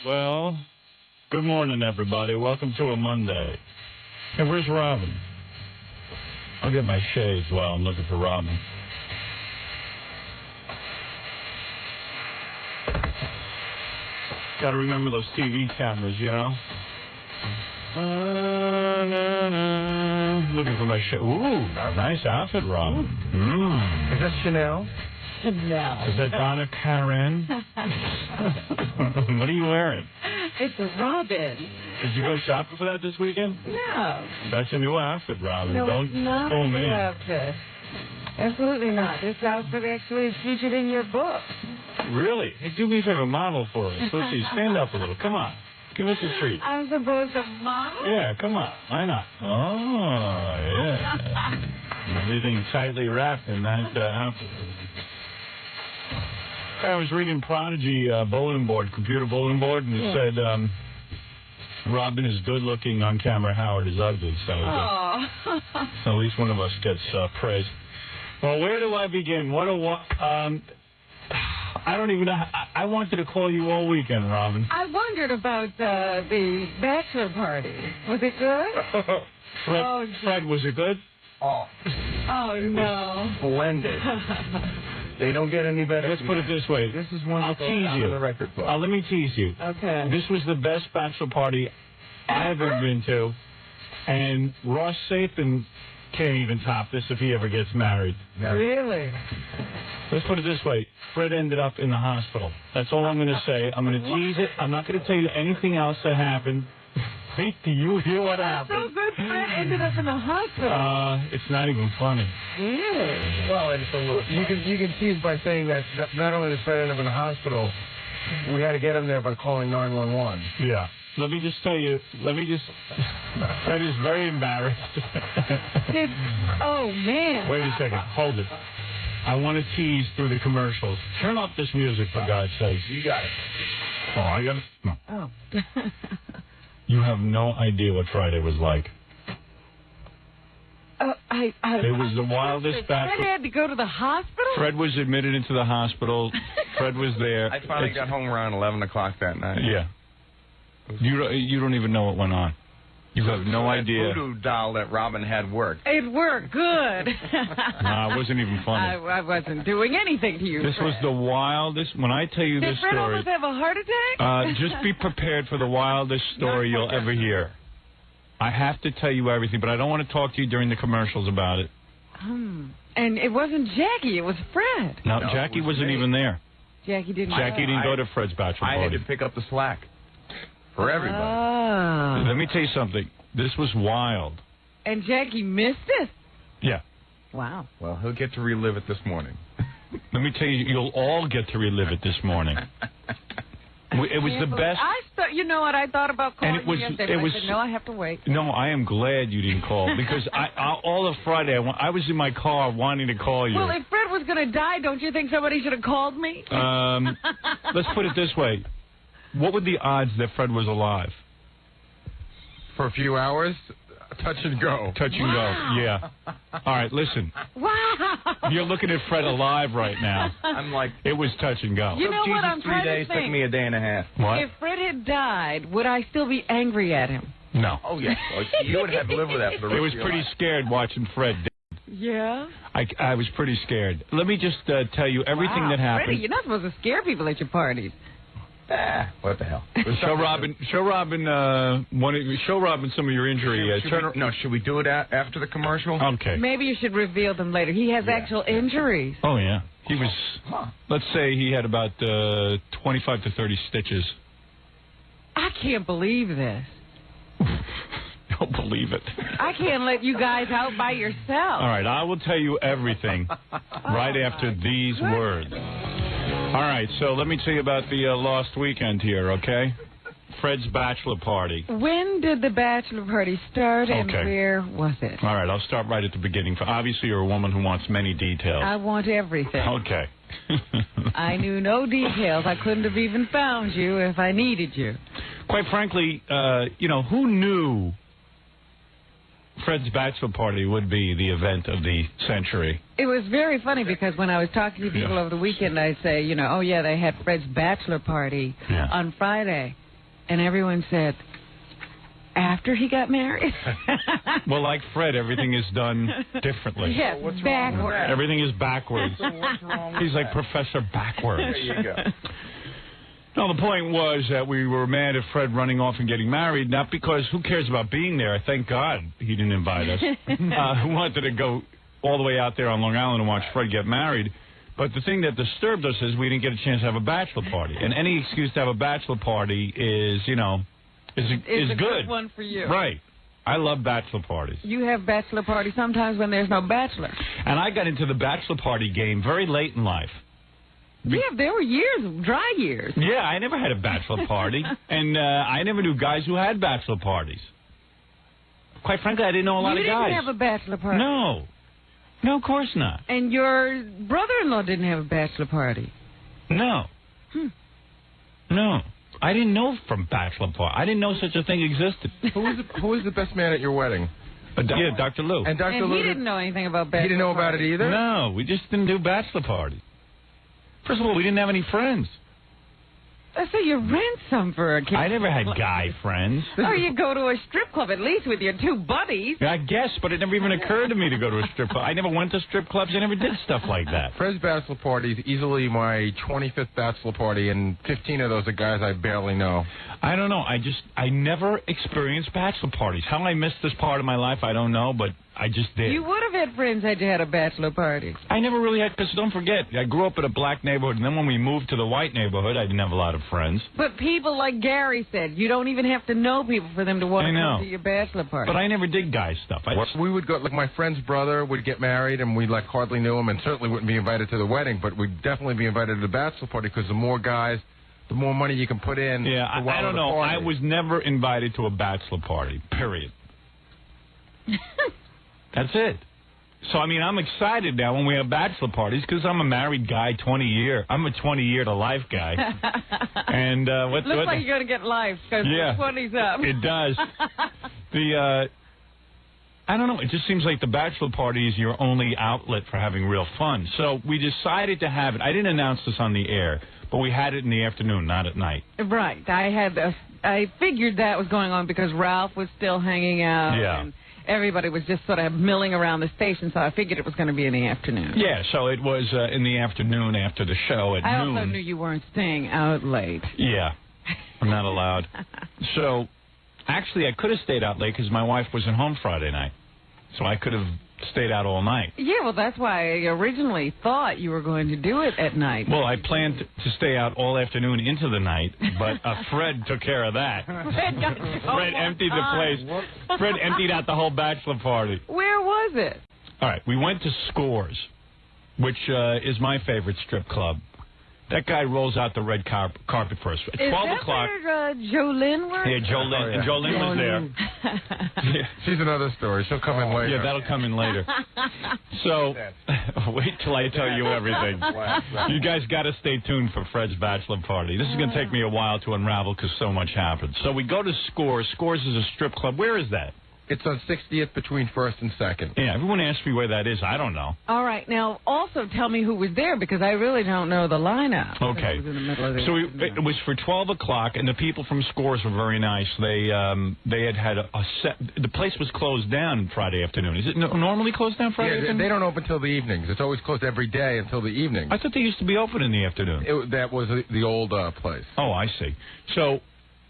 Well, good morning, everybody. Welcome to a Monday. Hey, where's Robin? I'll get my shades while I'm looking for Robin. Gotta remember those TV cameras, you know? Looking for my shades. Ooh, nice outfit, Robin. Is that Chanel? No. Is that Donna Karen? What are you wearing? It's a Robin. Did you go shopping for that this weekend? No. That's a new outfit, Robin. No, Don't it's not fool a me. new outfit. Absolutely not. This outfit actually is featured in your book. Really? Hey, do me a favor, model for us. Let's see, stand up a little. Come on. Give us a treat. I'm supposed to model? Yeah, come on. Why not? Oh, yeah. Everything tightly wrapped in that outfit. I was reading Prodigy bulletin board, computer bulletin board, and it said, Robin is good-looking on camera, Howard is ugly. So at least one of us gets praise. Well, where do I begin? I don't even know. I wanted to call you all weekend, Robin. I wondered about the bachelor party. Was it good? Fred, was it good? Oh, no. splendid. They don't get any better. Let's put it this way. This is one I'll tease you. on the record book. Let me tease you. Okay. This was the best bachelor party I've ever been to, and Ross Sapin can't even top this if he ever gets married. Really? Let's put it this way. Fred ended up in the hospital. That's all I'm going to say. I'm going to tease it. I'm not going to tell you anything else that happened. Wait till you hear what happened. So good Fred ended up in the hospital. It's not even funny. Really? Well, it's a little, you can tease by saying that not only does Fred end up in the hospital, we had to get him there by calling 911. Yeah. Let me just tell you, Fred is very embarrassed. Oh, man. Wait a second. Hold it. I want to tease through the commercials. Turn off this music, for God's sake. You got it. Oh, I got it. No. Oh. You have no idea what Friday was like. It was the wildest Fred had to go to the hospital? Fred was admitted into the hospital. Fred was there. I finally got home around 11 o'clock that night. Yeah. You don't even know what went on. You have no idea. The voodoo doll that Robin had worked. It worked good. Nah, it wasn't even funny. I wasn't doing anything to you, This Fred. was the wildest. When I tell you Did this Fred story, almost have a heart attack? just be prepared for the wildest story you'll ever hear. I have to tell you everything, but I don't want to talk to you during the commercials about it. And it wasn't Jackie, it was Fred. No, No, Jackie it was wasn't me. even there. Jackie didn't Go to Fred's bachelor I party. had to pick up the slack for everybody. Ah. Let me tell you something. This was wild. And Jackie missed it? Yeah. Wow. Well, he'll get to relive it this morning. Let me tell you, you'll all get to relive it this morning. It was the best. You know what? I thought about calling And it was- you yesterday, it but was- I said, no, I have to wait. No, I am glad you didn't call because all of Friday I was in my car wanting to call you. Well, if Fred was going to die, don't you think somebody should have called me? Let's put it this way. What were the odds that Fred was alive? For a few hours, touch and go. Touch and go, yeah. All right, listen. Wow. You're looking at Fred alive right now. I'm like, It was touch and go. You know Jesus, what? I'm 3 trying days to think. took me a day and a half. What? If Fred had died, would I still be angry at him? No. Oh, yes. Well, you would have to live with that for the rest I was of your pretty life. scared watching Fred. Yeah? I was pretty scared. Let me just tell you everything that happened. Freddie, you're not supposed to scare people at your parties. What the hell? Show Robin some of your injury. Should we do it after the commercial? Okay. Maybe you should reveal them later. He has actual injuries. Oh yeah. He was. Let's say he had about 25 to 30 stitches. I can't believe this. Don't believe it. I can't let you guys out by yourself. All right, I will tell you everything right after these words. All right, so let me tell you about the lost weekend here, okay? Fred's bachelor party. When did the bachelor party start and Okay. where was it? All right, I'll start right at the beginning. Obviously, you're a woman who wants many details. I want everything. Okay. I knew no details. I couldn't have even found you if I needed you. Quite frankly, who knew Fred's bachelor party would be the event of the century? It was very funny because when I was talking to people over the weekend, I'd say, oh, yeah, they had Fred's bachelor party on Friday. And everyone said, after he got married? Well, like Fred, everything is done differently. Yes, backwards. Everything is backwards. So what's wrong with He's like that? Professor Backwards. There you go. No, the point was that we were mad at Fred running off and getting married, not because who cares about being there. Thank God he didn't invite us. Who wanted to go all the way out there on Long Island and watch Fred get married. But the thing that disturbed us is we didn't get a chance to have a bachelor party. And any excuse to have a bachelor party is, you know, is a good. one for you. Right. I love bachelor parties. You have bachelor parties sometimes when there's no bachelor. And I got into the bachelor party game very late in life. Yeah, there were years, dry years. Yeah, I never had a bachelor party. And I never knew guys who had bachelor parties. Quite frankly, I didn't know a lot of guys. You didn't have a bachelor party? No. No, of course not. And your brother-in-law didn't have a bachelor party? No. No. I didn't know from bachelor party. I didn't know such a thing existed. Who was the best man at your wedding? Yeah, Dr. Lou. And Dr. And Lou he didn't know anything about bachelor He didn't know about it either? No, we just didn't do bachelor parties. First of all, we didn't have any friends. So you rent some for a kid. I never had guy friends. Or you go to a strip club at least with your two buddies. I guess, but it never even occurred to me to go to a strip club. I never went to strip clubs. I never did stuff like that. Fred's bachelor party is easily my 25th bachelor party, and 15 of those are guys I barely know. I don't know. I never experienced bachelor parties. How I missed this part of my life, I don't know, but I just did. You would have had friends had you had a bachelor party. I never really had, because don't forget, I grew up in a black neighborhood, and then when we moved to the white neighborhood, I didn't have a lot of friends. But people like Gary said, you don't even have to know people for them to want to come to your bachelor party. But I never did guy stuff. We would go, like my friend's brother would get married, and we like hardly knew him, and certainly wouldn't be invited to the wedding, but we'd definitely be invited to the bachelor party, because the more guys, the more money you can put in. Yeah, I don't know. I was never invited to a bachelor party, period. That's it. So, I mean, I'm excited now when we have bachelor parties because I'm a married guy, 20-year. I'm a 20-year-to-life guy. And looks like you're going to get life because the 20's up. It does. I don't know. It just seems like the bachelor party is your only outlet for having real fun. So we decided to have it. I didn't announce this on the air, but we had it in the afternoon, not at night. Right. I figured that was going on because Ralph was still hanging out. Yeah. And everybody was just sort of milling around the station, so I figured it was going to be in the afternoon. Yeah, so it was in the afternoon after the show at noon. I also knew you weren't staying out late. Yeah, I'm not allowed. So, actually, I could have stayed out late because my wife wasn't home Friday night. So I could have stayed out all night. Yeah, well, that's why I originally thought you were going to do it at night. Well, I planned to stay out all afternoon into the night, but Fred took care of that. Fred emptied the place. Fred emptied out the whole bachelor party. Where was it? All right, we went to Scores, which is my favorite strip club. That guy rolls out the red carpet for us. At 12 o'clock. Is that where Jolene works? Yeah, Jolene. Jolene was there. Yeah. She's another story. She'll come in later. Yeah, that'll come in later. So, wait till I tell you everything. You guys got to stay tuned for Fred's bachelor party. This is going to take me a while to unravel because so much happened. So we go to Scores. Scores is a strip club. Where is that? It's on 60th between 1st and 2nd. Yeah, everyone asks me where that is. I don't know. All right. Now, also tell me who was there because I really don't know the lineup. Okay. It was in the middle of the it was for 12 o'clock, and the people from Scores were very nice. They had a set. The place was closed down Friday afternoon. Is it normally closed down Friday afternoon? They don't open until the evenings. It's always closed every day until the evening. I thought they used to be open in the afternoon. That was the old place. Oh, I see. So,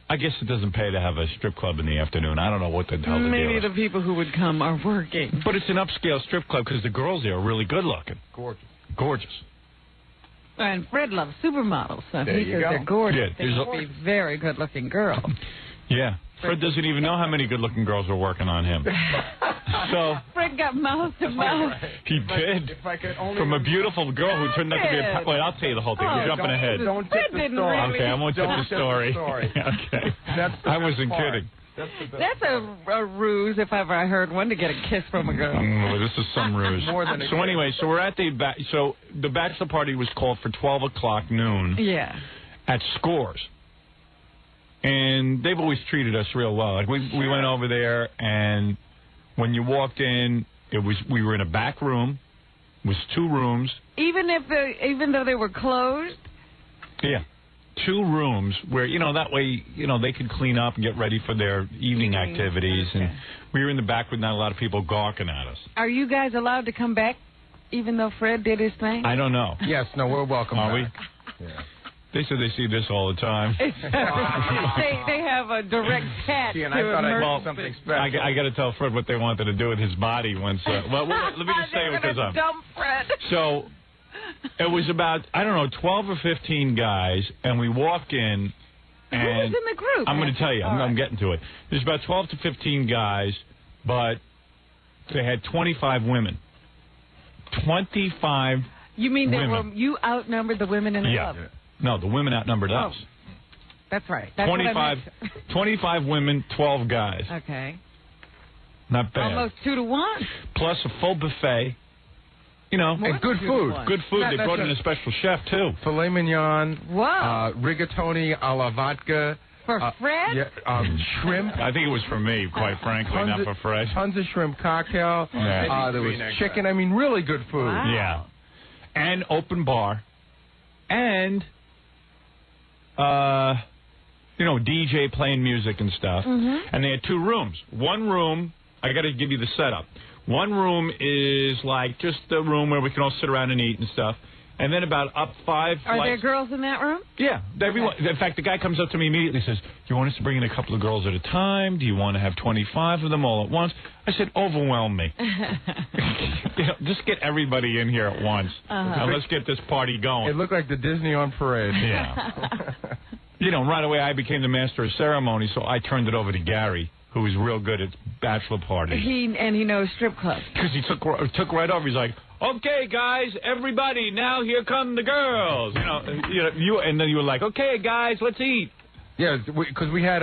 I guess it doesn't pay to have a strip club in the afternoon. I don't know what the hell the deal Maybe is. the people who would come are working. But it's an upscale strip club because the girls there are really good looking. Gorgeous. Gorgeous. And Fred loves supermodels, so there he says they're gorgeous. Yeah, they must be very good-looking girls. Yeah. Fred doesn't even know how many good-looking girls are working on him. So Fred got mouth to mouth. He did. From a beautiful girl who turned out to be a... Wait, I'll tell you the whole thing. You're jumping ahead. Don't tip the story. Okay, I won't tip the story. Okay. I wasn't kidding. That's a ruse, if ever I heard one, to get a kiss from a girl. This is some ruse. So anyway, so we're at the... So the bachelor party was called for 12 o'clock noon. Yeah. At Scores. And they've always treated us real well. Like we went over there, and when you walked in, we were in a back room. It was 2 rooms. Even though they were closed? Yeah. 2 rooms where, that way, they could clean up and get ready for their evening activities. Okay. And we were in the back with not a lot of people gawking at us. Are you guys allowed to come back, even though Fred did his thing? I don't know. Yes, no, we're welcome Are back. we? Yeah. They said they see this all the time. they have a direct catch to emergency. Something special. I got to tell Fred what they wanted to do with his body once. Well, let me just say it because dump Fred. So it was about 12 or 15 guys, and we walk in. And who was in the group? I'm going to tell you. I'm getting to it. There's about 12 to 15 guys, but they had 25 women. 25. You mean women. you outnumbered the women in the club? No, the women outnumbered us. That's right. That's 25 women, 12 guys. Okay. Not bad. Almost 2 to 1. Plus a full buffet. And good food. Good food. They brought in a special chef, too. Filet mignon. Wow. Rigatoni a la vodka. For Fred? Yeah, shrimp. I think it was for me, quite frankly, not for Fred. Tons of shrimp cocktail. Yeah. There was chicken. I mean, really good food. Wow. Yeah. And open bar. And, DJ playing music and stuff. Mm-hmm. And they had 2 rooms. One room, I got to give you the setup. One room is like just the room where we can all sit around and eat and stuff. And then about up 5 Are flights. there girls in that room? Yeah. Everyone. In fact, the guy comes up to me immediately and says, do you want us to bring in a couple of girls at a time? Do you want to have 25 of them all at once? I said, overwhelm me. Just get everybody in here at once. And let's get this party going. It looked like the Disney on parade. Yeah. Right away I became the master of ceremony, so I turned it over to Gary, who is real good at bachelor parties. He knows strip clubs. Because he took right over. He's like, okay, guys, everybody, now here come the girls. And then you were like, okay, guys, let's eat. Yeah, because we had,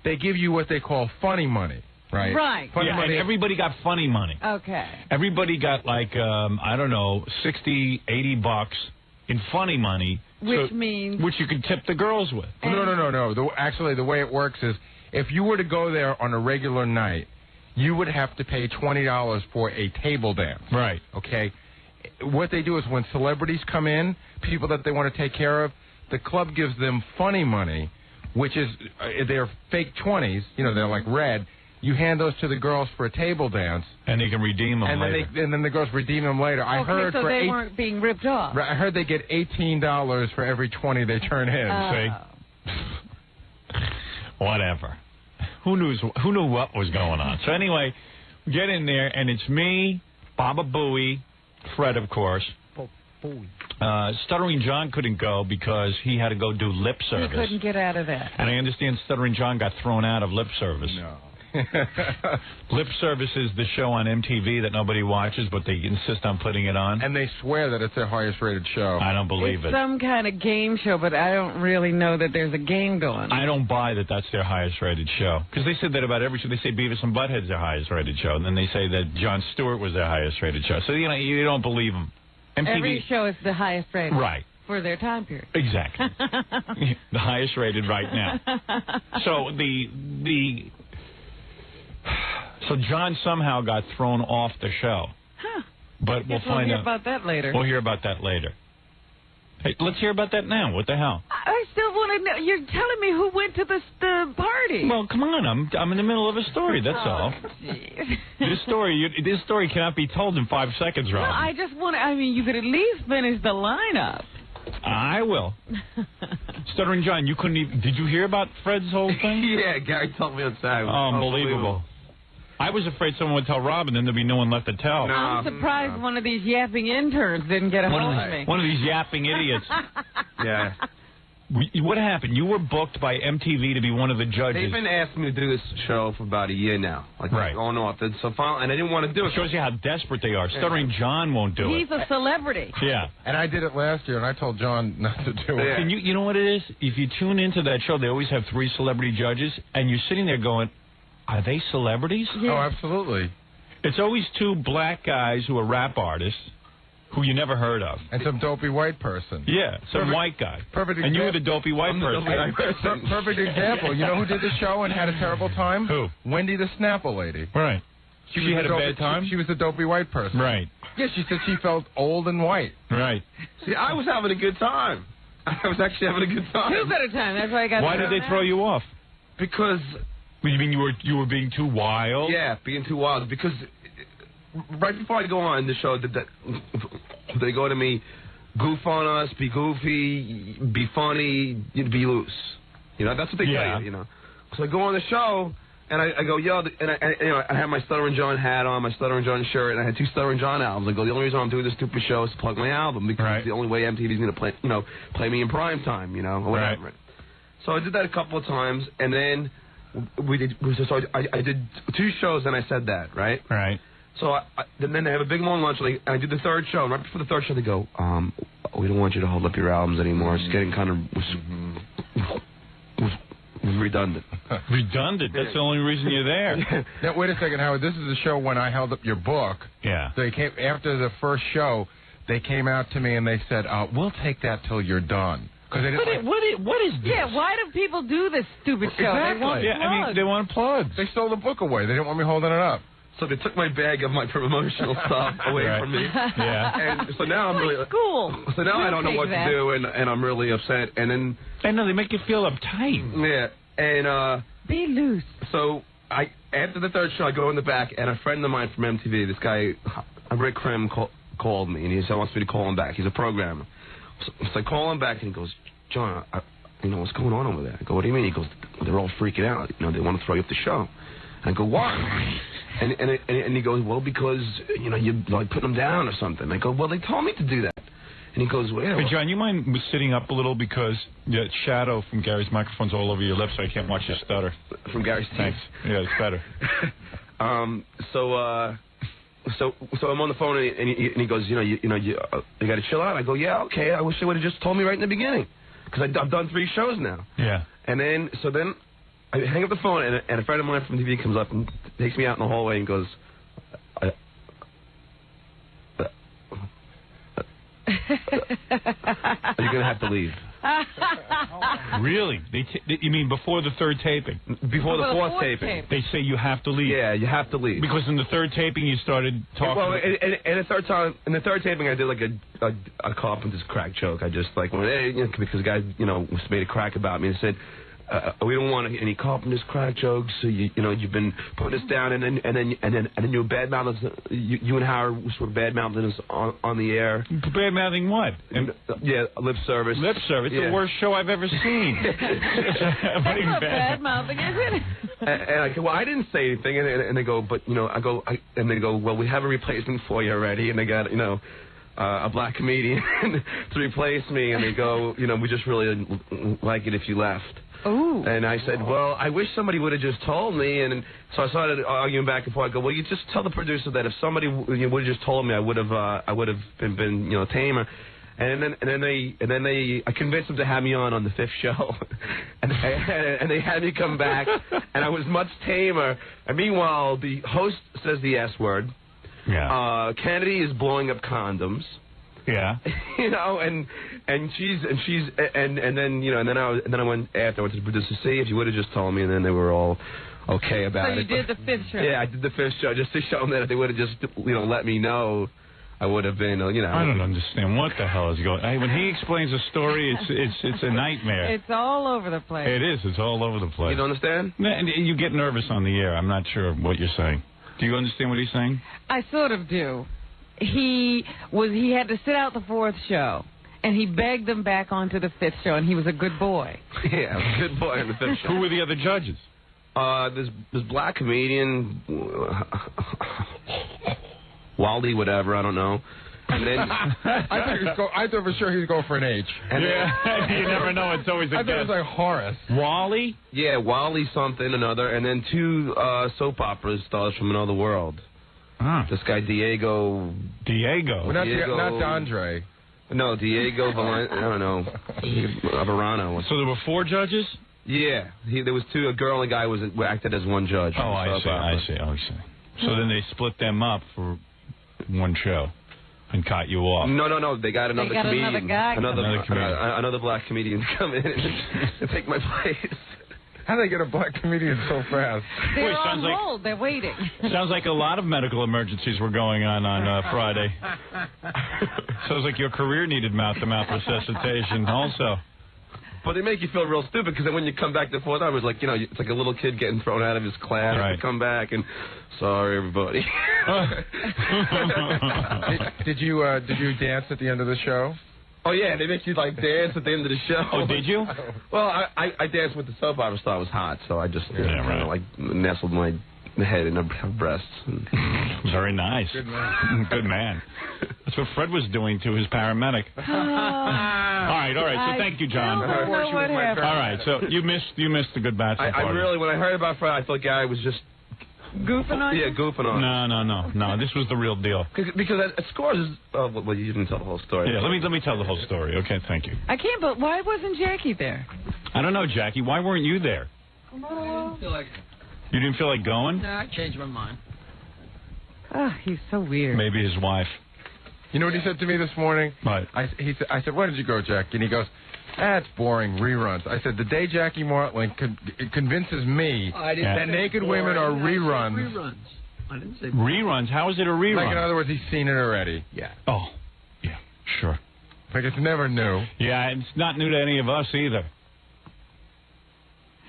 they give you what they call funny money, right? Right. Funny money. And everybody got funny money. Okay. Everybody got like, $60, $80 in funny money. Which means? Which you could tip the girls with. No. Actually, the way it works is, if you were to go there on a regular night, you would have to pay $20 for a table dance. Right. Okay? What they do is when celebrities come in, people that they want to take care of, the club gives them funny money, which is, they're fake 20s, they're like red. You hand those to the girls for a table dance. And they can redeem them later. And then the girls redeem them later. I heard so they weren't being ripped off. I heard they get $18 for every 20 they turn in. See? Whatever. Who knew what was going on? So anyway, we get in there, and it's me, Baba Booey, Fred, of course. Stuttering John couldn't go because he had to go do lip service. He couldn't get out of that. And I understand Stuttering John got thrown out of lip service. No. Lip Service is the show on MTV that nobody watches, but they insist on putting it on. And they swear that it's their highest rated show. I don't believe it's some kind of game show, but I don't really know that there's a game going on. I don't buy that that's their highest rated show. Because they said that about every show. They say Beavis and Butthead's their highest rated show. And then they say that Jon Stewart was their highest rated show. So, you don't believe them. MTV, every show is the highest rated. Right. For their time period. Exactly. The highest rated right now. So So John somehow got thrown off the show. Huh. But we'll find out about that later. We'll hear about that later. Hey, let's hear about that now. What the hell? I still want to know. You're telling me who went to the party. Well, come on. I'm in the middle of a story. That's all. This story cannot be told in 5 seconds, Rob. Well, I just want to. I mean, you could at least finish the lineup. I will. Stuttering John, you couldn't even... Did you hear about Fred's whole thing? Yeah, Gary told me outside. Unbelievable. I was afraid someone would tell Rob, and then there'd be no one left to tell. No, I'm surprised one of these yapping interns didn't get a hold of me. One of these yapping idiots. Yeah. What happened? You were booked by MTV to be one of the judges. They've been asking me to do this show for about a year now. Right. On and off. And so finally, and I didn't want to do it. It shows you how desperate they are. Stuttering John won't do it. He's a celebrity. Yeah. And I did it last year, and I told John not to do it. And you know what it is? If you tune into that show, they always have 3 celebrity judges, and you're sitting there going, are they celebrities? Yeah. Oh, absolutely. It's always 2 black guys who are rap artists who you never heard of. And some dopey white person. Yeah, some white guy. Perfect example. And you were the dopey white person. Perfect example. You know who did the show and had a terrible time? Who? Wendy the Snapple lady. Right. She had a bad time? She was the dopey white person. Right. Yeah, she said she felt old and white. Right. See, I was having a good time. I was actually having a good time. Two better time. That's why I got. Why did they throw you off? Because. You mean you were being too wild? Yeah, being too wild. Because right before I go on the show, they go to me, goof on us, be goofy, be funny, be loose. You know, that's what they tell you. You know. So I go on the show. And I go, yo, and I have my Stuttering John hat on, my Stuttering John shirt, and I had 2 Stuttering John albums. I go, the only reason I'm doing this stupid show is to plug my album because it's the only way MTV's going to play me in prime time, you know, or whatever. Right. So I did that a couple of times, and then I did 2 shows, and I said that, right? Right. So then they have a big long lunch, and I did the 3rd show, and right before the 3rd show, they go, we don't want you to hold up your albums anymore. It's getting kind of redundant. Redundant? That's the only reason you're there. Now, wait a second, Howard. This is the show when I held up your book. Yeah. They came after the first show. They came out to me and they said, "We'll take that till you're done." Because they didn't. What is this? Yeah. Why do people do this stupid show? Exactly. They want plugs. I mean, they want plugs. They stole the book away. They didn't want me holding it up. So they took my bag of my promotional stuff away from me. Yeah. And so now I'm really cool. So now I don't know what to do, and I'm really upset. And then I know they make you feel uptight. Yeah. And be loose. So after the 3rd show, I go in the back, and a friend of mine from MTV, this guy, Rick Krim, called me, and he said he wants me to call him back. He's a programmer. So I call him back, and he goes, John, what's going on over there? I go, what do you mean? He goes, they're all freaking out. You know, they want to throw you off the show. And I go, why? And he goes, well, because, you know, you're like putting them down or something. I go, well, they told me to do that. And he goes, well... Hey, John, you mind sitting up a little because the shadow from Gary's microphone's all over your lips, so I can't watch you stutter. From Gary's teeth? Thanks. Yeah, it's better. So I'm on the phone, and he goes, you got to chill out. I go, yeah, okay. I wish they would have just told me right in the beginning, because I've done 3 shows now. Yeah. And then I hang up the phone, and a friend of mine from TV comes up and takes me out in the hallway and goes, you're going to have to leave. Really? You mean before the 3rd taping? Before the 4th taping. They say you have to leave. Yeah, you have to leave. Because in the 3rd taping you started talking. Well, in the 3rd taping I did like a carpenter's crack joke. I just like went, hey, because the guy made a crack about me and said, we don't want any carpenter's crack jokes. So you've been putting us down, and then you bad mouthing us. You and Howard were bad mouthing us on the air. Bad mouthing what? Yeah, lip service. Lip service. It's the worst show I've ever seen. That's not bad mouthing, is it? And I go, well, I didn't say anything, and they go, but and they go, well, we have a replacement for you already, and they got a black comedian to replace me, and they go, we just really like it if you left. Ooh. And I said, well, I wish somebody would have just told me. And so I started arguing back and forth. I go, well, you just tell the producer that if somebody would have just told me, I would have been tamer. And then I convinced them to have me on the 5th show, and they had me come back, and I was much tamer. And meanwhile, the host says the S word. Yeah. Kennedy is blowing up condoms. Yeah. And then I went afterwards to the producer, see if you would have just told me, and then they were all okay about it. So you did the 5th show. Yeah, I did the 5th show just to show them that if they would have just let me know, I would have been I don't understand what the hell is going. When he explains a story, it's a nightmare. It's all over the place. It is. It's all over the place. You don't understand? And you get nervous on the air. I'm not sure what you're saying. Do you understand what he's saying? I sort of do. He had to sit out the 4th show, and he begged them back onto the 5th show, and he was a good boy. Yeah, I was a good boy on the 5th show. Who were the other judges? This black comedian, Waldy, whatever, I don't know. And then I thought for sure he was going for an H. Yeah, you never know. It's always a I thought it was like Horace. Wally? Yeah, Wally something, another, and then 2 soap opera stars from another world. Huh. This guy, Diego. Well, not Dondre. No, Diego I don't know. Verano. So there were 4 judges? Yeah. There was 2. A girl and a guy acted as 1 judge. Oh, I see. So then they split them up for 1 show and cut you off. No. They got another comedian. Another guy. Another black comedian to come in and take my place. How do they get a black comedian so fast? They're on hold. They're waiting. Sounds like a lot of medical emergencies were going on Friday. Sounds like your career needed mouth-to-mouth resuscitation also. But they make you feel real stupid because then when you come back the fourth hour, it's like, it's like a little kid getting thrown out of his class. Right. You come back and, sorry, everybody. Did you dance at the end of the show? Oh, yeah, they make you, dance at the end of the show. Oh, did you? Well, I danced with the soap opera star. It was hot, so I just kind of, nestled my head in her breasts. Very nice. Good man. Good man. That's what Fred was doing to his paramedic. All right. So thank you, John. I don't know what happened. All right. So you missed the good bachelor party. I really, when I heard about Fred, I thought Gary was just goofing on you? Yeah, goofing on. No. This was the real deal. Because at Scores is. Well, you didn't tell the whole story. Yeah. Let me tell the whole story. Okay. Thank you. I can't. But why wasn't Jackie there? I don't know, Jackie. Why weren't you there? I didn't feel like. You didn't feel like going? No, I changed my mind. Oh, he's so weird. Maybe his wife. You know what he said to me this morning? What? I said, why did you go, Jackie? And he goes, that's boring, reruns. I said, the day Jackie Martling convinces me that naked women are reruns. Reruns. I didn't say reruns. How is it a rerun? Like, in other words, he's seen it already. Yeah. Oh, yeah, sure. Like, it's never new. Yeah, it's not new to any of us either.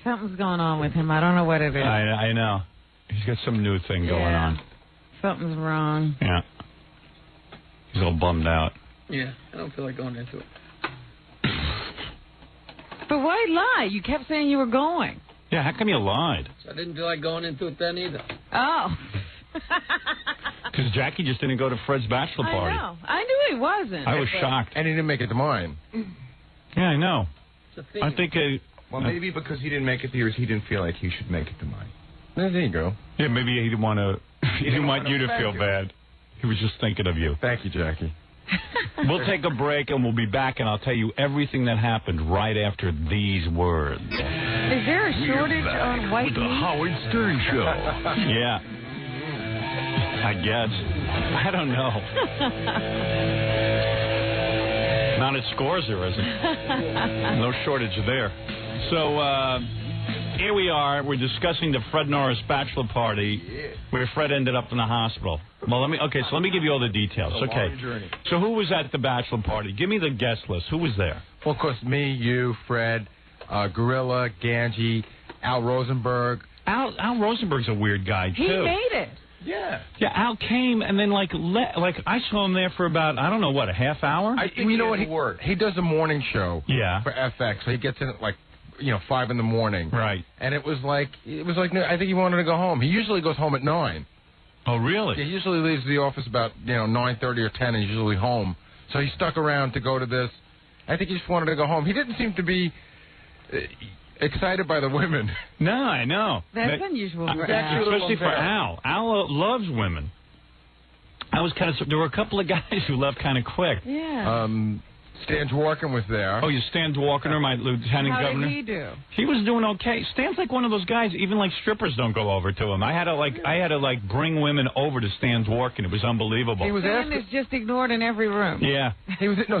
Something's going on with him. I don't know what it is. I know. He's got some new thing going on. Something's wrong. Yeah. He's all bummed out. Yeah, I don't feel like going into it. But why lie? You kept saying you were going. Yeah, how come you lied? So I didn't feel like going into it then either. Oh. Because Jackie just didn't go to Fred's bachelor party. I know. I knew he wasn't. I was shocked. And he didn't make it to mine. Yeah, I know. It's a thing. I think... well, maybe because he didn't make it to yours, he didn't feel like he should make it to mine. There you go. Yeah, maybe he didn't want to... He didn't want you to feel bad. He was just thinking of you. Thank you, Jackie. We'll take a break, and we'll be back, and I'll tell you everything that happened right after these words. Is there a shortage on white meat? The Howard Stern Show. Yeah. I guess. I don't know. Not at Scores, there isn't. No shortage there. So, here we are. We're discussing the Fred Norris bachelor party where Fred ended up in the hospital. Well, let me give you all the details. Okay. So who was at the bachelor party? Give me the guest list. Who was there? Well, of course, me, you, Fred, Gorilla, Ganji, Al Rosenberg. Al Rosenberg's a weird guy, too. He made it. Yeah. Yeah, Al came and then I saw him there for about, I don't know what, a half hour? You know what? He does a morning show. Yeah. For FX. So he gets in at 5 in the morning. Right. And it was like I think he wanted to go home. He usually goes home at 9. Oh, really? Yeah, he usually leaves the office about 9:30 or 10, and he's usually home. So he stuck around to go to this. I think he just wanted to go home. He didn't seem to be excited by the women. No, I know. That's unusual for Al. Especially for Al. Al loves women. I was there were a couple of guys who left kind of quick. Yeah. Stan Dworkin was there. Oh, you Stan Dworkin, my lieutenant governor. How did he do? He was doing okay. Stan's like one of those guys. Even strippers don't go over to him. I had to bring women over to Stan Dworkin. It was unbelievable. Stan is just ignored in every room. Yeah.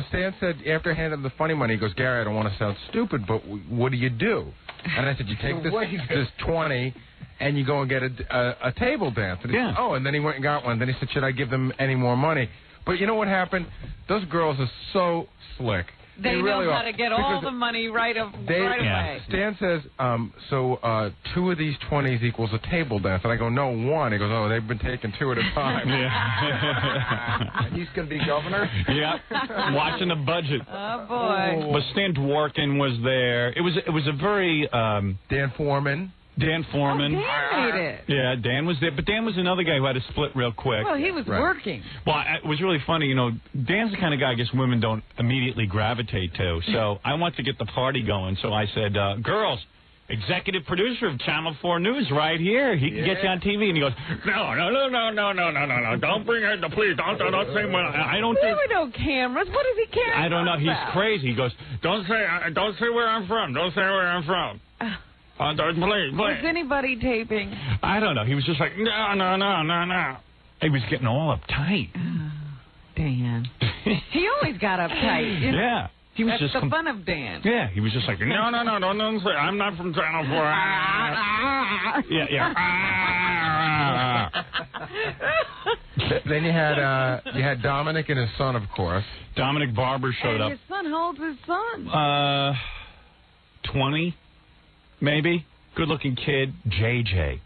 Stan said after I handed him the funny money, he goes, Gary, I don't want to sound stupid, but what do you do? And I said, you take this 20 and you go and get a table dance. And he said, oh, and then he went and got one. Then he said, should I give them any more money? But you know what happened? Those girls are so slick. They really know how to get all the money right away. Stan says, 2 of these 20s equals a table dance. And I go, no, 1. He goes, oh, they've been taking 2 at a time. Yeah. He's going to be governor? Yeah. Watching the budget. Oh, boy. But Stan Dworkin was there. It was a very... Dan Foreman. Dan Foreman. Oh, Dan made it. Yeah, Dan was there. But Dan was another guy who had to split real quick. Well, he was working. Well, it was really funny. Dan's the kind of guy I guess women don't immediately gravitate to. So I want to get the party going. So I said, girls, executive producer of Channel 4 News right here. He can get you on TV. And he goes, no. Don't bring her, please. Don't say what I don't There were no cameras. What does he care I don't know. about? He's crazy. He goes, don't say where I'm from. Don't say where I'm from. Please. Was anybody taping? I don't know. He was just like, no. He was getting all uptight. Dan. He always got uptight. Yeah. He was That's just the fun of Dan. Yeah, he was just like, no, I'm not from Channel 4. Then you had Dominic and his son, of course. Dominic Barber showed up. His son holds his son. 20, maybe. Good-looking kid, JJ.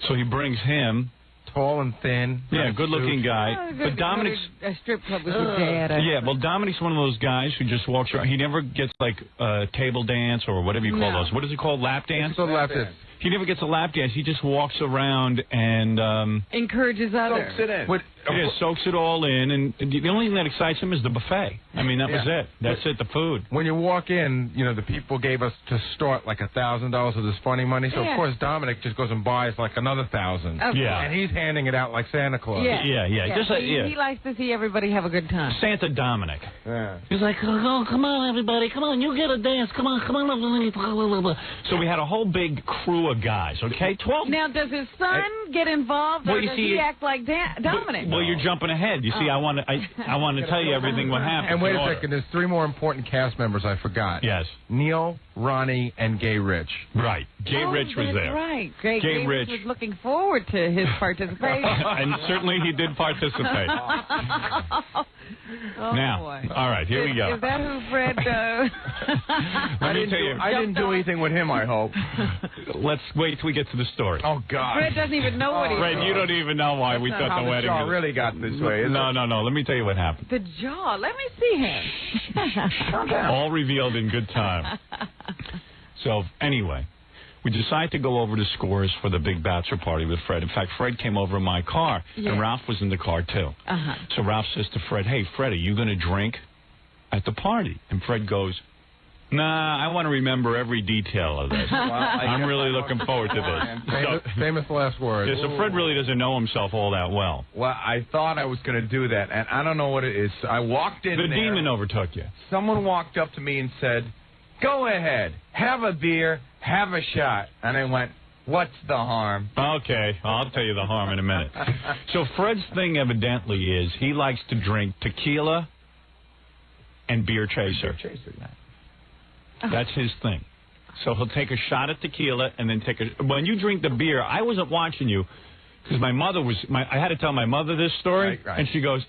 So he brings him. Tall and thin. Yeah, good-looking guy. But Dominic's a strip club with his dad. Yeah, well, Dominic's one of those guys who just walks around. He never gets like a table dance or whatever you call those. What is it called? Lap dance? It's called lap dance. He never gets a lap dance. He just walks around and encourages others. Soaks it in. Soaks it all in, and the only thing that excites him is the buffet. I mean, that was it. That's it, the food. When you walk in, the people gave us to start like $1,000 of this funny money, so of course Dominic just goes and buys like another 1,000. Okay. Yeah. And he's handing it out like Santa Claus. Yeah. Just like, he likes to see everybody have a good time. Santa Dominic. Yeah. He's like, oh, come on, everybody. Come on, you get a dance. Come on. So we had a whole big crew of guys, okay? 12. Now, does his son get involved, or does he act like Dominic? Well, you're jumping ahead. You see, I want to tell you everything what happened. And wait a second, there's 3 more important cast members I forgot. Yes. Neil, Ronnie, and Gay Rich. Right. Gay Rich was there. Right. Gay Rich was looking forward to his participation. And certainly he did participate. Now, boy. All right, here we go. Is that who Fred Let me tell you. I didn't do anything with him, I hope. Let's wait till we get to the story. Oh, God. Fred doesn't even know what he's Fred, doing. you don't even know why we thought the wedding was... really got this way, No. Let me tell you what happened. The jaw. Let me see him. All revealed in good time. So, anyway, we decided to go over the scores for the big bachelor party with Fred. In fact, Fred came over in my car, and Ralph was in the car, too. So Ralph says to Fred, hey, Fred, are you going to drink at the party? And Fred goes, nah, I want to remember every detail of this. I'm really looking forward to this. Famous last words. Yeah, so Fred really doesn't know himself all that well. Well, I thought I was going to do that, and I don't know what it is. I walked in The there. demon overtook you. Someone walked up to me and said, go ahead, have a beer, have a shot. And I went, what's the harm? Okay, I'll tell you the harm in a minute. So Fred's thing evidently is he likes to drink tequila and beer chaser. That's his thing. So he'll take a shot of tequila and then when you drink the beer, I wasn't watching you because my mother was, I had to tell my mother this story, right. And she goes,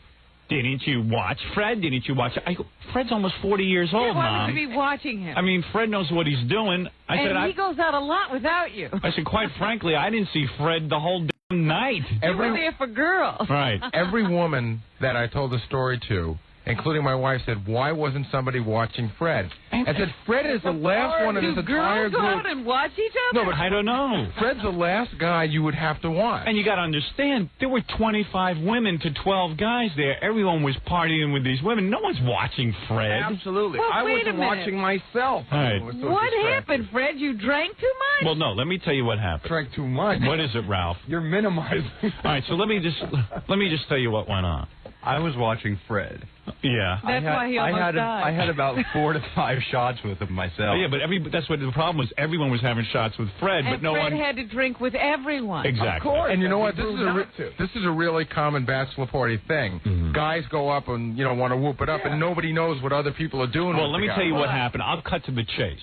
didn't you watch Fred? Didn't you watch it? I go, Fred's almost 40 years old, why Mom. would you be watching him? I mean, Fred knows what he's doing. He goes out a lot without you. I said, quite frankly, I didn't see Fred the whole damn night. You were there for girls. Right. Every woman that I told the story to, including my wife, said, why wasn't somebody watching Fred? I said, Fred is the last one in this entire girls go group. out and watch each other? No, but I don't know. Fred's the last guy you would have to watch. And you got to understand, there were 25 women to 12 guys there. Everyone was partying with these women. No one's watching Fred. Absolutely. Well, I wait a wasn't minute. watching myself. All right. What happened, Fred? You drank too much? Well, no, let me tell you what happened. Drank too much. What is it, Ralph? You're minimizing. All right, so let me just tell you what went on. I was watching Fred. Yeah. That's why he almost died. I had about 4 to 5 shots with him myself. Yeah, but that's what the problem was. Everyone was having shots with Fred, but no Fred one had to drink with everyone. Exactly. Of course. And you know what? This This is a really common bachelor party thing. Mm-hmm. Guys go up and want to whoop it up, and nobody knows what other people are doing. Well, with let the me guy. tell you what happened. I'll cut to the chase.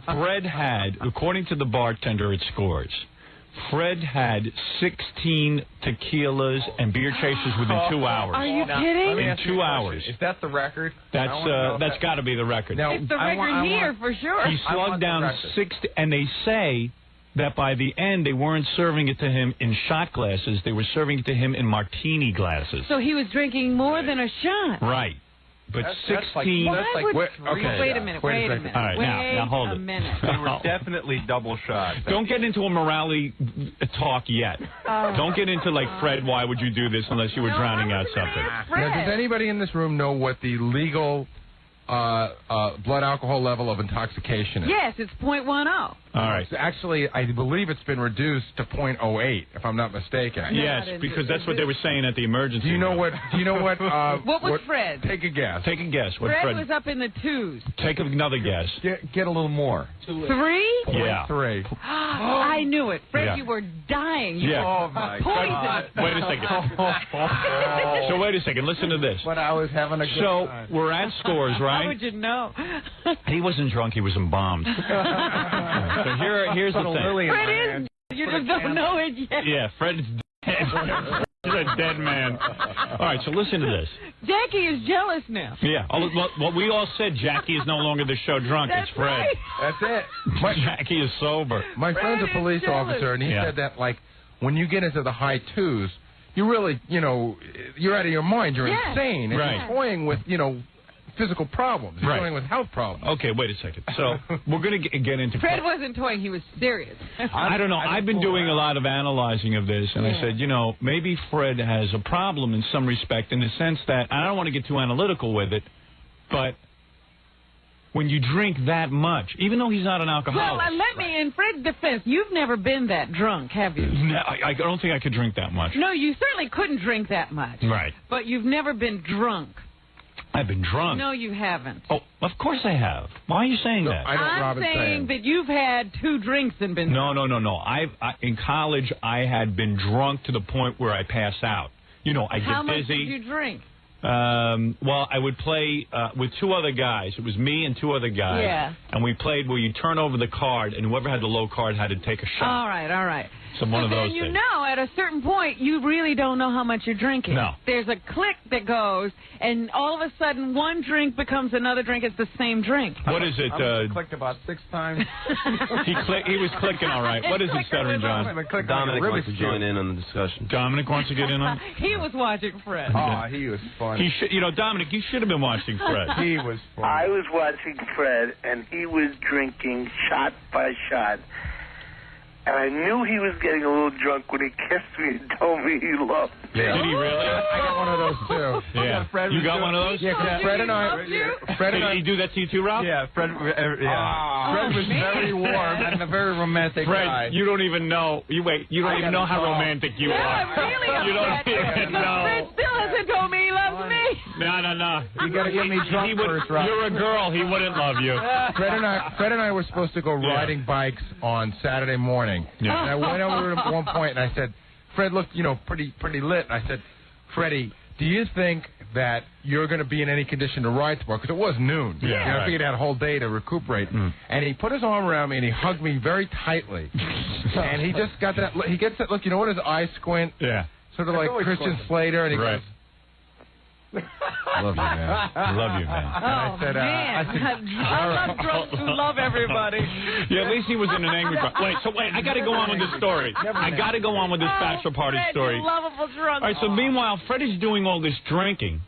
Fred had, according to the bartender at Scores, Fred had 16 tequilas and beer chasers within 2 hours. Are you kidding? In 2 hours. Is that the record? That's got to be the record. Now, It's the record here for sure. He slugged down 60, and they say that by the end they weren't serving it to him in shot glasses; they were serving it to him in martini glasses. So he was drinking more than a shot. Right. But That's 16. Wait a minute. Wait a second. All right, now hold it. a minute. They were definitely double shots. Don't get into a morality talk yet. Don't get into like, Fred, why would you do this unless you were drowning out something? Now, does anybody in this room know what the legal blood alcohol level of intoxication is. Yes, it's 0.10. All right. So actually, I believe it's been reduced to 0.08, if I'm not mistaken. Yes, because that's what they were saying at the emergency. Do you know what? What was Fred? Take a guess. Take a guess. What Fred was up in the 2s. Take another guess. Get a little more. 3? Yeah. 3. I knew it. Fred, Yeah. you were dying. You Yeah. were Oh, my poisoned. Wait a second. So wait a second. Listen to this. But I was having a good So time. we're at scores, How right? would you know? He wasn't drunk. He was embalmed. So here's the thing. Fred is. You just don't know it yet. Yeah, Fred's dead. He's a dead man. All right, so listen to this. Jackie is jealous now. Yeah, what we all said, Jackie is no longer the show drunk. That's It's Fred. right. That's it. Jackie is sober. My friend's a Fred is police jealous. officer, and he Yeah. said that, like, when you get into the high 2s, you really, you're out of your mind. You're Yes. insane. And Right. you're toying with, physical problems. You're Right. toying with health problems. Okay, wait a second. So we're going to get into... Fred wasn't toying. He was serious. I don't know. I've been doing a lot of analyzing of this, and I said, maybe Fred has a problem in some respect in the sense that, I don't want to get too analytical with it, but when you drink that much, even though he's not an alcoholic... Well, let me, in Fred's defense, you've never been that drunk, have you? No, I don't think I could drink that much. No, you certainly couldn't drink that much. Right. But you've never been drunk. I've been drunk. No, you haven't. Oh, of course I have. Why are you saying that? I know what I'm Robin's saying that you've had 2 drinks and been No. In college, I had been drunk to the point where I pass out. I get How much dizzy. did you drink? Well, I would play with 2 other guys. It was me and 2 other guys. Yeah. And we played where you turn over the card, and whoever had the low card had to take a shot. All right. So one of But those then things. at a certain point, you really don't know how much you're drinking. No. There's a click that goes, and all of a sudden, one drink becomes another drink. It's the same drink. What is it? clicked about 6 times. He was clicking all right. What is it, Stuttering John? Dominic wants to join in on the discussion. Dominic wants to get in on it? He was watching Fred. Oh, he was funny. He should, Dominic, you should have been watching Fred. He was funny. I was watching Fred, and he was drinking shot by shot. And I knew he was getting a little drunk when he kissed me and told me he loved me. Did he really? I got one of those, too. Yeah. You got one of those? Yeah, 'cause Fred and I... Did he do that to you too, Rob? Yeah, Fred. Fred was very warm and a very romantic Fred, guy. you don't even know. You don't even know how romantic you Yeah, are. I'm really You don't upset. even Because know. Fred still hasn't told me he loves me. No. You got to get me drunk first, Rob. You're a girl. He wouldn't love you. Fred and I were supposed to go riding bikes on Saturday morning. Yeah. And I went over to him at one point and I said, Fred looked, pretty lit. And I said, Freddie, do you think that you're going to be in any condition to ride tomorrow? Because it was noon. Yeah, I right. figured I had a whole day to recuperate. And he put his arm around me and he hugged me very tightly. And he just got that, he gets that look, when his eyes squint, Yeah. sort of like Christian Slater, and he Right. goes, Love you, man. Love you, man. Oh, said, man. I love drunks who love everybody. Yeah, at least he was in an angry drunk. Wait, I got to go on with this story. I got to go on with this bachelor party Fred, story. you lovable drunk. All right, so meanwhile, Fred is doing all this drinking,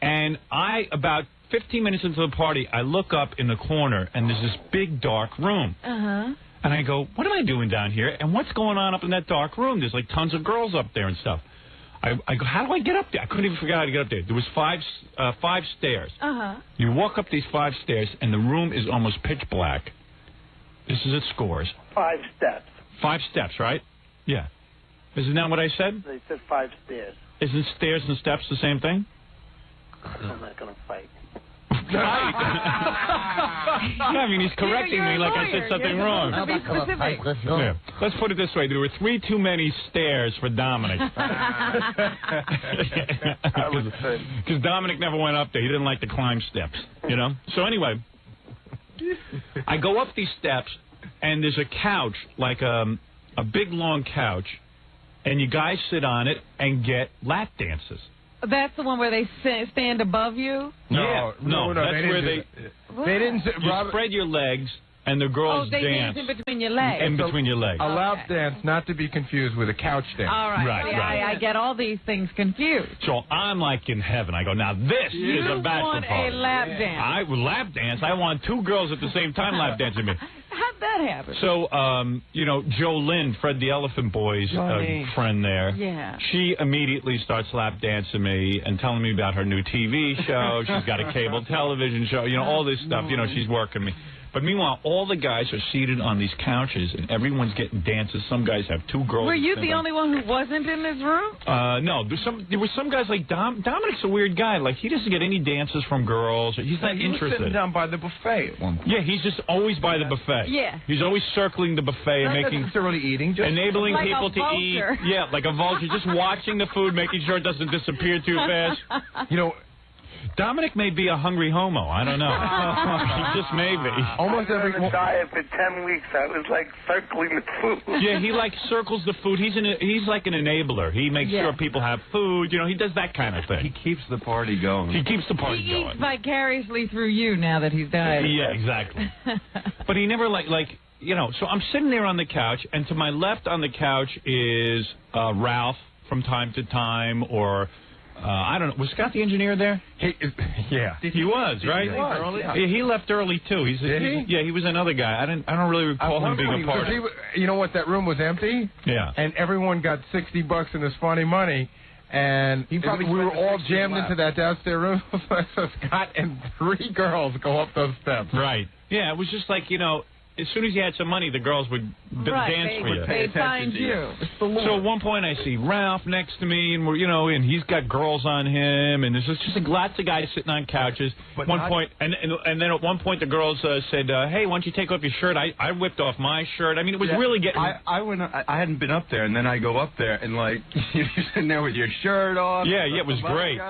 and about 15 minutes into the party, I look up in the corner, and there's this big, dark room. Uh-huh. And I go, what am I doing down here? And what's going on up in that dark room? There's like tons of girls up there and stuff. I go, how do I get up there? I couldn't even figure out how to get up there. There was five stairs. Uh-huh. You walk up these 5 stairs, and the room is almost pitch black. This is at Scores. 5 steps. 5 steps, right? Yeah. Isn't that what I said? They said 5 stairs. Isn't stairs and steps the same thing? I'm not going to fight. Right. I mean, he's correcting me like I said something wrong. To be specific. Yeah. Let's put it this way. There were 3 too many stairs for Dominic. Because Dominic never went up there. He didn't like to climb steps, So anyway, I go up these steps, and there's a couch, like a big, long couch, and you guys sit on it and get lap dances. That's the one where they stand above you? No, that's where they didn't. you spread your legs and the girls they dance in between your legs. in between your legs. A lap dance, not to be confused with a couch dance. All right. Right, See, right. I get all these things confused. So I'm like in heaven. I go, now this is a bachelor want party. a lap dance. I lap dance. I want 2 girls at the same time lap dancing me. How'd that happen? So, you know, Joe Lynn, Fred the Elephant Boy's friend there, yeah. She immediately starts lap dancing me and telling me about her new TV show. She's got a cable television show, you know, all this stuff. You know, she's working me. But meanwhile, all the guys are seated on these couches, and everyone's getting dances. Some guys have 2 girls. Were you the only one who wasn't in this room? No. There were some guys like Dominic's a weird guy. Like, he doesn't get any dances from girls. He's not interested. He was sitting down by the buffet at one point. Yeah, he's just always by the buffet. Yeah. He's always circling the buffet and making... necessarily eating, just enabling like people to eat. Yeah, like a vulture, just watching the food, making sure it doesn't disappear too fast. You know, Dominic may be a hungry homo. I don't know. He just may be. Almost every... on a diet for 10 weeks. I was like circling the food. Yeah, he like circles the food. He's like an enabler. He makes sure people have food. You know, he does that kind of thing. He keeps the party going. He keeps the party going. He eats vicariously through you now that he's died. Yeah, exactly. But he never like you know. So I'm sitting there on the couch, and to my left on the couch is Ralph from time to time, or. I don't know. Was Scott the engineer there? Yeah. He was, right? He left early? Yeah, he left early, too. Yeah, he was another guy. I don't really recall him being a part of it. You know what? That room was empty. Yeah. And everyone got $60 in this funny money. And we were all jammed into that downstairs room. So Scott and 3 girls go up those steps. Right. Yeah, it was just like, you know, as soon as you had some money, the girls would dance for you. They'd find you. So at one point, I see Ralph next to me, and we're, you know, and he's got girls on him, and there's just lots of guys sitting on couches. And then at one point, the girls said, "Hey, why don't you take off your shirt?" I whipped off my shirt. I mean, it was really getting. I hadn't been up there, and then I go up there, and like you're sitting there with your shirt off. Yeah, it was great.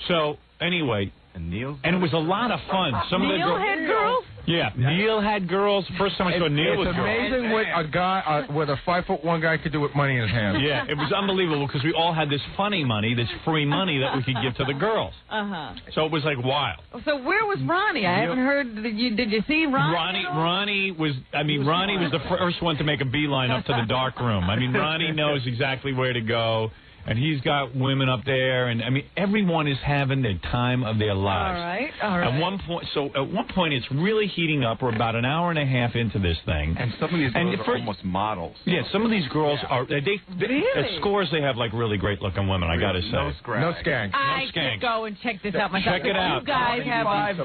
So anyway. And it was a lot of fun. Neil had girls? Yeah, Neil had girls. First time I saw Neil with girls. It's amazing what a guy, what a 5'1" guy could do with money in his hand. Yeah, it was unbelievable because we all had this funny money, this free money that we could give to the girls. So it was like wild. So where was Ronnie? I haven't heard. Did you see Ronnie? Ronnie was the first one to make a beeline up to the dark room. I mean, Ronnie knows exactly where to go. And he's got women up there, and I mean, everyone is having the time of their lives. All right. At one point, it's really heating up. We're about an hour and a half into this thing, and some of these girls are almost models. Yeah, some of these girls are. Really? At Scores, they have like really great-looking women. I gotta say, no skanks. I could go and check this out myself. Check it out. You guys have a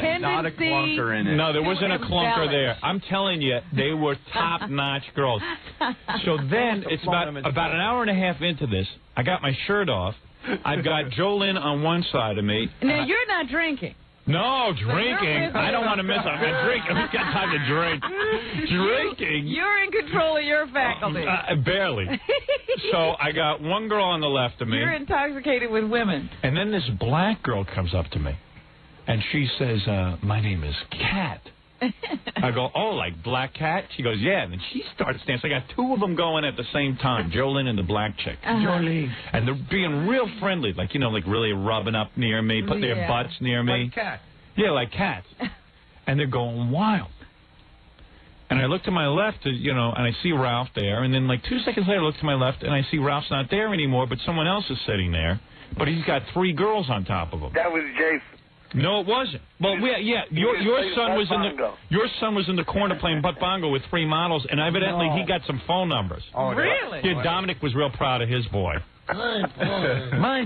tendency. Not a clunker in it. No, there wasn't a clunker there. I'm telling you, they were top-notch girls. So then it's about an hour and a half into this. I got my shirt off. I've got Jolene on one side of me. Now, you're not drinking. No, drinking. I don't want to miss. I'm not drinking. Who's got time to drink? Drinking. You're in control of your faculty. Barely. So I got one girl on the left of me. You're intoxicated with women. And then this black girl comes up to me. And she says, my name is Kat. I go, oh, like Black Cat? She goes, yeah. And then she starts dancing. I got 2 of them going at the same time, Jolene and the black chick. Jolene. And they're being real friendly, like, you know, like really rubbing up near me, putting their butts near me. Like cats. Yeah, like cats. And they're going wild. And I look to my left, you know, and I see Ralph there. And then like 2 seconds later, I look to my left, and I see Ralph's not there anymore, but someone else is sitting there. But he's got 3 girls on top of him. That was Jason. No, it wasn't. Well, your son was in the corner playing butt bongo with 3 models, and evidently he got some phone numbers. Oh, really? Yeah, Dominic was real proud of his boy. Good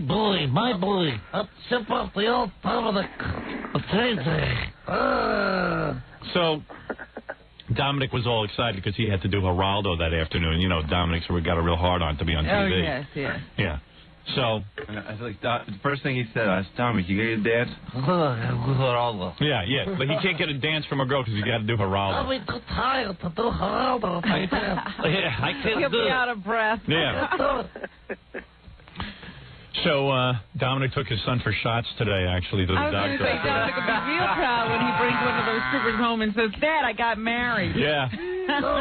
boy. My boy. Up, step off the old top of the table. So Dominic was all excited because he had to do Geraldo that afternoon. You know, Dominic's got a real hard on to be on TV. Oh, yes. Yeah. So, I was like, the first thing he said, I asked Dominic, you got to dance? Yeah, but he can't get a dance from a girl because he's got to do Geraldo. I'll be too tired to do Geraldo. I can't He'll do it. be out of breath. Yeah. So, Dominic took his son for shots today, actually, to the doctor. I was going to say, Dominic will be real proud when he brings one of those strippers home and says, Dad, I got married. Yeah.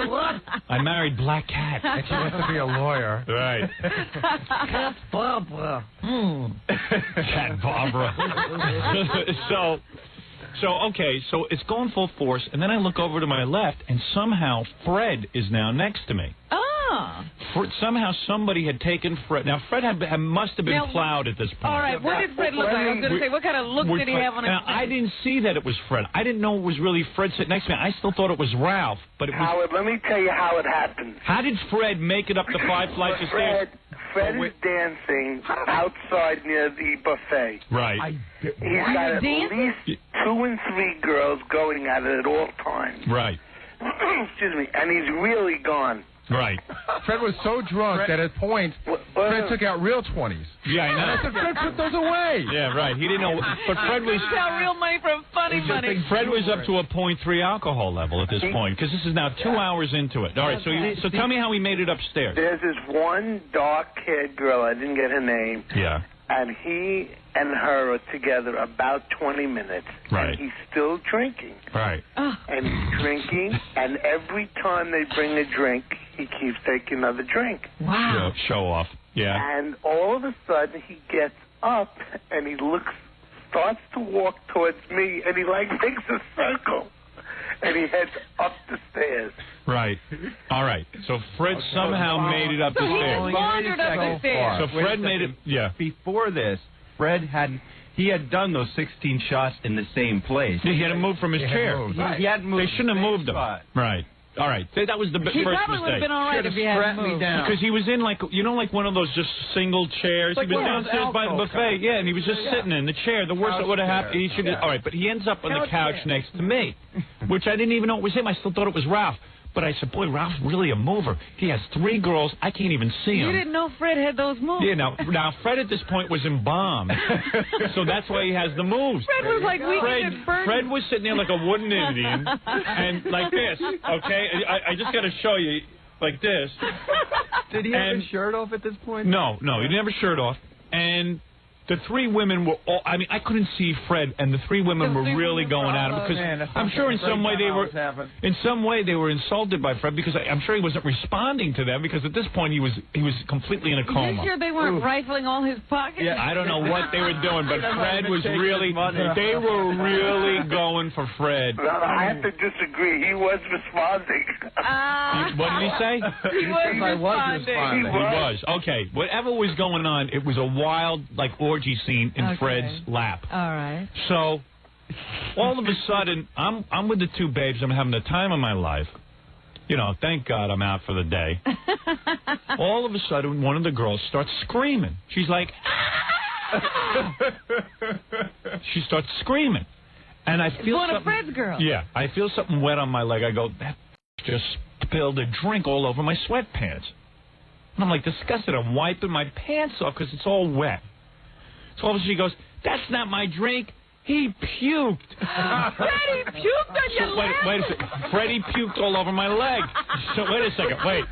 What? I married Black Cat. And she wants to be a lawyer. Right. Cat Barbara. Cat Barbara. So it's going full force, and then I look over to my left, and somehow Fred is now next to me. Oh. Somehow somebody had taken Fred. Now, Fred must have been plowed at this point. All right, what did Fred look like? I was going to say, what kind of look did he have on his face? I didn't see that it was Fred. I didn't know it was really Fred sitting next to me. I still thought it was Ralph, but it was... Howard, let me tell you how it happened. How did Fred make it up the 5 flights of stairs? Fred is dancing outside near the buffet. Right. He's got at least 2 and 3 girls going at it at all times. Right. Excuse me. And he's really gone. Right. Fred was so drunk that at points, Fred took out real 20s. Yeah, I know. And I said, Fred, put those away. Yeah, right. He didn't know. But Fred was... He got real money from funny money. Fred was up to a 0.3 alcohol level at this point, because this is now 2 hours into it. All right, so tell me how he made it upstairs. There's this one dark-haired girl. I didn't get her name. Yeah. And he and her are together about 20 minutes. Right. And he's still drinking. Right. And he's drinking, and every time they bring a drink, he keeps taking another drink. Wow. Show off. Yeah. And all of a sudden, he gets up, and he starts to walk towards me, and he, makes a circle. And he heads up the stairs. Right. All right. So Fred somehow made it up the stairs. So he wandered up the stairs. So Fred made it, yeah. Before this, Fred had done those 16 shots in the same place. He had to move from his chair. He hadn't moved. They shouldn't have moved him. Right. All right. That was the first mistake. He probably would have been all right if he hadn't moved. Because he was in like one of those just single chairs. He was downstairs by the buffet. Yeah, and he was just sitting in the chair. The worst that would have happened, he should have. All right, but he ends up on the couch next to me, which I didn't even know it was him. I still thought it was Ralph. But I said, boy, Ralph's really a mover. He has 3 girls. I can't even see him. You didn't know Fred had those moves. Yeah, now Fred at this point was embalmed. So that's why he has the moves. Fred was like weekend at Bernie's. Fred was sitting there like a wooden Indian and like this, okay? I just got to show you, like this. Did he have his shirt off at this point? No, he didn't have his shirt off. And the 3 women were all, I mean, I couldn't see Fred, and the 3 women were really going at him because I'm sure in some way they were insulted by Fred because I'm sure he wasn't responding to them because at this point he was completely in a coma. You sure they weren't rifling all his pockets? Yeah, I don't know what they were doing, but Fred was really, they were really going for Fred. No, I have to disagree. He was responding. What did he say? He was responding. He was. Okay. Whatever was going on, it was a wild, orgy scene in Fred's lap. All right. So, all of a sudden, I'm with the 2 babes. I'm having the time of my life. You know, thank God I'm out for the day. All of a sudden, one of the girls starts screaming. She's like, ah! She starts screaming. And I feel one of Fred's girls. Yeah, I feel something wet on my leg. I go, that just spilled a drink all over my sweatpants. And I'm like disgusted. I'm wiping my pants off because it's all wet. So all of a sudden she goes, that's not my drink. He puked. Freddie puked on your leg? Wait a second. Freddie puked all over my leg. So wait a second. Wait.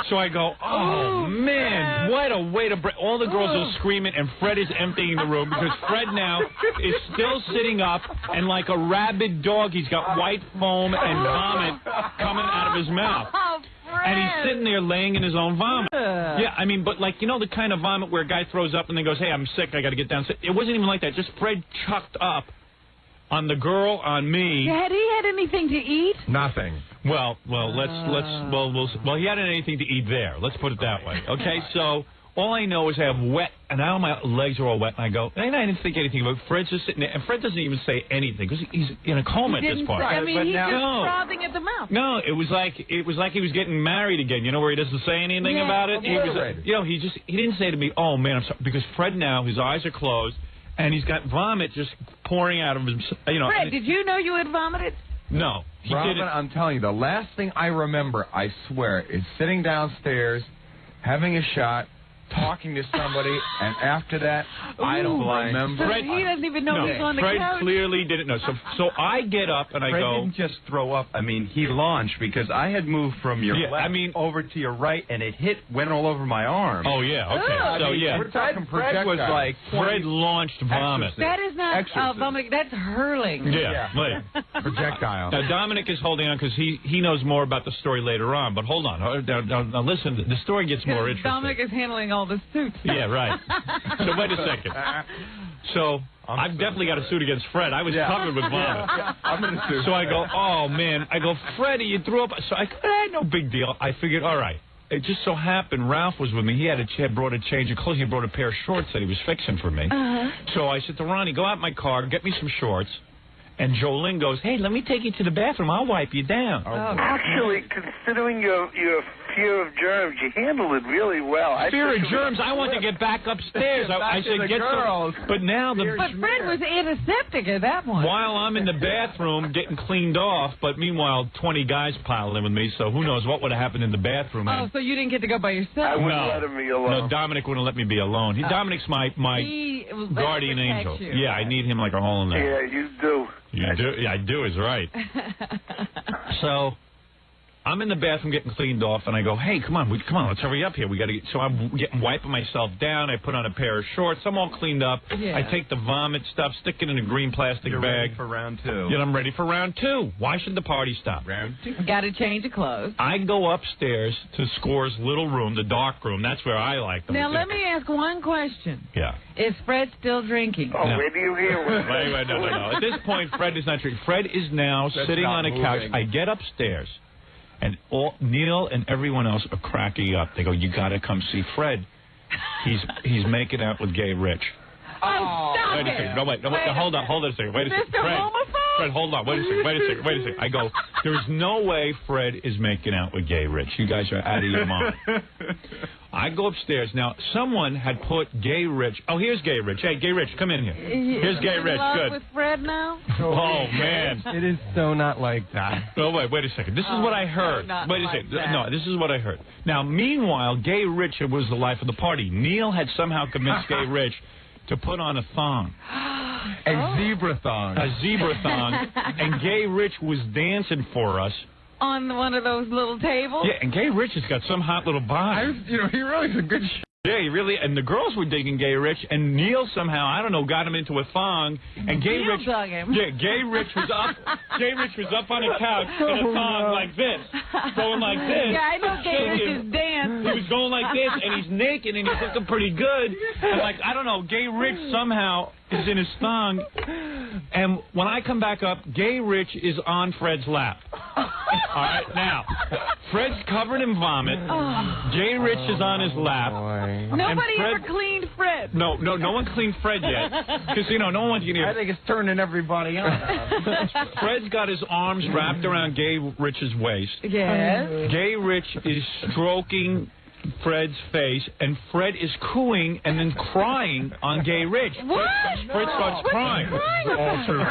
So I go, oh, man, what a way to break. All the girls are screaming, and Fred is emptying the room because Fred now is still sitting up, and like a rabid dog, he's got white foam and vomit coming out of his mouth. And he's sitting there laying in his own vomit. Yeah, I mean, but the kind of vomit where a guy throws up and then goes, hey, I'm sick, I got to get down. It wasn't even like that. Just Fred chucked up on the girl, on me. Had he had anything to eat? Nothing. Well, he hadn't anything to eat there. Let's put it that way. Okay, so all I know is I have wet, and now my legs are all wet, and I go, and I didn't think anything about it. Fred's just sitting there, and Fred doesn't even say anything, because he's in a coma at this point. I mean, he's just frothing at the mouth. No, it was like he was getting married again, where he doesn't say anything about it. He was, he didn't say to me, oh, man, I'm sorry, because Fred now, his eyes are closed, and he's got vomit just pouring out of him, Fred, did you know you had vomited? No, he Robin, didn't. I'm telling you, the last thing I remember, I swear, is sitting downstairs, having a shot, talking to somebody, and after that, I don't remember. Fred, he doesn't even know he's on the couch. Fred clearly didn't know. So I get up and I Fred go. Didn't just throw up. I mean, he launched because I had moved from your left over to your right, and it went all over my arm. Oh yeah, okay. We're talking Fred was like Fred launched vomit. That is not vomit. That's hurling. Yeah. Projectile. Now Dominic is holding on because he knows more about the story later on. But hold on. Now listen. The story gets more interesting. Dominic is handling all the suits. Yeah, right. So wait a second. So I've definitely got a suit against Fred. I was covered with vomit. I'm in a suit. So I go, oh man. I go, Freddie, you threw up. So I no big deal. I figured, all right. it just so happened Ralph was with me. He had brought a change of clothes. He brought a pair of shorts that he was fixing for me. So I said to Ronnie, go out in my car, get me some shorts. And Jolene goes, hey, let me take you to the bathroom. I'll wipe you down. Actually, considering your fear of germs, you handled it really well. Fear of germs? I want to get back upstairs. I said, get girls. But now But Fred was antiseptic at that point. While I'm in the bathroom getting cleaned off, but meanwhile 20 guys piled in with me, so who knows what would have happened in the bathroom. Oh, so you didn't get to go by yourself? I wouldn't let him be alone. No, Dominic wouldn't let me be alone. Dominic's my guardian angel. You. Yeah, I need him like a hole in the... Yeah, you do. You do? Yeah, I do is right. So I'm in the bathroom getting cleaned off, and I go, hey, come on, let's hurry up here. We got to get... So I'm wiping myself down. I put on a pair of shorts. I'm all cleaned up. Yeah. I take the vomit stuff, stick it in a green plastic bag. Ready for round 2. Yeah, I'm ready for round 2. Why should the party stop? Round 2. Got to change of clothes. I go upstairs to Score's little room, the dark room. That's where I like them. Now, let me ask one question. Yeah. Is Fred still drinking? Oh, where do you hear it? Wait, no. At this point, Fred is not drinking. Fred is now sitting on a couch. I get upstairs, and Neil and everyone else are cracking up. They go, you got to come see Fred. He's making out with Gay Rich. Oh, stop Wait a second. No, hold on a second. Wait a second. Fred, hold on. Wait a second. I go, there's no way Fred is making out with Gay Rich. You guys are out of your mind. I go upstairs. Now, someone had put Gay Rich. Oh, here's Gay Rich. Hey, Gay Rich, come in here. Here's Gay Rich. Good. With Fred now? Oh, man. It is so not like that. No, wait a second. This is what I heard. Wait a second. No, this is what I heard. Now, meanwhile, Gay Rich was the life of the party. Neil had somehow convinced Gay Rich to put on a thong. A zebra thong. A zebra thong. And Gay Rich was dancing for us. On one of those little tables? Yeah, and Gay Rich has got some hot little body. He really is a good Yeah, he really, and the girls were digging Gay Rich, and Neil somehow, I don't know, got him into a thong, and Gay Rich dug him. Yeah, Gay Rich was up on a couch in a thong like this, going like this. Yeah, I know Gay Rich's dance. He was going like this, and he's naked, and he's looking pretty good, and like, I don't know, Gay Rich somehow is in his thong, and when I come back up, Gay Rich is on Fred's lap. All right, now, Fred's covered in vomit. Gay Rich is on his lap. Nobody ever cleaned Fred. No one cleaned Fred yet. Because, no one wants to get I think it's turning everybody on. Fred's got his arms wrapped around Gay Rich's waist. Yes. Gay Rich is stroking Fred's face, and Fred is cooing and then crying on Gay Rich. What? Fred starts crying.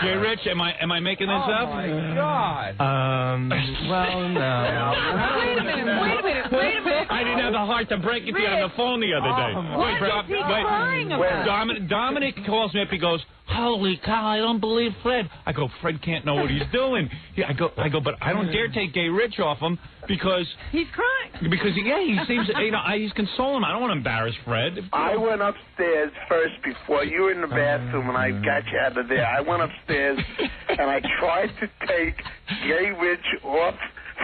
Gay Rich, am I making this up? Oh, my God. Well, no. Wait a minute. I didn't have the heart to break it to you on the phone the other day. What is he crying about? Dominic calls me up. He goes, holy cow, I don't believe Fred. I go, Fred can't know what he's doing. I go, but I don't dare take Gay Rich off him because... He's crying. Because, he seems, he's consoling him. I don't want to embarrass Fred. I went upstairs first before you were in the bathroom, and I got you out of there. I went upstairs, and I tried to take Gay Rich off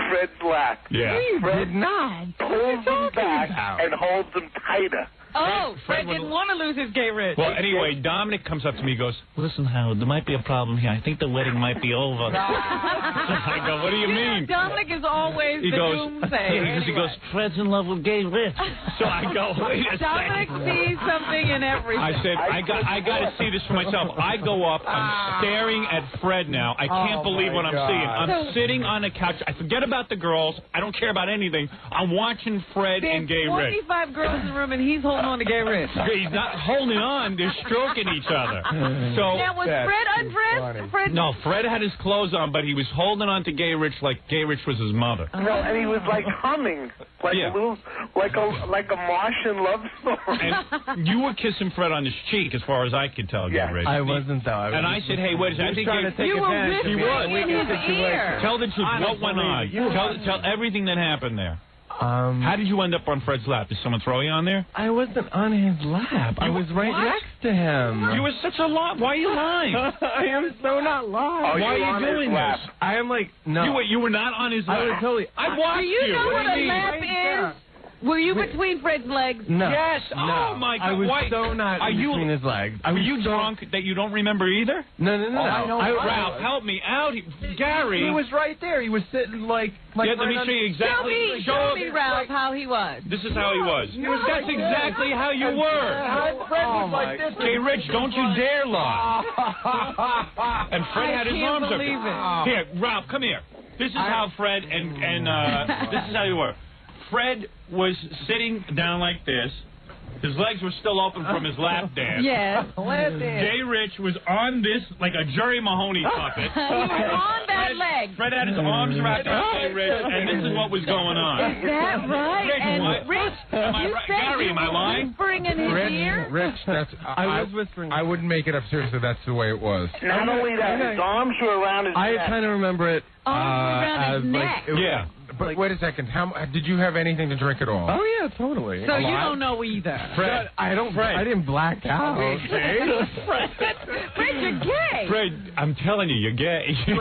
Fred's lap. Yeah. Fred did not. Pulls him back and holds him tighter. Oh, Fred didn't want to lose his Gay Rich. Well, anyway, Dominic comes up to me and goes, listen, Howard, there might be a problem here. I think the wedding might be over. I go, what do you mean? Dominic is always the doomsayer. He goes, Fred's in love with Gay Rich. So I go, wait a Dominic second. sees something in everything. I said, I got to see this for myself. I go up. I'm staring at Fred now. I can't believe what I'm seeing. I'm sitting on a couch. I forget about the girls. I don't care about anything. I'm watching Fred and Gay Rich. 45 girls in the room, and he's holding on to Gay Rich. He's not holding on. They're stroking each other. So now, was Fred undressed? No, Fred had his clothes on, but he was holding on to Gay Rich like Gay Rich was his mother. No, and he was like humming, like a Martian love song. And you were kissing Fred on his cheek, as far as I could tell, Gay Rich. I wasn't, though. I said, hey, wait a second. I think you were whispering in his ear. Tell the truth. What went on? Tell everything that happened there. How did you end up on Fred's lap? Did someone throw you on there? I wasn't on his lap. I was right next to him. You were such a lie. Why are you lying? I am so not lying. Why are you doing this? I am like, no. You were not on his lap. I was totally. I watched Do you know what a lap is? Were you between Fred's legs? No. Yes. No. Oh my God. I was Why? so not between his legs. Are you drunk that you don't remember either? No. Ralph, help me out. Gary. He was right there. He was sitting like. Yeah, let me show you exactly. Show me, Ralph, how he was. This is how he was. That's exactly how you were. Fred was like this. Okay, Rich, don't you dare lie. And Fred had his arms up. Here, Ralph, come here. This is how Fred and this is how you were. Fred was sitting down like this. His legs were still open from his lap dance. Yes. Jay Rich was on this like a Jerry Mahoney puppet. He was on that leg. Fred had his arms wrapped around Jay Rich, and this is what was going on. Is that right? Rich, And Rich, you said Gary, you am I were lying? whispering in his ear? Rich, that's. I was whispering. I wouldn't make it up seriously. That's the way it was. Not only that, his arms were around his I neck. kind of remember it. Around his neck. Yeah. But wait a second. Did you have anything to drink at all? Oh yeah, totally. So you don't know either. Fred, I didn't black out. Fred, you're gay. Fred, I'm telling you, you're gay. And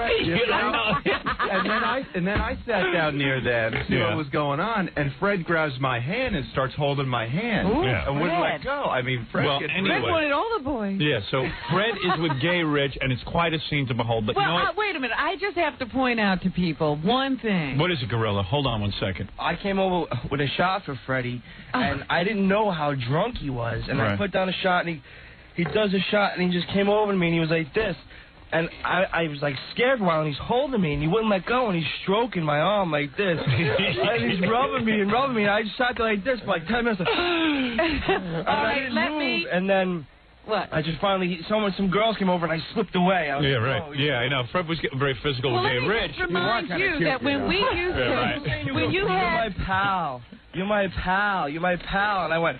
then I sat down near them to see what was going on, and Fred grabs my hand and starts holding my hand. Ooh, and wouldn't Fred. let go. I mean, Fred Well, gets anyway. Fred wanted all the boys. Yeah, so Fred is with Gay Rich, and it's quite a scene to behold. But Well, you know what? wait a minute. I just have to point out to people one thing. What is it, Gorilla? Hold on 1 second. I came over with a shot for Freddie, and I didn't know how drunk he was. And I put down a shot, and he does a shot, and he just came over to me, and he was like this. And I was like scared for a while, and he's holding me, and he wouldn't let go, and he's stroking my arm like this. And he's rubbing me, and I just sat there like this for like 10 minutes. Like, All right, let me. And then. What? I just finally, some girls came over and I slipped away. I was Yeah, like, right. oh, Yeah, I know. Fred was getting very physical with Gay Rich. Let me just remind you that when we used to, when you You're had. my pal. You're my pal. You're my pal. And I went,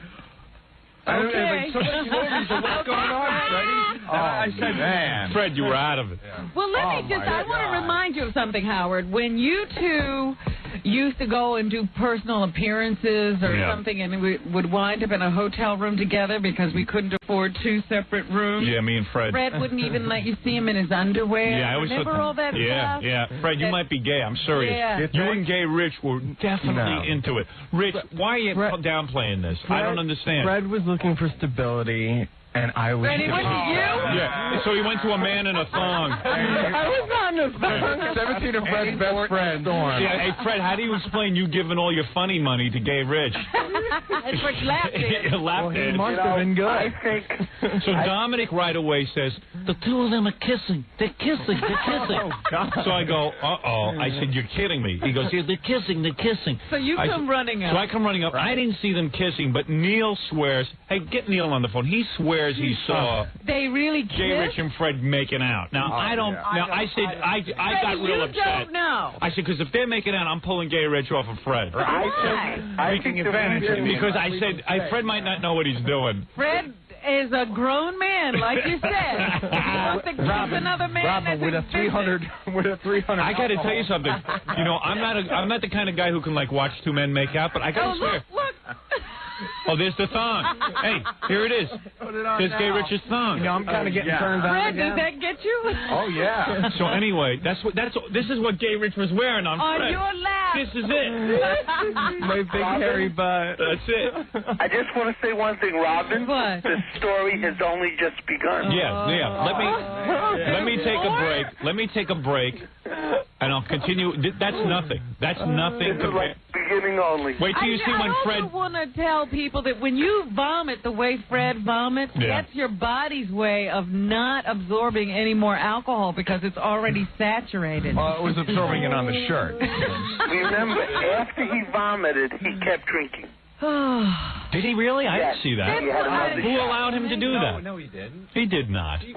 Okay. Somebody came over and said, what's going on, Freddie? I said, Man. Fred, you were out of it. Well, let me just, I want to remind you of something, Howard. When you two used to go and do personal appearances or something, and we would wind up in a hotel room together because we couldn't afford 2 separate rooms. Yeah, me and Fred. Fred wouldn't even let you see him in his underwear. Yeah, I always Remember thought all that yeah, stuff? Yeah, Fred, you might be gay. I'm serious. Yeah. You and Gay Rich were definitely into it. Rich, why are you downplaying this? I don't understand. Fred was looking for stability, and I was. And he went to you? Yeah, so he went to a man in a thong. I was not in a thong. 17 of Fred's best friends. Yeah, hey, Fred, how do you explain you giving all your funny money to Gay Rich? It's like lap dance. Lap dance. He must have been good. I think. So Dominic right away says, The two of them are kissing. They're kissing. They're kissing. so I go, uh-oh. I said, you're kidding me. He goes, Yeah, they're kissing. They're kissing. So you come running up. So I come running up. I didn't see them kissing, but Neil swears. Hey, get Neil on the phone. He swears he saw They really kissed? Gay Rich and Fred making out. Now, I don't. Now, I said, I got real upset. don't know. I said, because if they're making out, I'm pulling Gay Rich off of Fred. I think advantage of Because I said, Fred might not know what he's doing. Fred is a grown man, like you said. He wants to kiss another man that's with a 300. With a 300. I got to tell you something. You know, I'm not the kind of guy who can like watch 2 men make out, but I got to swear. Look. Oh, there's the thong. Hey, here it is. There's Gay Rich's thong. You know, I'm kind of getting turned on. Fred, again. does that get you? Oh yeah. So anyway, this is what Gay Rich was wearing on Fred. your lap. This is it. My big hairy butt. That's it. I just want to say one thing, Robin. What? The story has only just begun. Yeah. Let me take a break. Let me take a break, and I'll continue. That's nothing. That's nothing This is like compared. beginning only. Wait till you see when Fred. I also want to tell people that when you vomit the way Fred vomits, that's your body's way of not absorbing any more alcohol because it's already saturated. Well, it was absorbing it on the shirt. Remember, after he vomited, he kept drinking. Did he really? I didn't see that. He had another Who shot. allowed him to do that? No, he didn't. He did not. He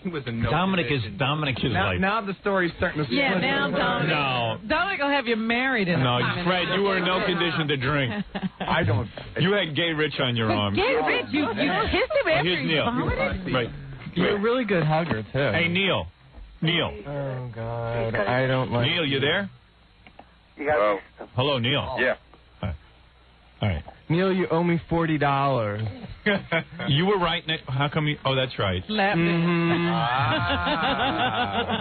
was a no. Dominic is like. Now the story's starting to. Yeah, now Dominic. No. Dominic will have you married in No, a few minutes. Fred, you were in no condition to drink. I don't. You had Gay Rich on your arm. Gay Rich, you kissed him after Here's he Neil. vomited? Right. You're a really good hugger too. Hey, Neil. Oh God, I don't like. Neil, you there? Hello. Hello, Neil. Yeah. All right. Neil, you owe me $40. You were right, Nick. How come you... Oh, that's right.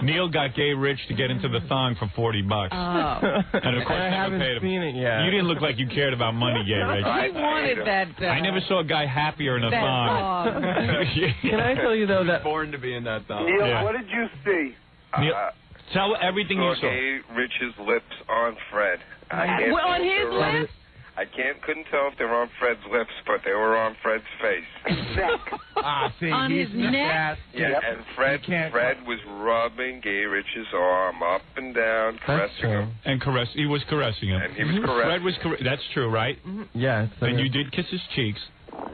Neil got Gay Rich to get into the thong for $40. And of course, I haven't seen it yet. You didn't look like you cared about money, Gay Rich. He wanted that. I never saw a guy happier in a thong. Can I tell you, though, that... Born to be in that thong. Neil, what did you see? Neil, tell everything you saw. Gay Rich's lips on Fred. On his lips? I couldn't tell if they were on Fred's lips, but they were on Fred's face. See, on his neck? Yeah, and Fred was rubbing Gay Rich's arm up and down, caressing him. And he was caressing him. And he was caressing. Fred was that's true, right? Yes. And you did kiss his cheeks.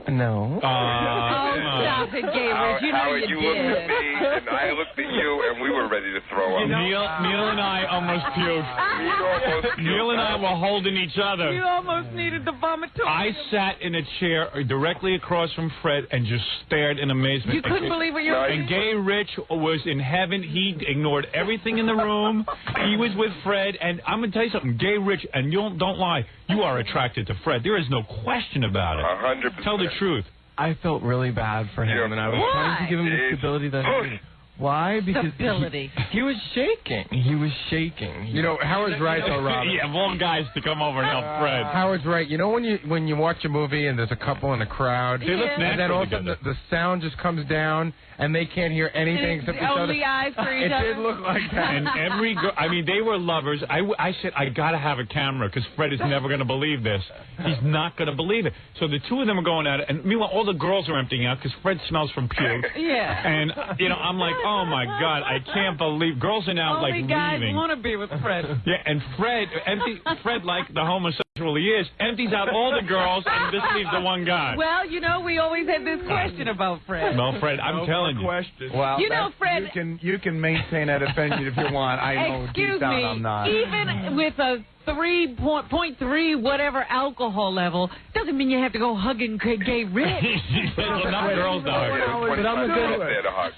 No. Stop it, Gay Rich. You know Howard, you looked did. at me, and I looked at you, and we were ready to throw up. Neil and I almost puked. Neil and I were holding each other. You almost needed the vomitorium. I sat in a chair directly across from Fred and just stared in amazement. You couldn't believe what you were And Gay Rich was in heaven. He ignored everything in the room. He was with Fred. And I'm going to tell you something. Gay Rich, and don't lie, you are attracted to Fred. There is no question about it. 100%. Tell the truth. I felt really bad for him, and I was trying to give him the stability that he needed. Why? Because he was shaking. He was shaking. You know, Howard's right, though, Rob. Yeah, of all guys to come over and help Fred. Howard's right. You know when you watch a movie and there's a couple in the crowd, they look and then all of a sudden the sound just comes down and they can't hear anything except each other. Only eyes for each other. It did look like that. And every girl, I mean, they were lovers. I said, I got to have a camera because Fred is never going to believe this. He's not going to believe it. So the two of them are going at it. And meanwhile, all the girls are emptying out because Fred smells from puke. Yeah. And, you know, I'm like, oh, my God, I can't believe. Girls are now, Only like, guys leaving. want to be with Fred. Yeah, and Fred, like the homosexual he is, empties out all the girls and just leaves the one guy. Well, you know, we always had this question about Fred. Well, Fred, I'm telling you. Well, you know, Fred, you can maintain that opinion if you want. I know deep down I'm not. Even with a 3.3 whatever alcohol level, doesn't mean you have to go hugging Gay Rich. Enough girls to hug.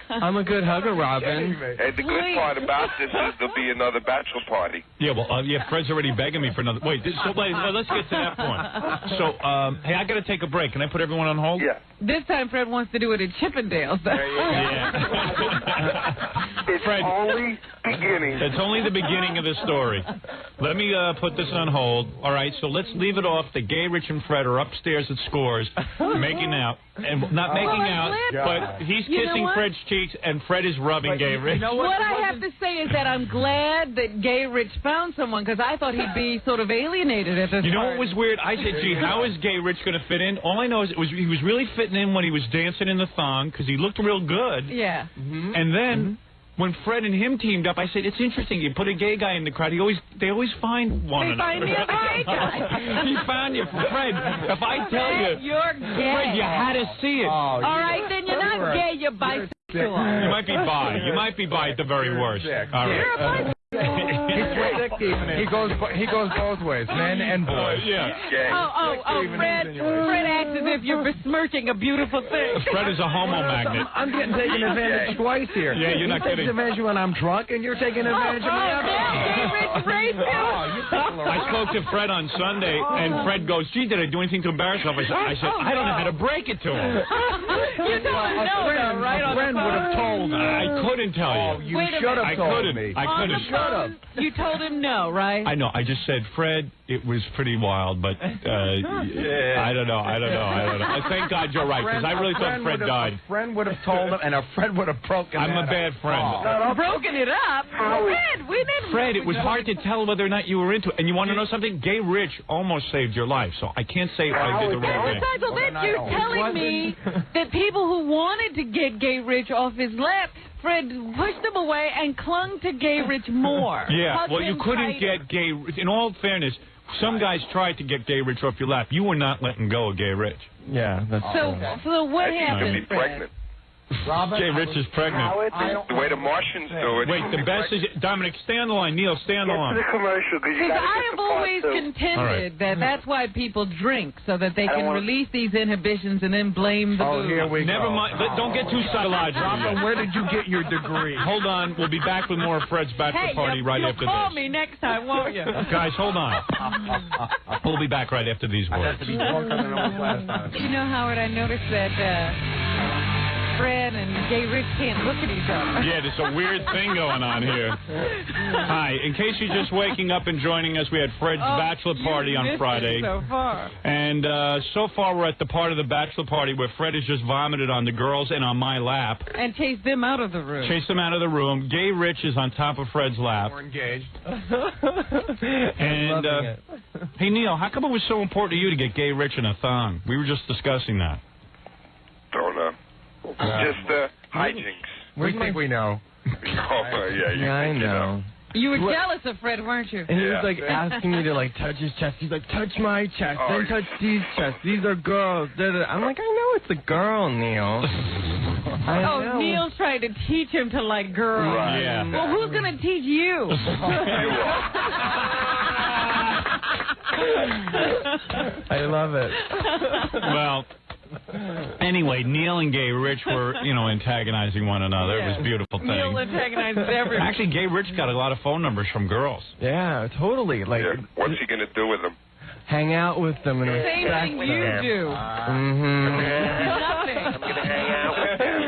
But I'm a good hugger, Robin. Hey, the good part about this is there'll be another bachelor party. Yeah, well, Fred's already begging me for another. Wait, let's get to that point. So, hey, I got to take a break. Can I put everyone on hold? Yeah. This time Fred wants to do it at Chippendales. Yeah. It's Fred, only beginning. It's only the beginning of the story. Let me put this on hold. All right, so let's leave it off. The Gay Rich and Fred are upstairs at Scores, making out. And not making out, but he's kissing Fred's cheeks, and Fred is rubbing Gay Rich. You know what I have to say is that I'm glad that Gay Rich found someone, because I thought he'd be sort of alienated at this You know part. what was weird? I said, gee, how is Gay Rich going to fit in? All I know is he was really fitting in when he was dancing in the thong, because he looked real good. Yeah. And then... when Fred and him teamed up, I said, it's interesting. You put a gay guy in the crowd, they always find one another. They find the other gay guy. He found you, Fred. If I tell you, you're gay. Fred, you had to see it. All right, then you're not gay, you're bisexual. You might be bi. You might be bi at the very worst. All right. You're a bisexual. He goes both ways, men and boys. Yeah. Fred acts as if you're besmirching a beautiful thing. Fred is a homo magnet. I'm getting taken advantage twice here. Yeah, you're not kidding. Taking advantage when I'm drunk, and you're taking advantage of me. I spoke to Fred on Sunday, and Fred goes, gee, did I do anything to embarrass myself? I said, I don't know how to break it to him. You don't know, though, right? A friend would have told me. I couldn't tell you. You should have told me. I couldn't. You told him no, right? I know. I just said, Fred, it was pretty wild, but I don't know. Thank God you're right, because I really thought Fred died. A friend would have told him, and a friend would have broken it up. I'm a bad friend. Broken it up? Fred, it was hard to tell whether or not you were into it. And you want to know something? Gay Rich almost saved your life, so I can't say I did the wrong thing. So then you're telling me that people who wanted to get Gay Rich off his lap, Fred pushed him away and clung to Gay Rich more. Yeah, well, you couldn't get Gay Rich. In all fairness, some guys tried to get Gay Rich off your lap. You were not letting go of Gay Rich. Yeah, that's so what happened, Fred? Gay Rich is pregnant. Howard, The way the Martians do it. Wait, the best is Dominic. Stay on the line. Neil, stay on the get to line. the commercial because you got to I get have the part always two. contended that that's why people drink, so that they can release these inhibitions and then blame the booze. Here we Never go. mind. Don't get too psychological. Robin, where did you get your degree? Hold on. We'll be back with more of Fred's bachelor party right after You'll call this. me next time, won't you? Guys, hold on. We'll be back right after these words. You know, Howard, I noticed that Fred and Gay Rich can't look at each other. Yeah, there's a weird thing going on here. Hi. In case you're just waking up and joining us, we had Fred's bachelor party on Friday. So far. And so far, we're at the part of the bachelor party where Fred has just vomited on the girls and on my lap. And chased them out of the room. Chased them out of the room. Gay Rich is on top of Fred's lap. We're engaged. And hey, Neil, how come it was so important to you to get Gay Rich in a thong? We were just discussing that. Don't know. Just hijinks. We think we know. Yeah, I know. You were jealous of Fred, weren't you? And he was like asking me to like touch his chest. He's like, touch my chest, then touch these chests. These are girls. I'm like, I know it's a girl, Neil. I know. Neil's trying to teach him to like girls. Right. Yeah. Well, who's going to teach you? I love it. Well, anyway, Neil and Gay Rich were, antagonizing one another. It was a beautiful thing. Neil antagonizes everyone. Actually, Gay Rich got a lot of phone numbers from girls. Yeah, totally. Like, what's he going to do with them? hang out with them and Same respect thing them. you do. Mm-hmm. I'm going to hang out with them.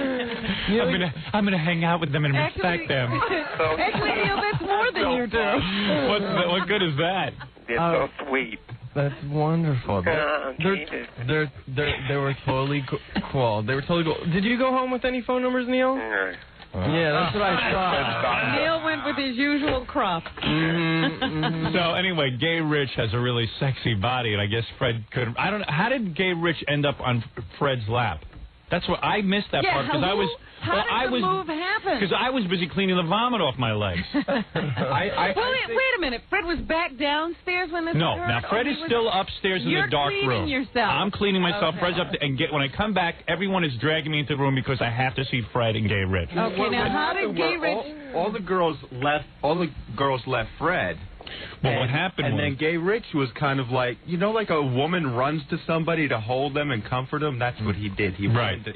I'm gonna hang out with them and respect them. Actually, Neil, that's more than you do. What good is that? They're so sweet. That's wonderful. They were totally cool. They were totally cool. Did you go home with any phone numbers, Neil? Yeah, that's what I thought. Neil went with his usual crop. So anyway, Gay Rich has a really sexy body, and I guess Fred could. I don't know. How did Gay Rich end up on Fred's lap? That's what I missed that part because I was. How did the move happen? Because I was busy cleaning the vomit off my legs. Wait a minute. Fred was back downstairs when this occurred? Now Fred is still upstairs in the dark room. You're cleaning yourself. I'm cleaning myself. Fred's up there, and when I come back, everyone is dragging me into the room because I have to see Fred and Gay Rich. Okay, now how did Gay Rich... All the girls left Fred. Well, what happened and was... then Gay Rich was kind of like, like a woman runs to somebody to hold them and comfort them. That's what he did. He ran to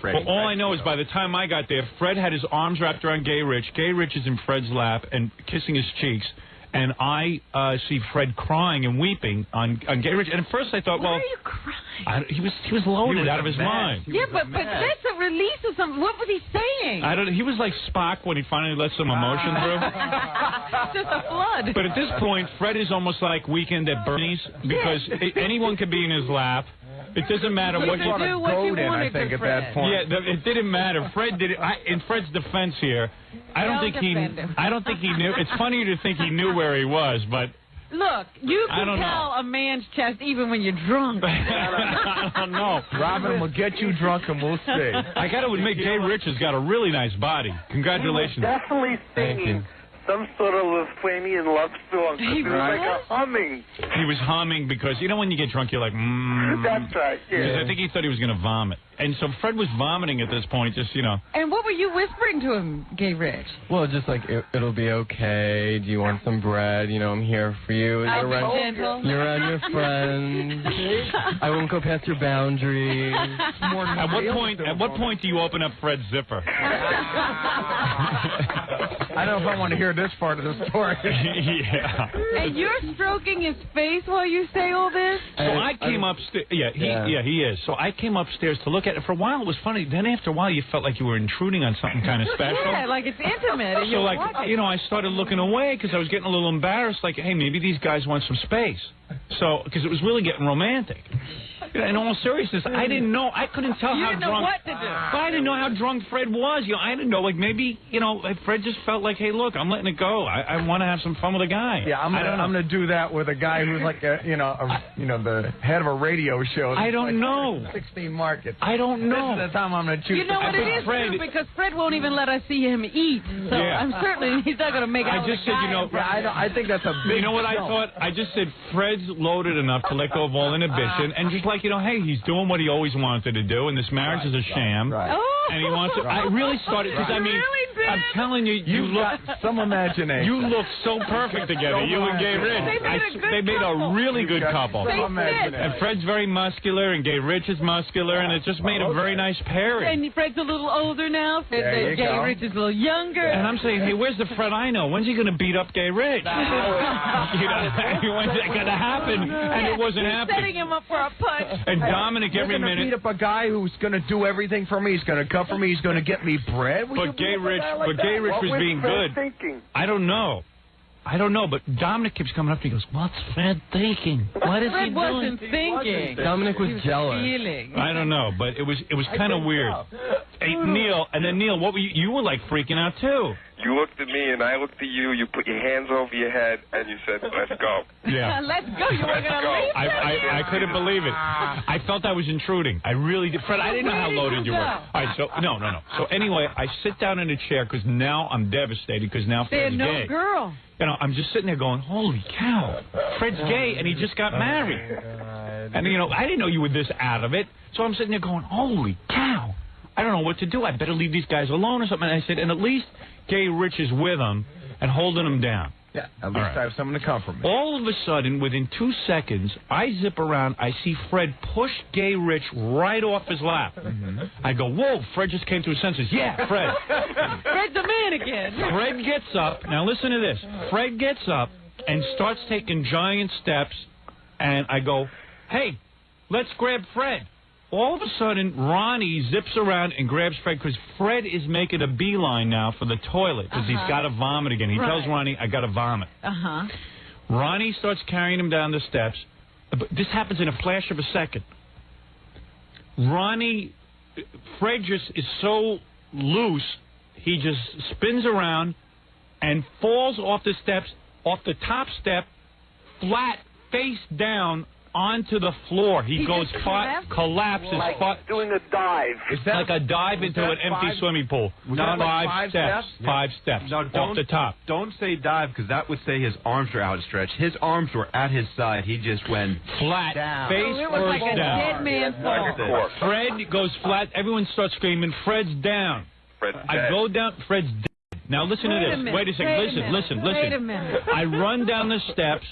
Fred. Well, all I know is by the time I got there, Fred had his arms wrapped around Gay Rich. Gay Rich is in Fred's lap and kissing his cheeks. And I see Fred crying and weeping on Gay Rich. And at first I thought, Why are you crying? he was loaded out of his mind. Yeah, but that's a release of something. What was he saying? He was like Spock when he finally let some emotion through. Just a flood. But at this point, Fred is almost like Weekend at Bernie's because anyone could be in his lap. It doesn't matter what you do. What you wanted, I think, at that point. Yeah, it didn't matter. Fred did it. In Fred's defense here, I don't think he knew. It's funnier to think he knew where he was, but. Look, you can tell a man's chest even when you're drunk. I don't know. Robin will get you drunk and we'll see. I got to admit, Gay Rich has got a really nice body. Congratulations. He was definitely singing some sort of Lithuanian love song. He was like a humming. He was humming because, when you get drunk, you're like, That's right, yeah. Because I think he thought he was going to vomit. And so Fred was vomiting at this point, just, And what were you whispering to him, Gay Rich? Well, just like, it'll be okay. Do you want some bread? I'm here for you. I'll be gentle. You're around your friends. I won't go past your boundaries. At what point do you open up Fred's zipper? I don't know if I want to hear this part of the story. Yeah. And you're stroking his face while you say all this? So I came upstairs. Yeah, he is. So I came upstairs to look at it. For a while, it was funny. Then after a while, you felt like you were intruding on something kind of special. Yeah, like it's intimate. And so I started looking away because I was getting a little embarrassed. Like, hey, maybe these guys want some space. So, because it was really getting romantic. In all seriousness, I didn't know. I couldn't tell how drunk. You didn't know what to do. I didn't know how drunk Fred was. I didn't know. Like maybe Fred just felt like, hey, look, I'm letting it go. I want to have some fun with a guy. Yeah, I'm gonna do that with a guy who's like the head of a radio show. I don't know. 16 markets. I don't know. This is the time I'm gonna choose. You know what it is true because Fred won't even let us see him eat. So I'm certain he's not gonna make out with a guy. I think that's a big. You know what I thought? I just said Fred's loaded enough to let go of all inhibition and just like hey, he's doing what he always wanted to do, and this marriage is a sham. Right. Oh, and he wants to. I really started because I mean, I'm telling you, you look some imagination. You look so perfect together, you and Gay Rich. They made a really good couple. And Fred's very muscular, and Gay Rich is muscular, and it just made a very nice pairing. And Fred's a little older now. Gay Rich is a little younger. And I'm saying, hey, where's the Fred I know? When's he going to beat up Gay Rich? When's it going to happen? And it wasn't happening. Setting him up for a punch. And Dominic, every minute. Beat up a guy who's going to do everything for me. He's going to cover me. He's going to get me bread. But Gay Rich was being good. I don't know. But Dominic keeps coming up to me and goes, what's Fred thinking? What is he doing? Fred wasn't thinking. Dominic was jealous. Feeling. I don't know, but it was kind of weird. Hey, Neil, what were you were like freaking out too. You looked at me and I looked at you. You put your hands over your head and you said, "Let's go." Yeah. Let's go. You were going to leave. I couldn't believe it. I felt I was intruding. I really did. Fred, I didn't know how loaded you were. All right, so no. So anyway, I sit down in a chair because now I'm devastated because now Fred's gay. There's no girl. I'm just sitting there going, holy cow, Fred's gay and he just got married. And I didn't know you were this out of it. So I'm sitting there going, holy cow. I don't know what to do. I better leave these guys alone or something. And I said, and at least Gay Rich is with him and holding him down. Yeah, at least I have someone to comfort me. All of a sudden, within 2 seconds, I zip around. I see Fred push Gay Rich right off his lap. I go, whoa, Fred just came to his senses. Yeah, Fred. Fred's the man again. Fred gets up. Now listen to this. Fred gets up and starts taking giant steps. And I go, hey, let's grab Fred. All of a sudden, Ronnie zips around and grabs Fred because Fred is making a beeline now for the toilet because he's got to vomit again. He tells Ronnie, I got to vomit. Ronnie starts carrying him down the steps. But this happens in a flash of a second. Fred just is so loose, he just spins around and falls off the steps, off the top step, flat, face down, onto the floor. He goes collapses. Like doing a dive. It's like a dive into an empty swimming pool. Five steps. 5 steps. No, off the top. Don't say dive because that would say his arms are outstretched. His arms were at his side. He just went flat, down. face it was like a dead man fall. Fred goes flat. Everyone starts screaming, Fred's down. I go down. Fred's dead. Now listen to this. Wait a second. Listen. Wait a minute. I run down the steps.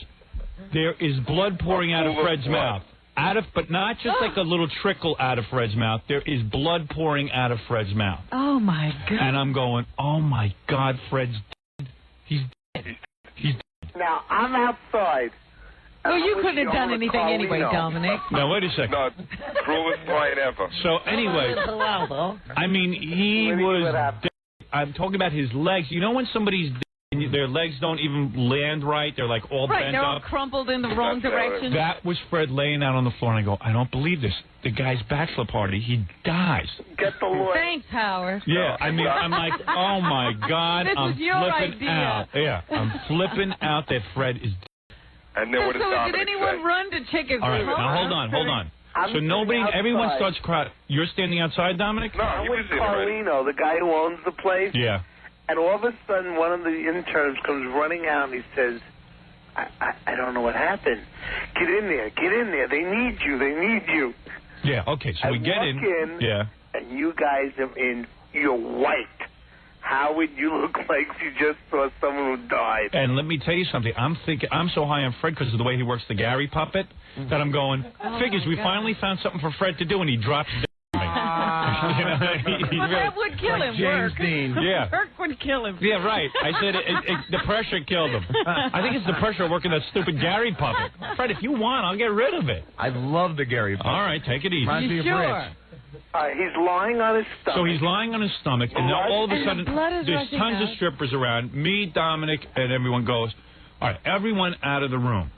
There is blood pouring out of Fred's mouth. But not just like a little trickle out of Fred's mouth. There is blood pouring out of Fred's mouth. Oh, my God. And I'm going, oh, my God, Fred's dead. He's dead. He's dead. Now, I'm outside. Well, you couldn't have done anything anyway, Dominic. Now, wait a second. No, cruelest line ever. So, anyway, I mean, he was dead. I'm talking about his legs. You know when somebody's dead? Their legs don't even land right. They're like all bent up. They're all crumpled in the wrong direction. That was Fred laying out on the floor, and I go, I don't believe this. The guy's bachelor party, he dies. Get the lawyer. Thanks, Howard. Yeah, I mean, I'm like, oh, my God. This was your flipping idea. out. Yeah, I'm flipping out that Fred is dead. And then what So did anyone run to check his All right, now hold on. So everyone starts crying. You're standing outside, Dominic? No, I'm with Carlino, the guy who owns the place. Yeah. And all of a sudden, one of the interns comes running out and he says, I don't know what happened. Get in there. They need you. Yeah, okay, so we get in. Yeah. And you guys are in, you're white. How would you look like if you just saw someone who died? And let me tell you something. I'm so high on Fred because of the way he works the Gary puppet that I'm going, figures we finally found something for Fred to do, and he drops dead. That would kill him. James Dean. Yeah. Work would kill him. Yeah, right. I said the pressure killed him. I think it's the pressure of working that stupid Gary puppet. Fred, if you want, I'll get rid of it. I love the Gary puppet. All right, take it easy. You sure? He's lying on his stomach. So he's lying on his stomach, and now all of a sudden, there's tons out. of strippers around. Me, Dominic, and everyone goes, all right, everyone out of the room.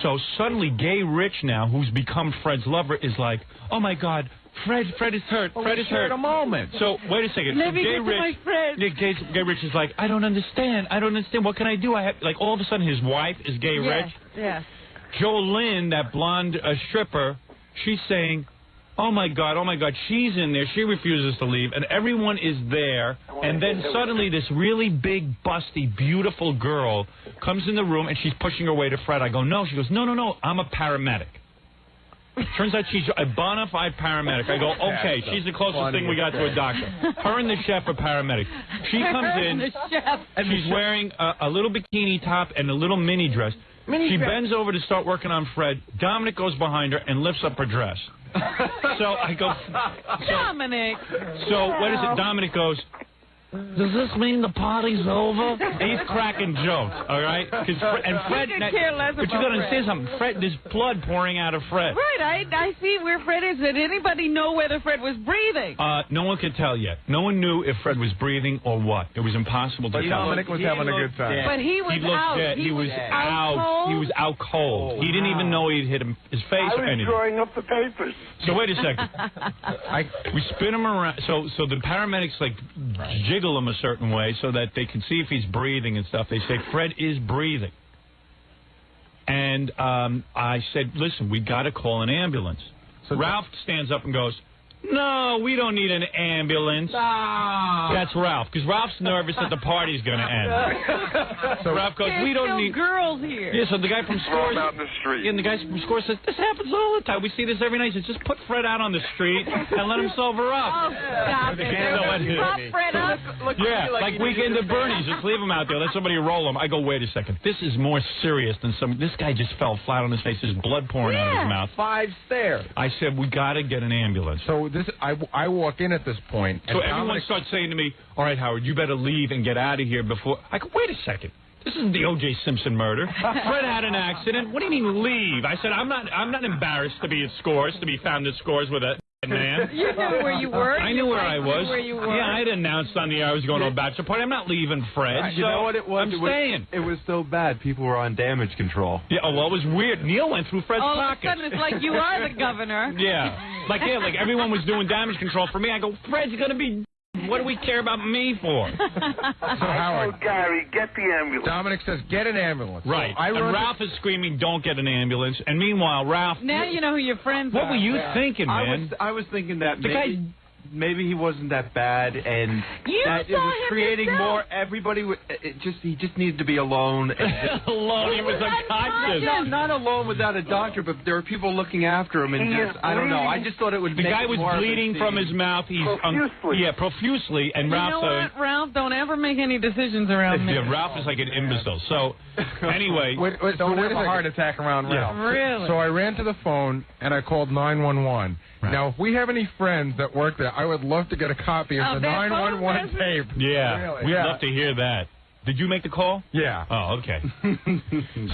So suddenly, Gay Rich now, who's become Fred's lover, is like, oh, my God, Fred is hurt. Fred is hurt. A moment. So wait a second. Let me get to my friend. Gay Rich is like, I don't understand. What can I do? Like all of a sudden, his wife is Gay Rich. Yes. Jolynn, that blonde stripper, she's saying, oh my God, she's in there. She refuses to leave, and everyone is there. And then suddenly, this really big, busty, beautiful girl comes in the room, and she's pushing her way to Fred. I go, no. She goes, no. I'm a paramedic. Turns out she's a bona fide paramedic. I go, okay, she's the closest thing we got to a doctor. Her and the chef are paramedics. She comes in. She's wearing a little bikini top and a little mini dress. She bends over to start working on Fred. Dominic goes behind her and lifts up her dress. So I go, Dominic. So what is it? Dominic goes, does this mean the party's over? He's cracking jokes, all right? And Fred, I could care less but you got to say something. Fred, there's blood pouring out of Fred. Right, I see where Fred is. Did anybody know whether Fred was breathing? No one could tell yet. No one knew if Fred was breathing or what. It was impossible to tell. Dominic was having a good time. But he was out. Dead. He was out. Cold? He was out cold. He didn't even know he'd hit his face or anything. drawing up the papers. So wait a second. We spin him around. So the paramedics like jiggle him a certain way so that they can see if he's breathing and stuff. They say Fred is breathing. And I said, listen, we got to call an ambulance. So Ralph stands up and goes, no, we don't need an ambulance. That's Ralph, because Ralph's nervous that the party's going to end. So Ralph goes, we don't need girls here. Yeah, so the guy from Scores, out in the street. and the guy from Scores says, this happens all the time. We see this every night. He says, just put Fred out on the street and let him sober up. Oh, stop it. Pop Fred up. Yeah, like Weekend at Bernie's. Just leave him out there. Let somebody roll him. I go, wait a second. This is more serious than some. This guy just fell flat on his face. There's blood pouring out of his mouth. 5 stairs. I said, we got to get an ambulance. So I walk in at this point. So everyone starts saying to me, all right, Howard, you better leave and get out of here before. I go, wait a second. This isn't the O.J. Simpson murder. Fred had an accident. What do you mean leave? I said, I'm not embarrassed to be at Scores, to be found at Scores with a man. You knew where you were. I knew where I was. Where you were. Yeah, I had announced on the air I was going to a bachelor party. I'm not leaving Fred. Right. You know what it was? I'm staying. It was so bad. People were on damage control. Yeah, well, it was weird. Neil went through Fred's pockets. All of a sudden, it's like you are the governor. Yeah. Like everyone was doing damage control for me. I go, Fred's going to be... What do we care about me for? So Howard, Gary, get the ambulance. Dominic says, get an ambulance. Right. So and Ralph is screaming, don't get an ambulance. And meanwhile, Ralph... Now you know who your friends are. What were you thinking, man? I was thinking that the guy... Maybe he wasn't that bad, and that it was creating more. Everybody, he just needed to be alone. Alone, he was unconscious. No, not alone without a doctor, but there were people looking after him, and just I don't know. I just thought it would. The guy was bleeding from his mouth. He's profusely, and Ralph. You know what, Ralph? Don't ever make any decisions around me. Yeah, Ralph is like an imbecile. So anyway, don't have a heart attack around Ralph. Really? So I ran to the phone and I called 911. Right. Now, if we have any friends that work there, I would love to get a copy of the 911 tape. Yeah, we'd love to hear that. Did you make the call? Yeah. Oh, okay.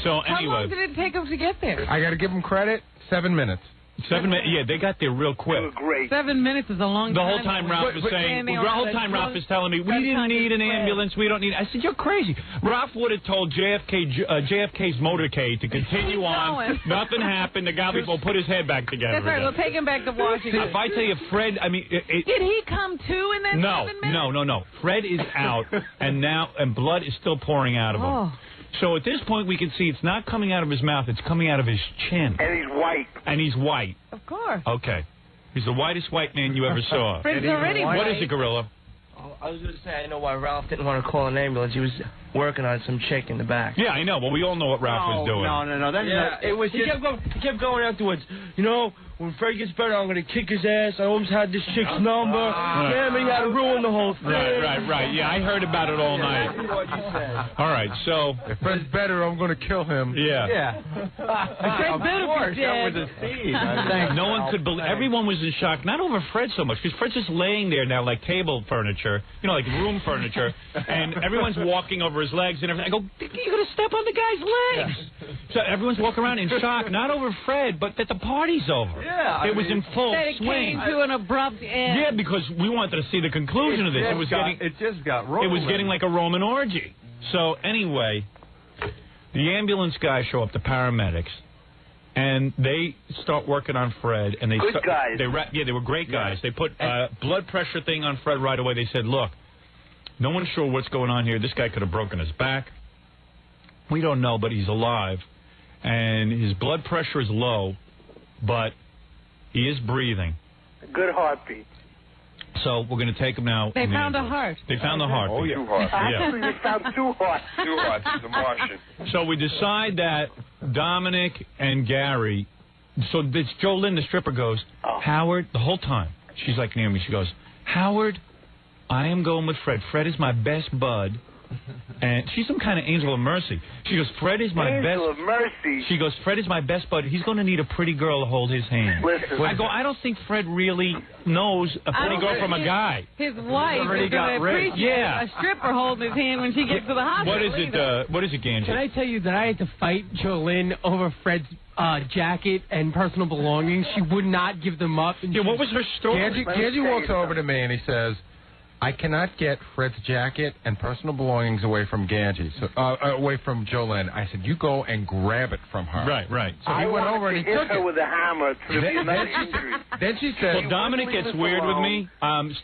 So anyway. How long did it take them to get there? I got to give them credit, 7 minutes. 7 minutes? Yeah, they got there real quick. Great. 7 minutes is a long time. The whole time Ralph was saying, the whole time Ralph is telling me, we didn't need an ambulance, we don't need... I said, you're crazy. Ralph would have told JFK's motorcade to continue on. Nothing happened. The guy will put his head back together. That's right. We'll take him back to Washington. If I tell you, Fred, I mean... Did he come to in that 7 minutes? No. Fred is out, and blood is still pouring out of him. So at this point, we can see it's not coming out of his mouth, it's coming out of his chin. And he's white. Of course. Okay. He's the whitest white man you ever saw. Fred's already white. What is it, Gorilla? I was going to say, I know why Ralph didn't want to call an ambulance. He was working on some chick in the back. Yeah, I know. Well, we all know what Ralph was doing. No. It was he kept going afterwards. You know, when Fred gets better, I'm going to kick his ass. I almost had this chick's number. Damn, he had to ruin the whole thing. Right. Yeah, I heard about it all night. That's what you said. All right, so... If Fred's better, I'm going to kill him. Yeah. Fred's better for that was a scene. No one could believe... Everyone was in shock, not over Fred so much, because Fred's just laying there now like table furniture, like room furniture, and everyone's walking over his legs and everything. I go, you're going to step on the guy's legs. So everyone's walking around in shock, not over Fred, but that the party's over. Yeah, it was in full swing. Came to an abrupt end. Yeah, because we wanted to see the conclusion of this. It just got rolling. It was getting like a Roman orgy. So anyway, the ambulance guys show up, the paramedics, and they start working on Fred. And Good guys. They were great guys. They put blood pressure thing on Fred right away. They said, look, no one's sure what's going on here. This guy could have broken his back. We don't know, but he's alive. And his blood pressure is low, but he is breathing. Good heartbeat. So we're going to take him now. They found a heart. They found the heart. Oh, yeah. 2 hearts. Actually, they found 2 hearts. 2 hearts. It's a Martian. So we decide that Dominic and Gary so this Jolene, the stripper, goes, Howard, the whole time. She's like near me. She goes, Howard, I am going with Fred. Fred is my best bud. And she's some kind of angel of mercy. She goes, Fred is my best... Angel of mercy? She goes, Fred is my best bud. He's going to need a pretty girl to hold his hand. Listen. I go, I don't think Fred really knows a pretty girl from a guy. His wife is going to appreciate a stripper holding his hand when she gets to the hospital. What is it, Ganji? Can I tell you that I had to fight Jolene over Fred's jacket and personal belongings? She would not give them up. And what was her story? Ganji walks over to me and he says, I cannot get Fred's jacket and personal belongings away from Ganji, away from Jolene. I said, you go and grab it from her. Right. So he went over and he took her it. with a hammer to be another injury. Then she said, well, Dominic gets weird with me.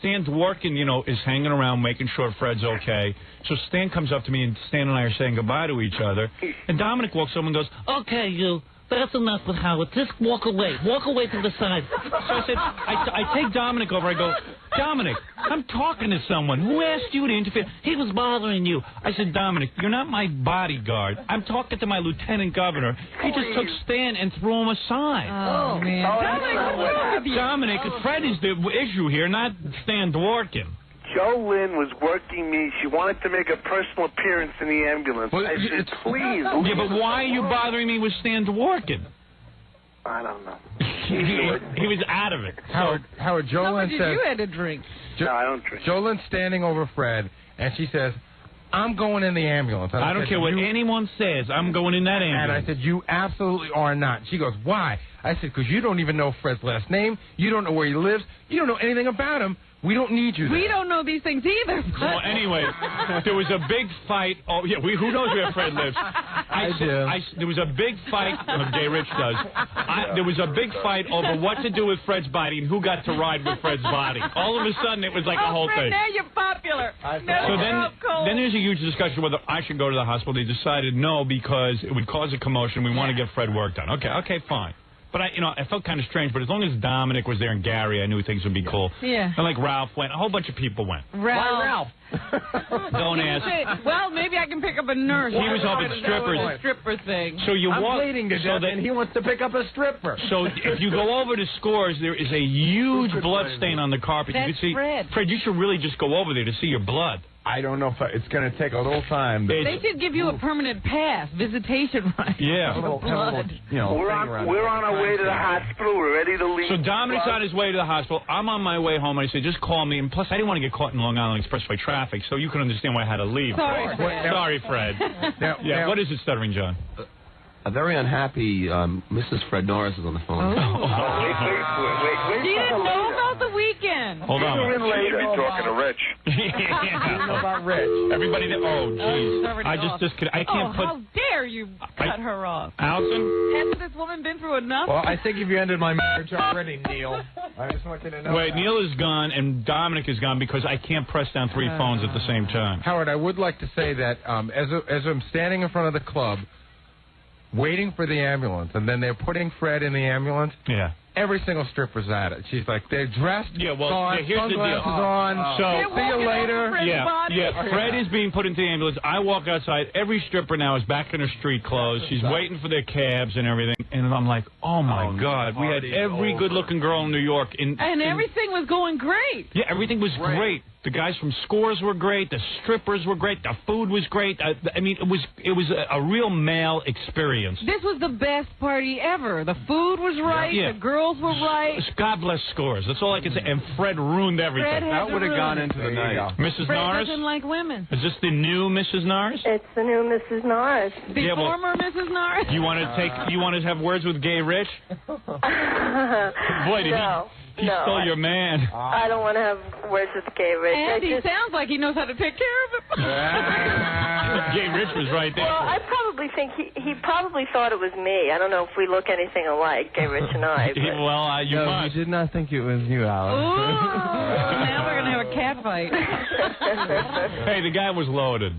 Stan Dworkin, is hanging around making sure Fred's okay. So Stan comes up to me, and Stan and I are saying goodbye to each other. And Dominic walks over and goes, okay, you. That's enough with Howard. Just walk away. Walk away to the side. So I said, I take Dominic over. I go, Dominic, I'm talking to someone. Who asked you to interfere? He was bothering you. I said, Dominic, you're not my bodyguard. I'm talking to my lieutenant governor. He just took Stan and threw him aside. Oh, man. Dominic, Fred is the issue here, not Stan Dworkin. Jolene was working me. She wanted to make a personal appearance in the ambulance. I said, please. Yeah, but why are you bothering me with Stan Dworkin? I don't know. He was out of it. Howard, Jolene says... you had to drink? No, I don't drink. Jolene's standing over Fred, and she says, I'm going in the ambulance. I don't care what anyone says. I'm going in that ambulance. And I said, you absolutely are not. She goes, why? I said, because you don't even know Fred's last name. You don't know where he lives. You don't know anything about him. We don't need you there. We don't know these things either. Well, anyway, there was a big fight. Oh, yeah, who knows where Fred lives? There was a big fight. Gay Rich does. There was a big fight over what to do with Fred's body and who got to ride with Fred's body. All of a sudden, it was like a whole Fred, thing. now you're popular. So then there's a huge discussion whether I should go to the hospital. They decided no because it would cause a commotion. We want to get Fred work done. Okay, fine. But I felt kind of strange. But as long as Dominic was there and Gary, I knew things would be cool. Yeah. And like Ralph went. A whole bunch of people went. Ralph. Don't ask. Well, maybe I can pick up a nurse. He was hoping strippers. A stripper thing. So you I'm walk. bleeding to death, and he wants to pick up a stripper. So if you go over to Scores, there is a huge blood stain on the carpet. That's you can see, Fred, you should really just go over there to see your blood. I don't know if it's going to take a little time. But they should give you a permanent pass, visitation right. Yeah. We're on our way to the hospital. We're ready to leave. So Dominic's on his way to the hospital. I'm on my way home. I said, just call me. And plus, I didn't want to get caught in Long Island Expressway traffic, so you can understand why I had to leave. Sorry, Fred. What is it, Stuttering John? A very unhappy Mrs. Fred Norris is on the phone. Wait. She didn't know about the weekend. Hold on. You should be talking to Rich. I don't know about Rich. Everybody, jeez. I can't put... How dare you cut her off? Allison? Hasn't this woman been through enough? Well, I think if you ended my marriage already, Neil. I just want you to know. Wait, Neil is gone and Dominic is gone because I can't press down 3 phones at the same time. Howard, I would like to say that as I'm standing in front of the club, waiting for the ambulance, and then they're putting Fred in the ambulance. Yeah. Every single stripper's at it. She's like, they're dressed, here's sunglasses the deal. on, So see you later. Fred is being put into the ambulance. I walk outside. Every stripper now is back in her street clothes. She's waiting for their cabs and everything. And I'm like, oh, my God. We had every good-looking girl in New York. And everything was going great. Yeah, everything was great. The guys from Scores were great. The strippers were great. The food was great. I mean, it was a real male experience. This was the best party ever. The food was right. Yeah. The girls were right. God bless Scores. That's all I can say. And Fred ruined everything. That would have gone into the night. Mrs. Fred Norris? doesn't like women. Is this the new Mrs. Norris? It's the new Mrs. Norris. The former Mrs. Norris? You want to have words with Gay Rich? Boy, did he stole your man. I don't want to have words with Gay Rich. And he sounds like he knows how to take care of it. Gay Rich was right there. Well, I probably think he probably thought it was me. I don't know if we look anything alike, Gay Rich and I. You must. We did not think it was you, Alice. Now we're going to have a cat fight. Hey, the guy was loaded.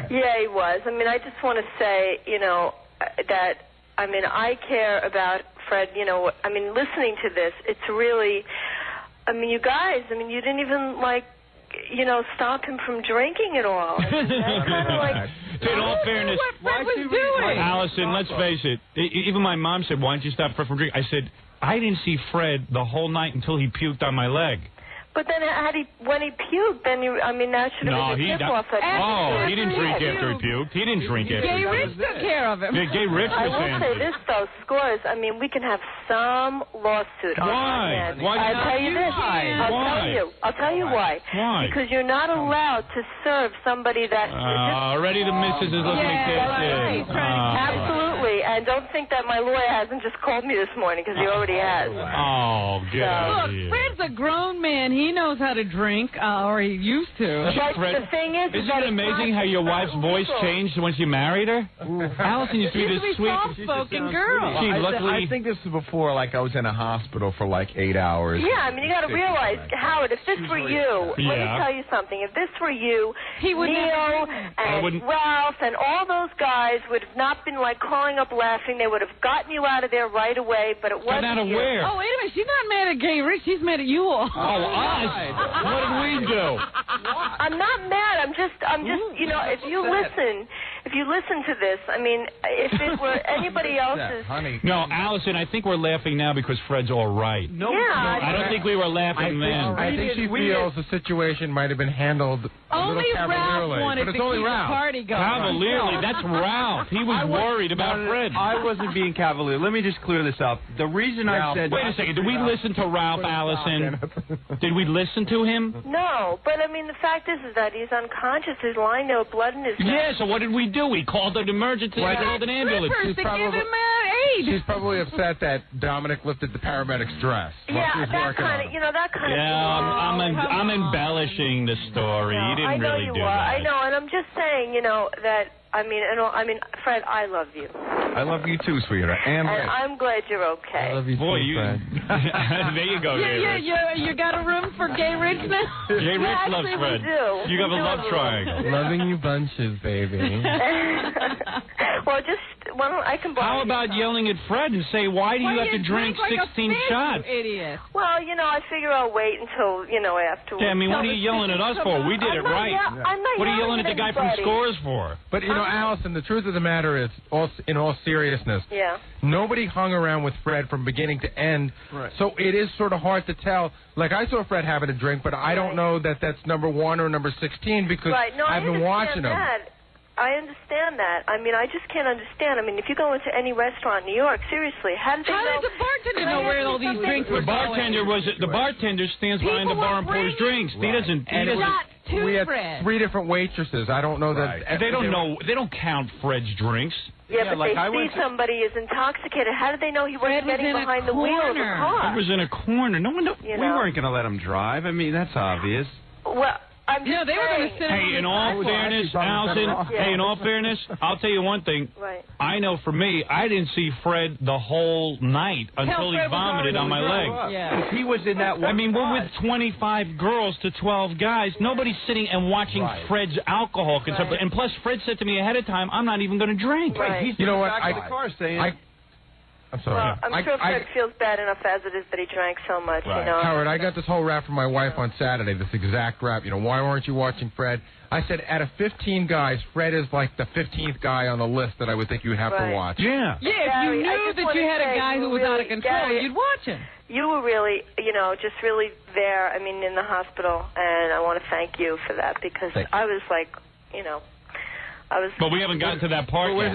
Yeah, he was. I mean, I just want to say, that, I care about Fred, listening to this, it's really, you guys, you didn't even, stop him from drinking at all. I mean, that's kind of like... In all fairness, What was doing? Allison, let's face it. Even my mom said, "Why don't you stop Fred from drinking?" I said, "I didn't see Fred the whole night until he puked on my leg." But then when he puked, then that should have been a tip-off. He didn't drink after he puked. He didn't drink after he puked. Gay Rich took care of him. Yeah, Gay Rich was I will say this, though, Scores, we can have some lawsuit on our hands. Why? I'll tell you this. I'll tell you why. Why? Because you're not allowed to serve somebody that... already the missus is looking at this. Absolutely. And don't think that my lawyer hasn't just called me this morning, because he already has. Oh, get out of here. Look, Fred's a grown man. He knows how to drink, or he used to. But the thing is... Isn't it amazing how your wife's voice changed once you married her? Allison used to be this sweet, soft-spoken girl. I think this was before, I was in a hospital for 8 hours. Yeah, you got to realize, Howard, if this were you, let me tell you something. If this were you, Neil and Ralph and all those guys would have not been calling up laughing. They would have gotten you out of there right away, but it wasn't out of you. where? Oh, wait a minute. She's not mad at Gay Rich. She's mad at you all. Oh, us? What did we do? I'm not mad. I'm just, if you listen to this, if it were anybody else's... No, Allison, I think we're laughing now because Fred's all right. No, I don't think we were laughing then. I think she feels the situation might have been handled a little cavalierly. But it's only Ralph. Party going. Cavalierly? That's Ralph. He was worried about Fred. I wasn't being cavalier. Let me just clear this up. The reason I said... Wait a second. Did we listen to Ralph, Allison? Did we listen to him? No, but the fact is that he's unconscious. He's lying there with blood in his mouth. Yeah, so what did we do? We called an emergency. We called an ambulance. She's probably upset that Dominic lifted the paramedic's dress. Yeah, that kind of. Yeah, I'm embellishing the story. You didn't really do that. I know, and I'm just saying, that. Fred, I love you. I love you too, sweetheart. And I'm glad you're okay. I love you too, Fred. There you go, Gay Rich. You got a room for Gay Rich now? Gay Rich loves Fred. You have a love triangle. Loving you bunches, baby. Well, I can borrow. How about yelling at Fred and say, why do you have to drink 16 shots? You idiot. Well, I figure I'll wait until, afterwards. Yeah, what are you yelling at us for? We did it right. I'm not what are you yelling at the guy from Scores for? But, Allison, the truth of the matter is, in all seriousness, nobody hung around with Fred from beginning to end. Right. So it is sort of hard to tell. I saw Fred having a drink, but I don't know that that's number 1 or number 16 because I've been watching him. I understand that. I just can't understand. If you go into any restaurant in New York, seriously, how did the bartender know where all these drinks were going? The bartender stands behind the bar and pours drinks. He doesn't. We had 3 different waitresses. I don't know that. And they don't know. They don't count Fred's drinks. Yeah, but they see somebody is intoxicated. How did they know he wasn't getting behind the wheel of the car? He was in a corner. No one. We weren't going to let him drive. That's obvious. Well. They were going to sit. Hey, in all fairness, Allison. Hey, in all fairness, I'll tell you one thing. Right. I know for me, I didn't see Fred the whole night until he vomited on my leg. Yeah. He was in that one. We're with 25 girls to 12 guys. Nobody's sitting and watching Fred's alcohol consumption. And plus, Fred said to me ahead of time, "I'm not even going to drink." Right. He's in the back of the car saying. I'm sorry. Well, I'm sure Fred feels bad enough as it is that he drank so much, Howard, I got this whole rap from my wife on Saturday, this exact rap. Why weren't you watching Fred? I said, out of 15 guys, Fred is like the 15 guy on the list that I would think you would have to watch. Yeah. Yeah, if you knew that you had a guy who was out of control, you'd watch him. You were really, just really there, in the hospital, and I want to thank you for that because I was like, But we haven't gotten to that part yet.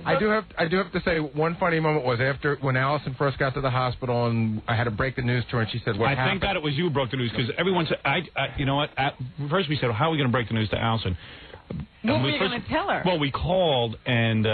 I do have to say one funny moment was when Allison first got to the hospital and I had to break the news to her and she said, "What happened?" I thank God it was you who broke the news because everyone said, you know what? First we said, "How are we going to break the news to Allison?" What were you going to tell her? Well, we called and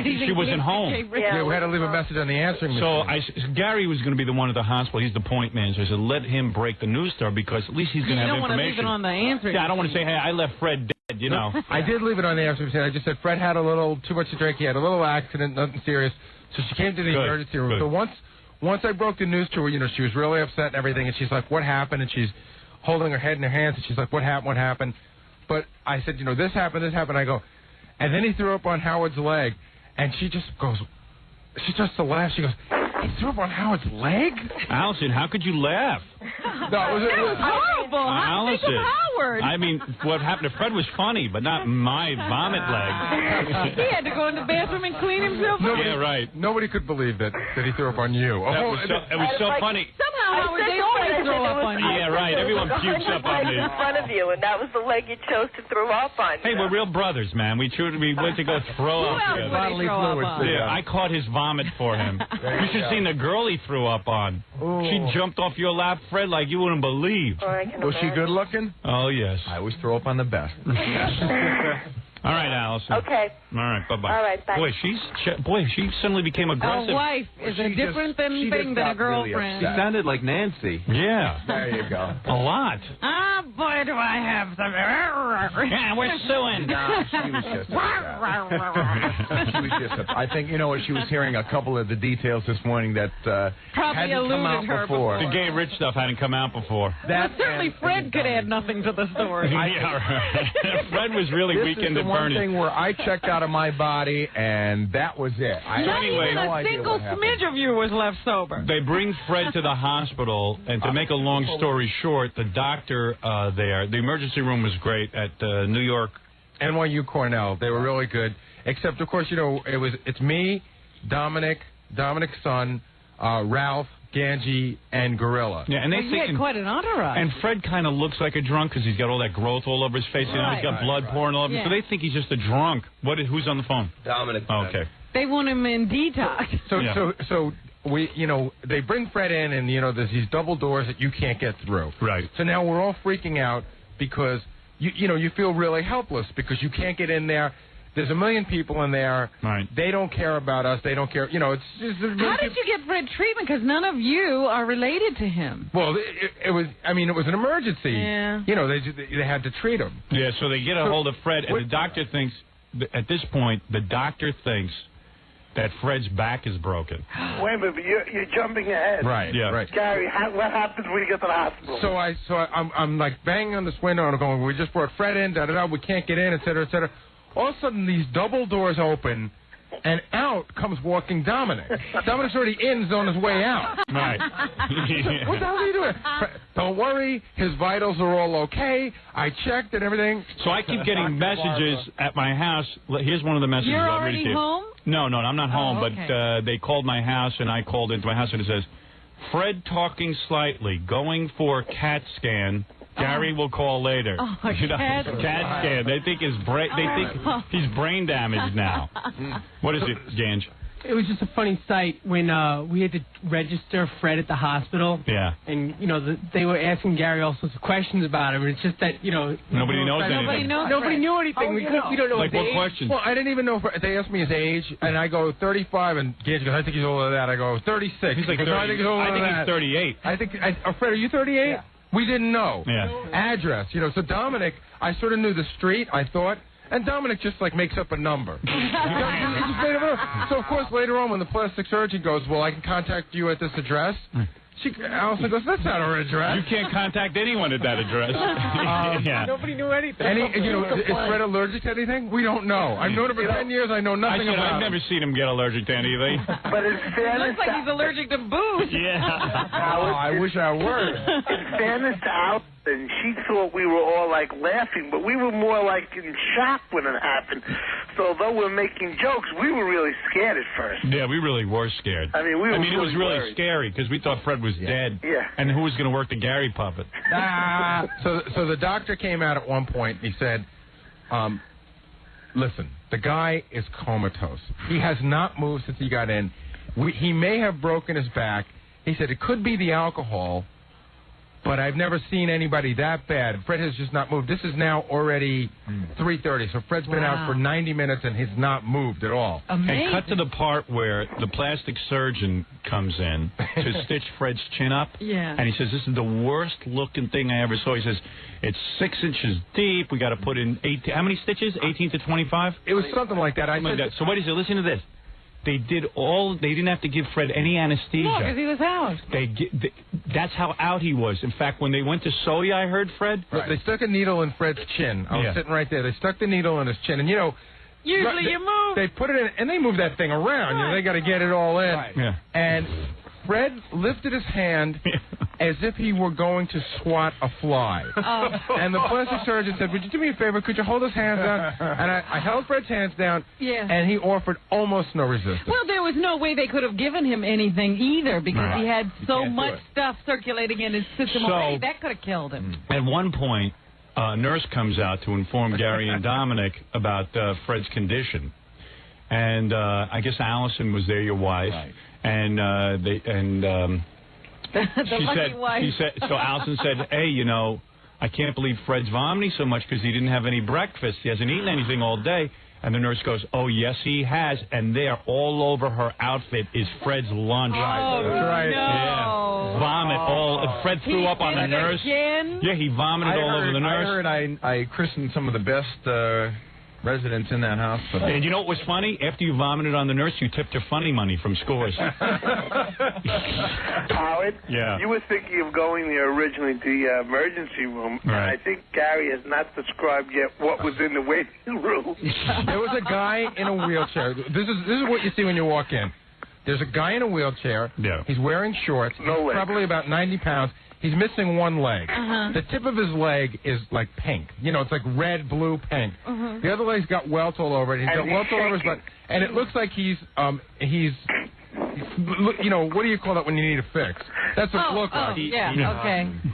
she wasn't home. Yeah, we had to leave a message on the answering machine. So Gary was going to be the one at the hospital. He's the point man. So I said, let him break the news to her because at least he's going to have information. You don't want to leave it on the answering I don't want to say, hey, I left Fred dead, I did leave it on the answering machine. I just said Fred had a little too much to drink. He had a little accident, nothing serious. So she came to the emergency room. So once I broke the news to her, she was really upset and everything. And she's like, what happened? And she's holding her head in her hands. And she's like, what happened? What happened? But I said, this happened, this happened. I go, and then he threw up on Howard's leg, and she just goes, she starts to laugh. She goes, He threw up on Howard's leg? Allison, how could you laugh? No, it was horrible. Allison. Howard. I mean, what happened to Fred was funny, but not my vomit leg. He had to go in the bathroom and clean himself up. Yeah, right. Nobody could believe that he threw up on you. It was so funny. Somehow, Howard, they always throw up on you. Yeah, right. Everyone pukes up on me. in front of you, and that was the leg you chose to throw up on. Hey, we're real brothers, man. We went to go throw up together. Bodily fluids. Yeah, I caught his vomit for him. You should have seen the girl he threw up on. Ooh. She jumped off your lap, Fred, like you wouldn't believe. Was she good looking? Oh, yes. I always throw up on the best. All right, Allison. Okay. All right, bye-bye. All right, bye. Boy, she suddenly became aggressive. A wife is a different thing than a girlfriend. She sounded like Nancy. Yeah. There you go. A lot. Ah, boy, do I have some. Yeah, we're suing. No, she was just I think, she was hearing a couple of the details this morning that Probably hadn't come out eluded her before. The gay rich stuff hadn't come out before. Certainly Fred could add nothing to the story. Yeah, right. Fred was really This weekend is at the one Bernie's. thing where I checked out of my body, and that was it. Not even a single smidge of you was left sober. They bring Fred to the hospital, and to make a long story short, the doctor there, the emergency room was great at New York. NYU Cornell. They were really good. Except, of course, it's me, Dominic's son, Ralph, Ganji, and Gorilla. Yeah, and they He had quite an entourage. And Fred kind of looks like a drunk because he's got all that growth all over his face. He's got blood pouring all over him. So they think he's just a drunk. Who's on the phone? Dominic. Oh, okay. They want him in detox. So we, they bring Fred in, and there's these double doors that you can't get through. Right. So now we're all freaking out because you feel really helpless because you can't get in there. There's a million people in there. Right. They don't care about us. They don't care. It's just. How did you get Fred treatment? Because none of you are related to him. Well, it was. I mean, it was an emergency. Yeah. They had to treat him. Yeah. So they get a hold of Fred, and the doctor thinks, at this point, the doctor thinks that Fred's back is broken. Wait a minute, but you're jumping ahead. Right. Yeah. Right. Gary, what happens when you get to the hospital? So I'm like banging on this window and I'm going, we just brought Fred in, we can't get in, et cetera, et cetera. All of a sudden, these double doors open, and out comes walking Dominic. Dominic's already in, he's on his way out. Right. What the hell are you doing? Don't worry, his vitals are all okay. I checked and everything. So I keep getting messages at my house. Here's one of the messages. You're I'll read it to already you. home? No, I'm not home, okay. but they called my house, and I called into my house, and it says, Fred talking slightly, going for CAT scan. Gary will call later. Oh, CAT scan. They think he's brain damaged now. What is it, Gange? It was just a funny sight when we had to register Fred at the hospital. Yeah. And, they were asking Gary all sorts of questions about him. And it's just that, Nobody knows anything. Nobody knew anything. We don't know like his what age. questions? Well, I didn't even know. They asked me his age, and I go 35, and Gage goes, I think he's older than that. I go 36. He's like 30. I think he's older than that. He's 38. I think, Fred, are you 38? Yeah. We didn't know. Yeah. Address, so Dominic, I sort of knew the street, I thought, and Dominic just makes up a number. He just made up a number. So of course later on when the plastic surgeon goes, well, I can contact you at this address. Allison goes, that's not our address. You can't contact anyone at that address. Yeah. Nobody knew anything. Is Fred allergic to anything? We don't know. I've known him for 10 years. I know nothing about him. I've never seen him get allergic to anything. But in fairness, Looks like he's allergic to booze. Yeah. I wish I were. In fairness to Allison, she thought we were all laughing, but we were more in shock when it happened. So although we're making jokes, we were really scared at first. Yeah, we really were scared. I mean, it was really worried. scary because we thought Fred was dead. Yeah. And who was going to work the Gary puppet? So the doctor came out at one point and he said, listen, the guy is comatose. He has not moved since he got in. He may have broken his back. He said it could be the alcohol, but I've never seen anybody that bad. Fred has just not moved. This is now already 3:30, so Fred's been out for 90 minutes and he's not moved at all. Amazing. And cut to the part where the plastic surgeon comes in to stitch Fred's chin up. Yeah. And he says, this is the worst looking thing I ever saw. He says, it's 6 inches deep. We got to put in 18. How many stitches? 18 to 25? It was something like that. So what is it? Listen to this. They didn't have to give Fred any anesthesia. No, because he was out. That's how out he was. In fact, when they went to 𝗪, I heard, Fred. Right. They stuck a needle in Fred's chin. I was sitting right there. They stuck the needle in his chin. And, Usually you move. They put it in, and they move that thing around. You know, they got to get it all in. Right. Yeah. And Fred lifted his hand as if he were going to swat a fly. Oh. And the plastic surgeon said, would you do me a favor? Could you hold his hands down? And I held Fred's hands down, and he offered almost no resistance. Well, there was no way they could have given him anything either because he had so much stuff circulating in his system already. That could have killed him. At one point, a nurse comes out to inform Gary and Dominic about Fred's condition. And I guess Allison was there, your wife. Right. And she said, so Allison said, hey, you know, I can't believe Fred's vomiting so much because he didn't have any breakfast. He hasn't eaten anything all day. And the nurse goes, oh, yes, he has. And there, all over her outfit, is Fred's lunch. Oh, that's right. No. Yeah. Vomit all. Fred threw up on the nurse. Again? Yeah, he vomited all over the nurse. I heard I christened some of the best residents in that hospital. And you know what was funny? After you vomited on the nurse, you tipped her funny money from Scores. Howard, you were thinking of going there originally to the emergency room, and I think Gary has not described yet what was in the waiting room. There was a guy in a wheelchair. This is what you see when you walk in. There's a guy in a wheelchair. Yeah. He's wearing shorts. He's probably about 90 pounds. He's missing one leg. The tip of his leg is like pink. You know, it's like red, blue, pink. The other leg's got welts all over it. He's got welts all over his butt. And it looks like he's, you know, what do you call that when you need a fix? That's what it looks like.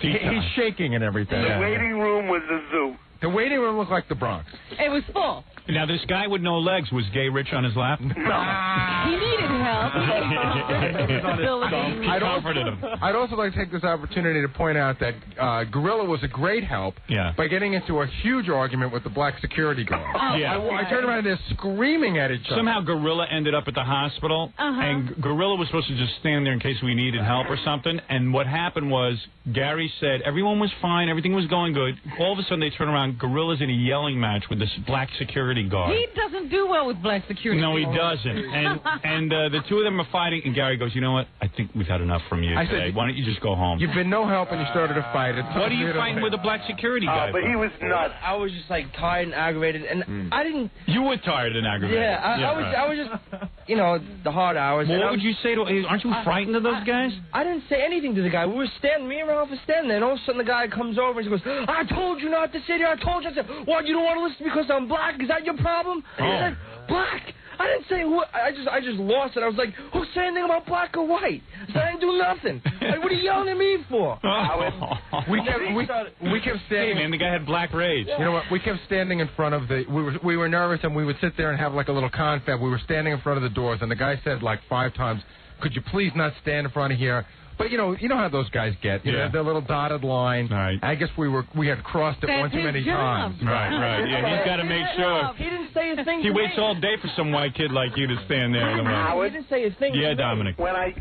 He's shaking and everything. The waiting room was a zoo. The waiting room looked like the Bronx. It was full. Now, this guy with no legs, was Gay Rich on his lap? No. He needed help. He comforted him. I'd also like to take this opportunity to point out that Gorilla was a great help by getting into a huge argument with the black security guard. I turned around and they're screaming at each other. Somehow Gorilla ended up at the hospital, and Gorilla was supposed to just stand there in case we needed help or something. And what happened was Gary said everyone was fine, everything was going good. All of a sudden they turn around, Gorilla's in a yelling match with this black security guard. He doesn't do well with black security. No, he doesn't. And the two of them are fighting, and Gary goes, you know what? I think we've had enough from you today. Why don't you just go home? You've been no help, and you started a fight. What are you fighting with a black security guy? But he was nuts. I was just like tired and aggravated, and I didn't. You were tired and aggravated. Yeah, I was just, you know, the hard hours. Well, what would you say to? Aren't you frightened of those guys? I didn't say anything to the guy. We were standing, me and Ralph were standing there, and all of a sudden the guy comes over and he goes, I told you not to sit here. I told you. I said, what? You don't want to listen because I'm black? Is that your problem? He said, black. I didn't say who. I just lost it. I was like, who said anything about black or white? I said I didn't do nothing. Like, what are you yelling at me for? We kept standing. Hey, man, the guy had black rage. You know what? We kept standing in front of the. We were nervous, and we would sit there and have like a little confab. We were standing in front of the doors, and the guy said like 5 times, "Could you please not stand in front of here?" But you know how those guys get. You know, the little dotted line. Right. I guess we had crossed it one too many times. Right. Yeah, he's got to make sure. He didn't say a thing. He waits all day for some white kid like you to stand there. He didn't say a thing. Yeah, Dominic. When I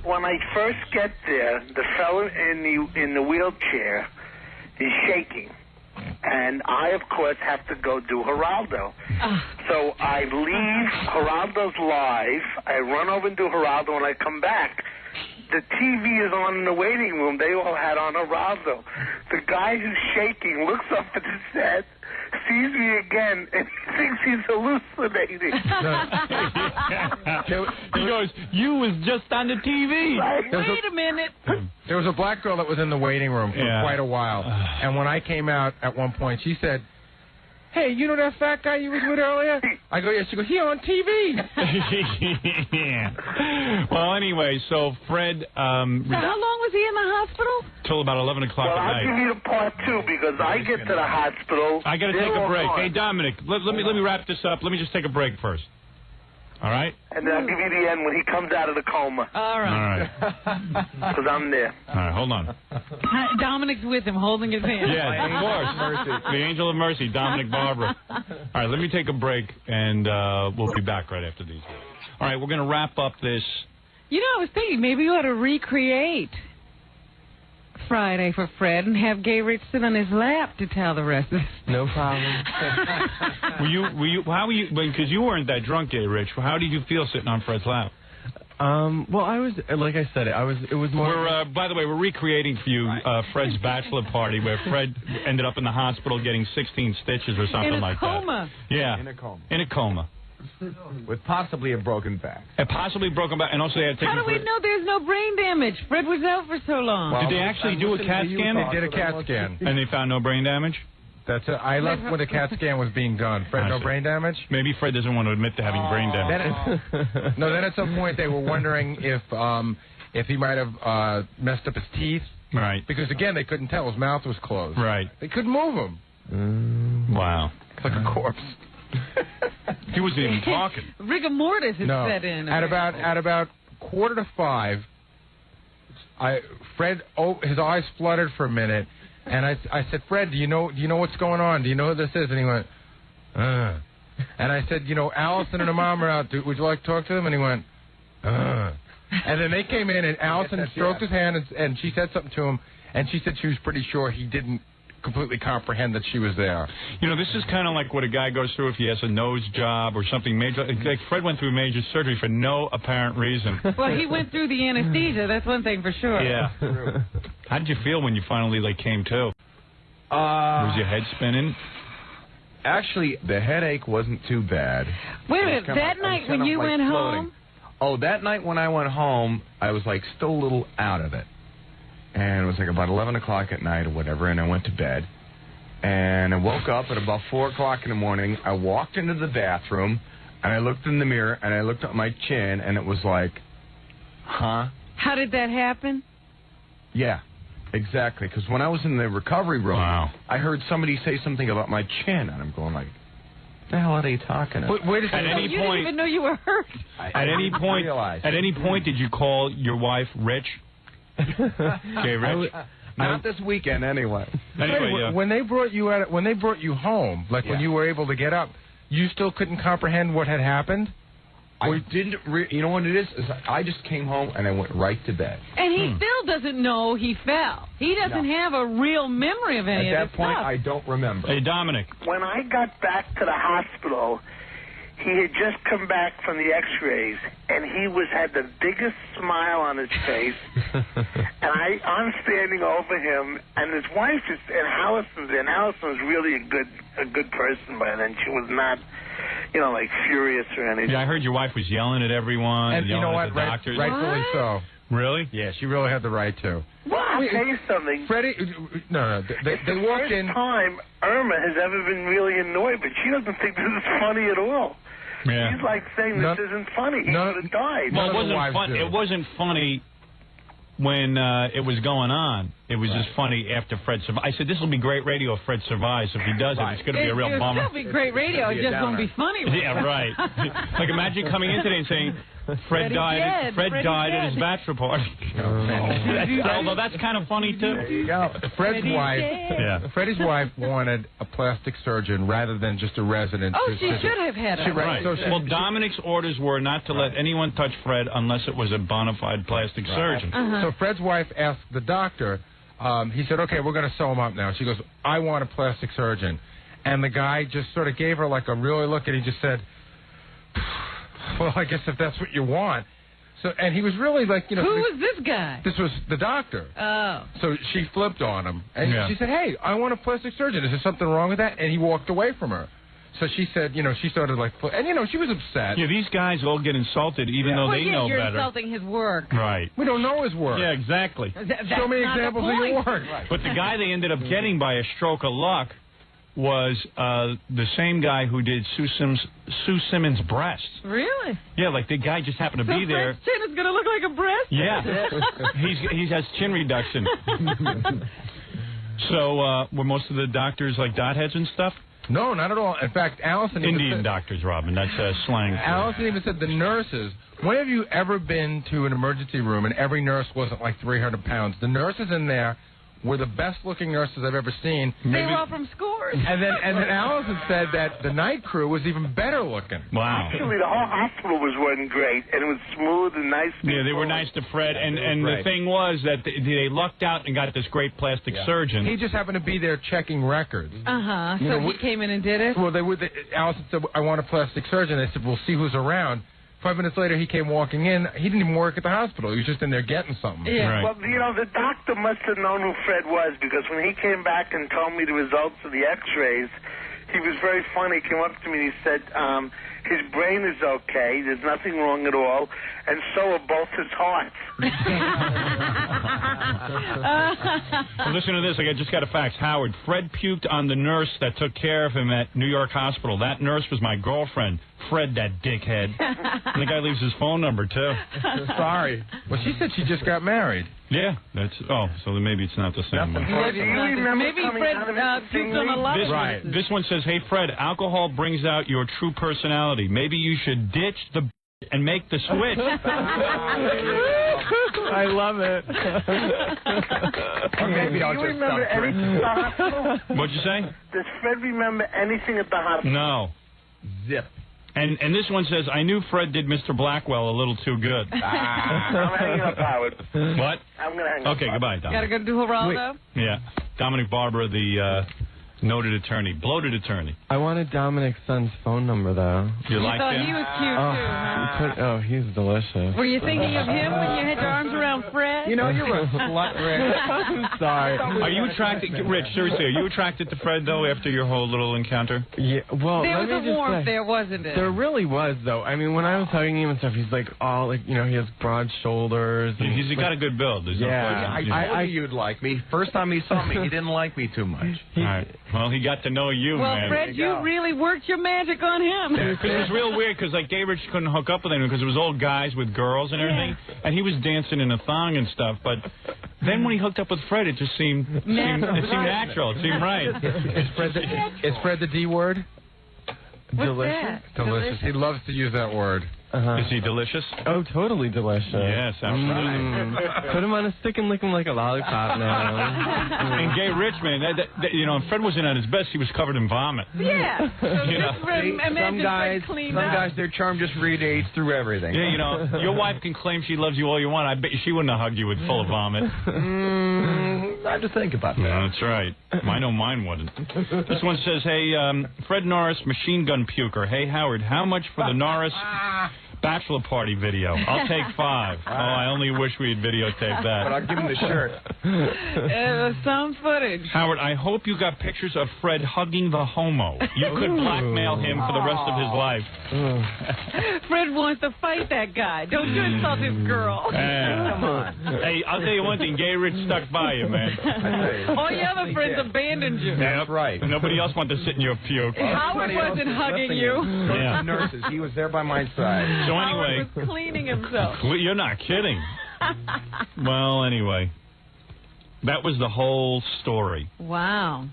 first get there, the fellow in the wheelchair is shaking. And I, of course, have to go do Geraldo. So I leave Geraldo's live. I run over and do Geraldo, and I come back. The TV is on in the waiting room. They all had on Geraldo. The guy who's shaking looks up at his head, sees me again, and he thinks he's hallucinating. He goes, you was just on the TV. Wait a minute. There was a black girl that was in the waiting room for quite a while. And when I came out at one point, she said, hey, you know that fat guy you was with earlier? I go, yeah. She goes, he on TV. Well, anyway, so Fred... so how long was he in the hospital? Till about 11 o'clock at night. Well, I'll give you the part 2 because I get to the hospital. I got to take a break. Hey, Dominic, let me wrap this up. Let me just take a break first. All right? And then I'll give you the end when he comes out of the coma. All right. Because I'm there. All right, hold on. Dominic's with him, holding his hand. Yeah, of course. Mercy. The angel of mercy, Dominic Barbara. All right, let me take a break, and we'll be back right after these. All right, we're going to wrap up this. You know, I was thinking maybe you ought to recreate Friday for Fred and have Gay Rich sit on his lap to tell the rest of it. No problem. How were you, because you weren't that drunk, Gay Rich. How did you feel sitting on Fred's lap? Well, I was, like I said, it was more... by the way, we're recreating for you Fred's bachelor party where Fred ended up in the hospital getting 16 stitches or something like that. In a coma. Yeah. In a coma. In a coma. with possibly a broken back. And possibly broken back, and also they had taken. How do we know there's no brain damage? Fred was out for so long. Well, did they actually do a CAT scan? They did a CAT scan. And they found no brain damage? That's it. I left when the CAT scan was being done. Fred, no brain damage? Maybe Fred doesn't want to admit to having brain damage. Then at some point they were wondering if he might have messed up his teeth. Right. Because, again, they couldn't tell. His mouth was closed. Right. They couldn't move him. Wow. It's like a corpse. He wasn't even talking. Rigor mortis had set in. At about 4:45, Fred, his eyes fluttered for a minute, and I said, Fred, do you know what's going on? Do you know who this is? And he went, And I said, Allison and her mom are out. Would you like to talk to them? And he went, And then they came in, and Allison stroked his hand, and she said something to him, and she said she was pretty sure he didn't completely comprehend that she was there. This is kind of like what a guy goes through if he has a nose job or something major. Like Fred went through major surgery for no apparent reason. Well, he went through the anesthesia. That's one thing for sure. Yeah. How did you feel when you finally came to? Was your head spinning? Actually, the headache wasn't too bad. Wait a minute. That night when you went home? Oh, that night when I went home, I was still a little out of it. And it was about 11 o'clock at night or whatever, and I went to bed. And I woke up at about 4 o'clock in the morning. I walked into the bathroom, and I looked in the mirror, and I looked at my chin, and it was huh? How did that happen? Yeah, exactly. Because when I was in the recovery room, I heard somebody say something about my chin, and I'm going what the hell are they talking about? Wait a second. You didn't even know you were hurt. At any point, did you call your wife Rich? Okay, Rich. Not this weekend, anyway. Anyway, when they brought you home, when you were able to get up, you still couldn't comprehend what had happened? I didn't. You know what it is? I just came home and I went right to bed. And he still doesn't know he fell. He doesn't have a real memory of any of this At that point, stuff. I don't remember. Hey, Dominic. When I got back to the hospital, he had just come back from the X-rays, and he had the biggest smile on his face. And I'm standing over him, and his wife and Allison's there. And Allison was really a good person by then. She was not, furious or anything. Yeah, I heard your wife was yelling at everyone. And you know what? Doctors. Rightfully so. Really? Yeah, she really had the right to. Well, I'll tell you something. Freddie, no, they walked in. It's the first time Irma has ever been really annoyed, but she doesn't think this is funny at all. Yeah. She's saying this isn't funny. He would have died. Well, it wasn't funny when it was going on. It was just funny after Fred survived. I said, this will be great radio if Fred survives. If he doesn't, it's going to be a real bummer. It'll still be great radio. It just won't be funny. Yeah, right. Imagine coming in today and saying, Fred died at his bachelor party. Although that's kind of funny, too. Freddie's wife wanted a plastic surgeon rather than just a resident. Oh, she should have had it. Right. Well, Dominic's orders were not to let anyone touch Fred unless it was a bona fide plastic surgeon. So Fred's wife asked the doctor, he said, okay, we're going to sew him up now. She goes, I want a plastic surgeon. And the guy just sort of gave her a really look, and he just said, well, I guess if that's what you want. So, and he was really Who was this guy? This was the doctor. Oh. So she flipped on him, and she said, hey, I want a plastic surgeon. Is there something wrong with that? And he walked away from her. So she said, she started and she was upset. Yeah, these guys all get insulted even though they know you're better. Insulting his work. Right. We don't know his work. Yeah, exactly. Show me examples of your work. But the guy they ended up getting by a stroke of luck was the same guy who did Sue Simmons' breasts. Really? Yeah, the guy just happened to be there. Fred's chin is going to look like a breast? Yeah. he has chin reduction. So were most of the doctors dot heads and stuff? No, not at all. In fact, Allison... Indian doctors, Robin. That's slang. Allison even said the nurses... When have you ever been to an emergency room and every nurse wasn't 300 pounds? The nurses in there were the best-looking nurses I've ever seen. They were all from Scores. And then Allison said that the night crew was even better looking. Wow. Actually, the whole hospital was running great, and it was smooth and nice. Yeah, they were nice to Fred, and the thing was that they lucked out and got this great plastic surgeon. He just happened to be there checking records. Uh-huh. So he came in and did it? Well, Allison said, I want a plastic surgeon. They said, we'll see who's around. 5 minutes later, he came walking in. He didn't even work at the hospital. He was just in there getting something. Yeah. Right. Well, the doctor must have known who Fred was, because when he came back and told me the results of the X-rays, he was very funny. He came up to me and he said, his brain is okay, there's nothing wrong at all, and so are both his hearts. Well, listen to this. I just got a fax. Howard, Fred puked on the nurse that took care of him at New York Hospital. That nurse was my girlfriend. Fred, that dickhead. And the guy leaves his phone number, too. Sorry. Well, she said she just got married. Yeah, that's... Oh, so then maybe it's not the same one. Maybe Fred puked on a lot of Right. This one says, hey, Fred, alcohol brings out your true personality. Maybe you should ditch the and make the switch. I love it. Or maybe I'll just remember anything at the hospital? What'd you say? Does Fred remember anything at the hospital? No. Zip. And this one says, I knew Fred did Mr. Blackwell a little too good. I'm hanging up, Howard. What? I'm going to hang up. Okay, goodbye, Dominic. Gotta go do Geraldo? Yeah. Dominic Barbara, the noted attorney, bloated attorney. I wanted Dominic's son's phone number, though. You like thought him? he was cute, too, huh? He's delicious. Were you thinking of him when you had your arms around Fred? You know, you're a slut, Rich. I'm sorry. Are you attracted, Rich, seriously, are you attracted to Fred, though, after your whole little encounter? Yeah, well, there let was me a just warmth say, there, wasn't it? There really was, though. I mean, when I was hugging him and stuff, he's like all, like, you know, he has broad shoulders. And, He's got a good build. There's no question. I knew you'd like me. First time he saw me, he didn't like me too much. All right. Well, he got to know you, well, man. Fred, you really worked your magic on him. It was real weird because, like, Gay Rich couldn't hook up with anyone because it was all guys with girls and everything. Yeah. And he was dancing in a thong and stuff. But then when he hooked up with Fred, it just seemed natural. It seemed right. Is Fred the D word? What's delicious? That? Delicious. He loves to use that word. Is he delicious? Oh, totally delicious. Yes, absolutely. Put him on a stick and lick him like a lollipop now. And Gay Rich, man, you know, Fred wasn't at his best. He was covered in vomit. Yeah. So You know. Some guys, their charm just radiates through everything. Yeah, you know, your wife can claim she loves you all you want. I bet she wouldn't have hugged you with full of vomit. I have to think about that. No, that's right. I know mine wouldn't. This one says, hey, Fred Norris, machine gun puker. Hey, Howard, how much for the Norris bachelor party video? I'll take $5. Oh, I only wish we had videotaped that. But I'll give him the shirt. Sound footage. Howard, I hope you got pictures of Fred hugging the homo. You could blackmail him for the rest of his life. Fred wants to fight that guy. Don't you insult his girl. Come on. Hey, I'll tell you one thing. Gay Rich stuck by you, man. All your other friends abandoned you. That's right. Nobody else wanted to sit in your puke. Howard wasn't hugging you. Yeah. Nurses. He was there by my side. So anyway, Howard was cleaning himself. You're not kidding. Well, anyway, that was the whole story. Wow.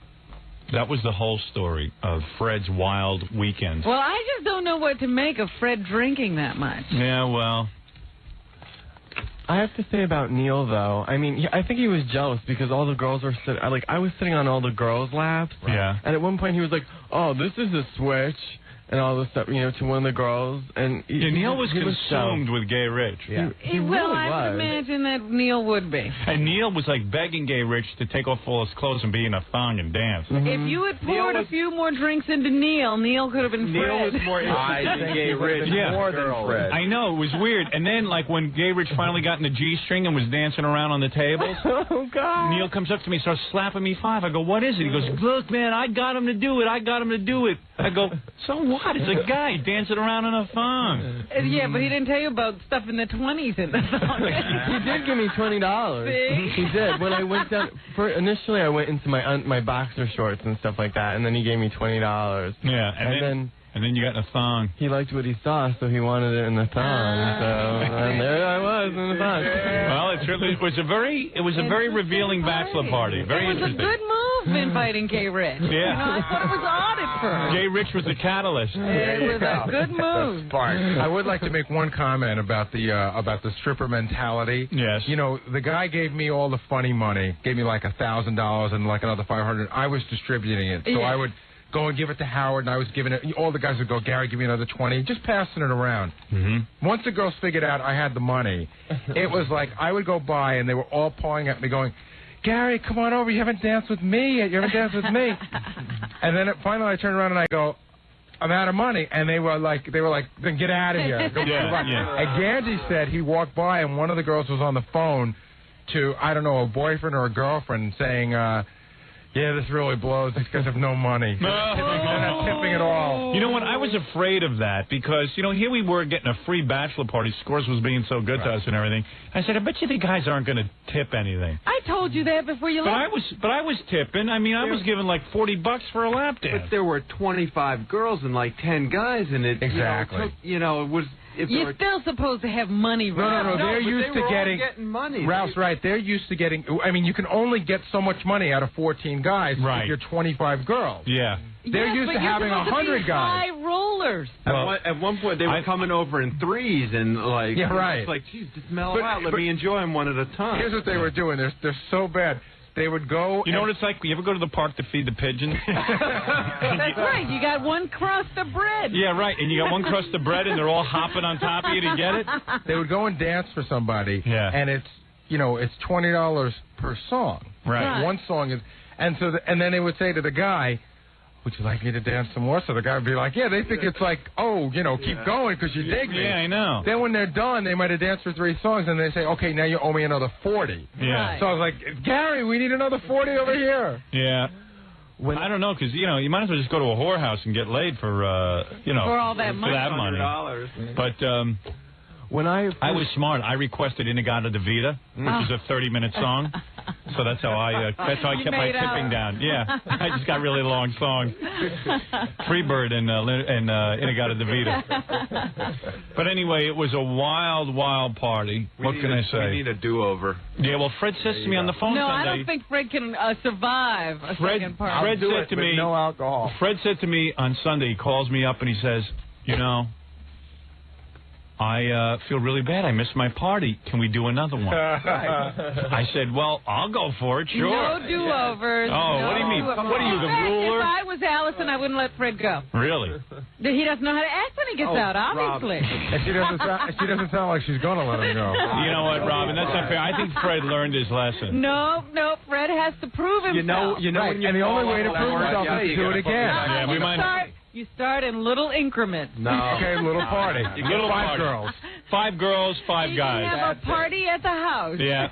That was the whole story of Fred's wild weekend. Well, I just don't know what to make of Fred drinking that much. Yeah, well, I have to say about Neil, though. I mean, I think he was jealous because all the girls were sitting. Like, I was sitting on all the girls' laps. Yeah. And at one point, he was like, "Oh, this is a switch." And all this stuff, you know, to one of the girls. And Neil was consumed with Gay Rich. Yeah. He well, really I would imagine that Neil would be. And Neil was like begging Gay Rich to take off all his clothes and be in a thong and dance. If you had poured a few more drinks into Neil could have been Fred. Neil was more interested in Gay Rich more than Fred. I know, it was weird. And then, like, when Gay Rich finally got in the G-string and was dancing around on the tables, oh, God. Neil comes up to me, starts slapping me 5. I go, what is it? He goes, look, man, I got him to do it. I got him to do it. I go, so what? It's a guy dancing around in a thong. Yeah, but he didn't tell you about stuff in the 20s in the thong. He did give me $20. See? He did. When I went down, initially I went into my boxer shorts and stuff like that, and then he gave me $20. Yeah, and then you got in a thong. He liked what he saw, so he wanted it in the thong. And there I was in the thong. Well, it was a very revealing bachelor party. Very interesting. It was a good move inviting Gay Rich. Yeah. You know, I thought it was odd at first. Gay Rich was the catalyst. It was a good move. I would like to make one comment about the stripper mentality. Yes. You know, the guy gave me all the funny money, gave me like $1,000 and like another $500. I was distributing it, so I would go and give it to Howard, and I was giving it. All the guys would go, Gary, give me another 20, just passing it around. Mm-hmm. Once the girls figured out I had the money, it was like I would go by, and they were all pawing at me, going, Gary, come on over. You haven't danced with me yet. You haven't danced with me. And then finally, I turned around and I go, I'm out of money, and they were like, then get out of here. And Ganji said he walked by, and one of the girls was on the phone to, I don't know, a boyfriend or a girlfriend saying, Yeah, this really blows. These guys have no money. They're not tipping at all. You know what? I was afraid of that because, here we were getting a free bachelor party. Scores was being so good to us and everything. I said, I bet you the guys aren't going to tip anything. I told you that before you left. But I was tipping. I mean, I was giving like $40 for a lap dance. But there were 25 girls and like 10 guys, and it Exactly. it was. You're still supposed to have money, Ralph. No, they're used to getting money. Ralph's right. They're used to getting. I mean, you can only get so much money out of 14 guys if you're 25 girls. Yeah. They're used to having 100 guys. High rollers. At one point, they were coming over in threes and like. Yeah, right. It's like, geez, just mellow out. Let me enjoy them one at a time. Here's what they were doing. They're so bad. They would go. You know what it's like? You ever go to the park to feed the pigeons? That's right. You got one crust of bread. Yeah, right. And you got one crust of bread, and they're all hopping on top of you to get it. They would go and dance for somebody. Yeah. And it's it's $20 per song. Right. One song is, and then they would say to the guy, "Would you like me to dance some more?" So the guy would be like, "Yeah." They think it's like, keep going because you dig me. Yeah, I know. Then when they're done, they might have danced for 3 songs, and they say, "Okay, now you owe me another 40." Yeah. Right. So I was like, "Gary, we need another 40 over here." Yeah. I don't know, because, you might as well just go to a whorehouse and get laid for, for all that money. For that money. But, when I was smart. I requested "𝗦𝗵cie𝘄𝗿𝗍," which is a 30-minute song. So that's how I kept my tipping down. Yeah, I just got really long songs. Freebird and 𝗦𝗵cie𝘄𝗿𝗍. But anyway, it was a wild, wild party. What can I say? We need a do-over. Yeah, well, Fred says to me on the phone No, Sunday. I don't think Fred can survive a second party. Fred said to me, no alcohol. Fred said to me on Sunday, he calls me up and he says, I feel really bad. I missed my party. Can we do another one? I said, well, I'll go for it, sure. No do-overs. Oh, what do you mean? What are you, the ruler? If I was Allison, I wouldn't let Fred go. Really? He doesn't know how to act when he gets out, obviously. And she doesn't sound like she's going to let him go. You know what, Robin? That's not fair. I think Fred learned his lesson. No, Fred has to prove himself. Right. And the only way to prove himself is to do it again. Yeah, we might. You start in little increments. No. Okay, little party. You get 5 girls. 5 girls, 5 guys. You can have a party at the house. Yeah.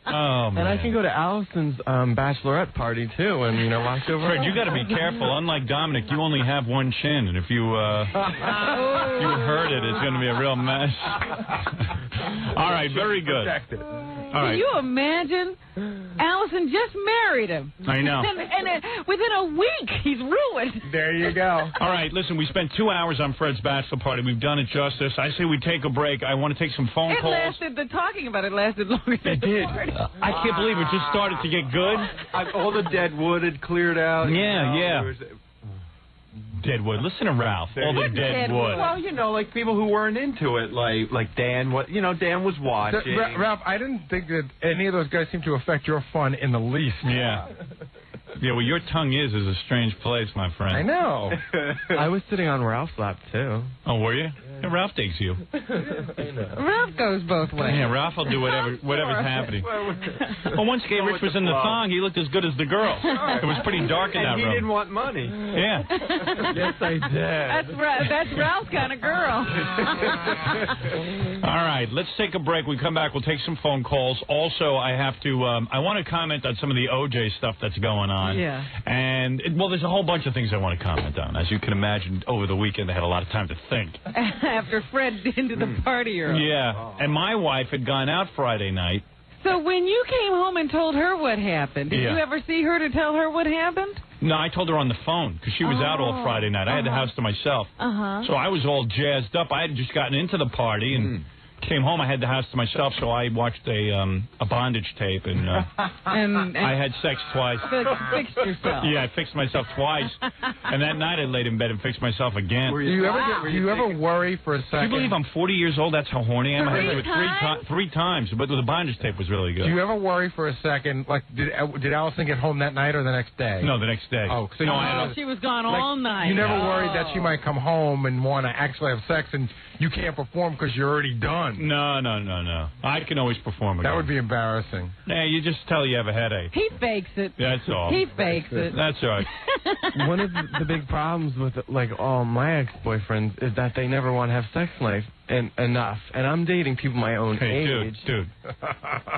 Oh, man. And I can go to Allison's bachelorette party, too, and, watch over. Fred, you got to be careful. Unlike Dominic, you only have one chin, and if you hurt it, it's going to be a real mess. All right, very good. Can you imagine? Allison just married him. I know. And within a week, he's ruined. There you go. All right, listen, we spent 2 hours on Fred's bachelor party. We've done it justice. I say we take a break. I want to take some phone calls. The talking about it lasted longer than the party. I can't believe it just started to get good. All the dead wood had cleared out. Yeah. Dead wood. Listen to Ralph. All the dead wood. Well, like people who weren't into it, like Dan. Dan was watching. Ralph, I didn't think that any of those guys seemed to affect your fun in the least. Yeah. Yeah, well, your tongue is a strange place, my friend. I know. I was sitting on Ralph's lap, too. Oh, were you? Yeah, Ralph digs you. Ralph goes both ways. Yeah, Ralph will do whatever's happening. Well, once Gay Rich was in the thong, he looked as good as the girl. It was pretty dark in that room. He didn't want money. Yeah. Yes, I did. That's Ralph's kind of girl. All right, let's take a break. We come back, we'll take some phone calls. Also, I have to, I want to comment on some of the OJ stuff that's going on. Yeah. And, there's a whole bunch of things I want to comment on. As you can imagine, over the weekend, I had a lot of time to think. After Fred into the party early. Yeah. And my wife had gone out Friday night. So when you came home and told her what happened, did you ever see her to tell her what happened? No, I told her on the phone because she was out all Friday night. I had the house to myself. So I was all jazzed up. I had just gotten into the party and came home. I had the house to myself, so I watched a bondage tape and I had sex twice. Fixed yourself. Yeah, I fixed myself twice. And that night I laid in bed and fixed myself again. Do you ever worry for a second? Do you believe I'm 40 years old? That's how horny I am. I had it 3 times, but the bondage tape was really good. Do you ever worry for a second? Like, did Allison get home that night or the next day? No, the next day. Oh, so she was gone all night. You never worried that she might come home and want to actually have sex and you can't perform because you're already done. No. I can always perform again. That would be embarrassing. Yeah, you just tell you have a headache. He fakes it. That's all. He fakes it. That's right. One of the big problems with, all my ex-boyfriends is that they never want to have sex life. enough, and I'm dating people my own age. Dude.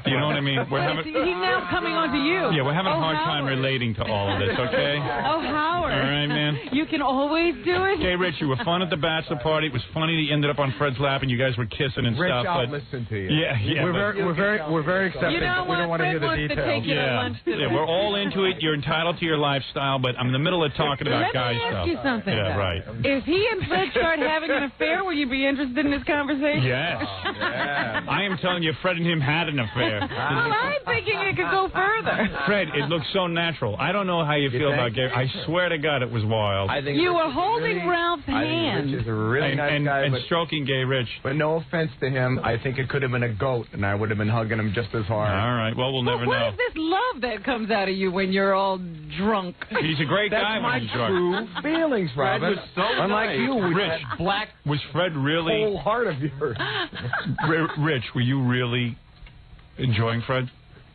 You know what I mean? He's now coming on to you. Yeah, we're having a hard time relating to all of this, okay? Oh, Howard. All right, man. You can always do it. Gay Rich, you were fun at the bachelor party. It was funny that you ended up on Fred's lap and you guys were kissing and Rich, stuff. I'll but listen to you. Yeah. We're very accepting. You know but we don't want to hear the Fred wants details. to take you to lunch today. Yeah, we're all into it. You're entitled to your lifestyle, but I'm in the middle of talking about guy stuff. Let me ask you something. Yeah, right. If he and Fred start having an affair, will you be interested in this conversation? Yes. I am telling you, Fred and him had an affair. Well, I'm thinking it could go further. Fred, it looks so natural. I don't know how you feel about Gay. I swear to God, it was wild. I think you were holding Ralph's hand. I think Rich is a really nice guy. And stroking Gay Rich. But no offense to him, I think it could have been a goat, and I would have been hugging him just as hard. All right, well, we'll never what know. is this love that comes out of you when you're all drunk? He's a great guy when he's drunk. True feelings, Fred Robin. was so Unlike nice. you, Rich, was Fred really... whole heart of yours. Rich, were you really enjoying Fred?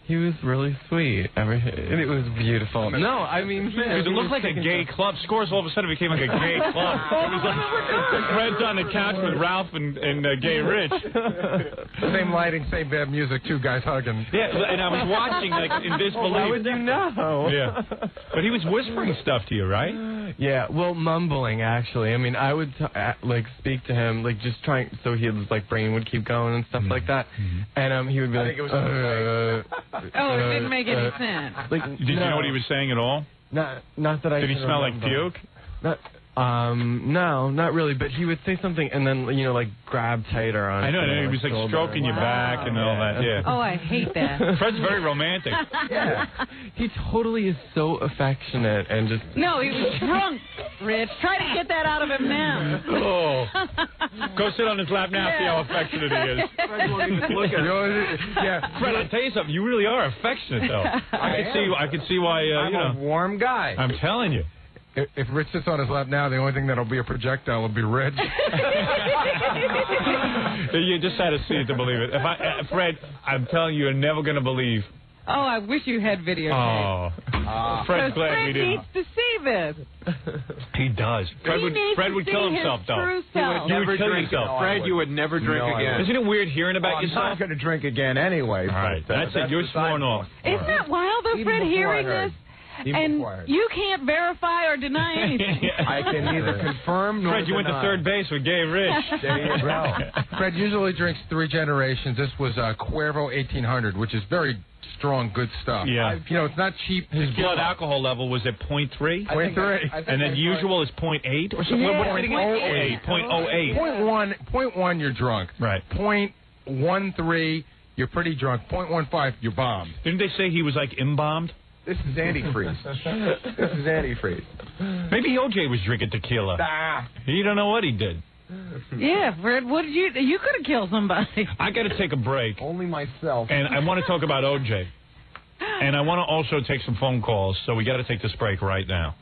He was really sweet. It was beautiful. No, I mean, it looked like a gay club. Scores all of a sudden became like a gay club. It was like Fred's on the couch with Ralph and Gay Rich. Same lighting, same bad music, two guys hugging. Yeah, and I was watching like in disbelief. How would you know? Yeah, but he was whispering stuff to you, right? Yeah, well, mumbling actually. I mean, I would like speak to him, like just trying, so his like brain would keep going and stuff like that, and he would be like. Oh, it didn't make any sense. Did you know what he was saying at all? Not that I. Did he smell remember. like puke? No, not really. But he would say something and then like grab tighter on. I know. He was like stroking your back and all that. Yeah. Oh, I hate that. Fred's very romantic. Yeah. He totally is so affectionate and just. No, he was drunk, Rich. Try to get that out of him now. Oh. Go sit on his lap now. See how affectionate he is. Yeah. Fred, I'll tell you something. You really are affectionate, though. I can see why. I'm a warm guy. I'm telling you. If Rich sits on his lap now, the only thing that'll be a projectile will be Rich. You just had to see it to believe it. Fred, I'm telling you, you're never going to believe. Oh, I wish you had videotape. Fred's glad we didn't. Needs to see this. He does. Fred would kill himself, though. You would kill yourself. Fred, you would never drink again. Isn't it weird hearing about yourself? I'm not going to drink again anyway. All right, that's it. You're sworn off. Isn't that wild, though, Fred, hearing this? And you can't verify or deny anything. I can neither confirm nor Fred, you went to third base with Gay Rich. There you go. Fred usually drinks 3 generations. This was 𝗻𝗿𝗄𝗏 1800, which is very strong, good stuff. Yeah. It's not cheap. His blood alcohol level was at 0.3. 0.3. And then usual is 0.8 or something. Yeah. What did he get? 0.08. 0.1, you're drunk. Right. 0.13, you're pretty drunk. 0.15, you're bombed. Didn't they say he was like embalmed? This is antifreeze. This is antifreeze. Maybe OJ was drinking tequila. You don't know what he did. Yeah, Fred, what did you could have killed somebody. I got to take a break. Only myself. And I want to talk about OJ. And I want to also take some phone calls, so we got to take this break right now.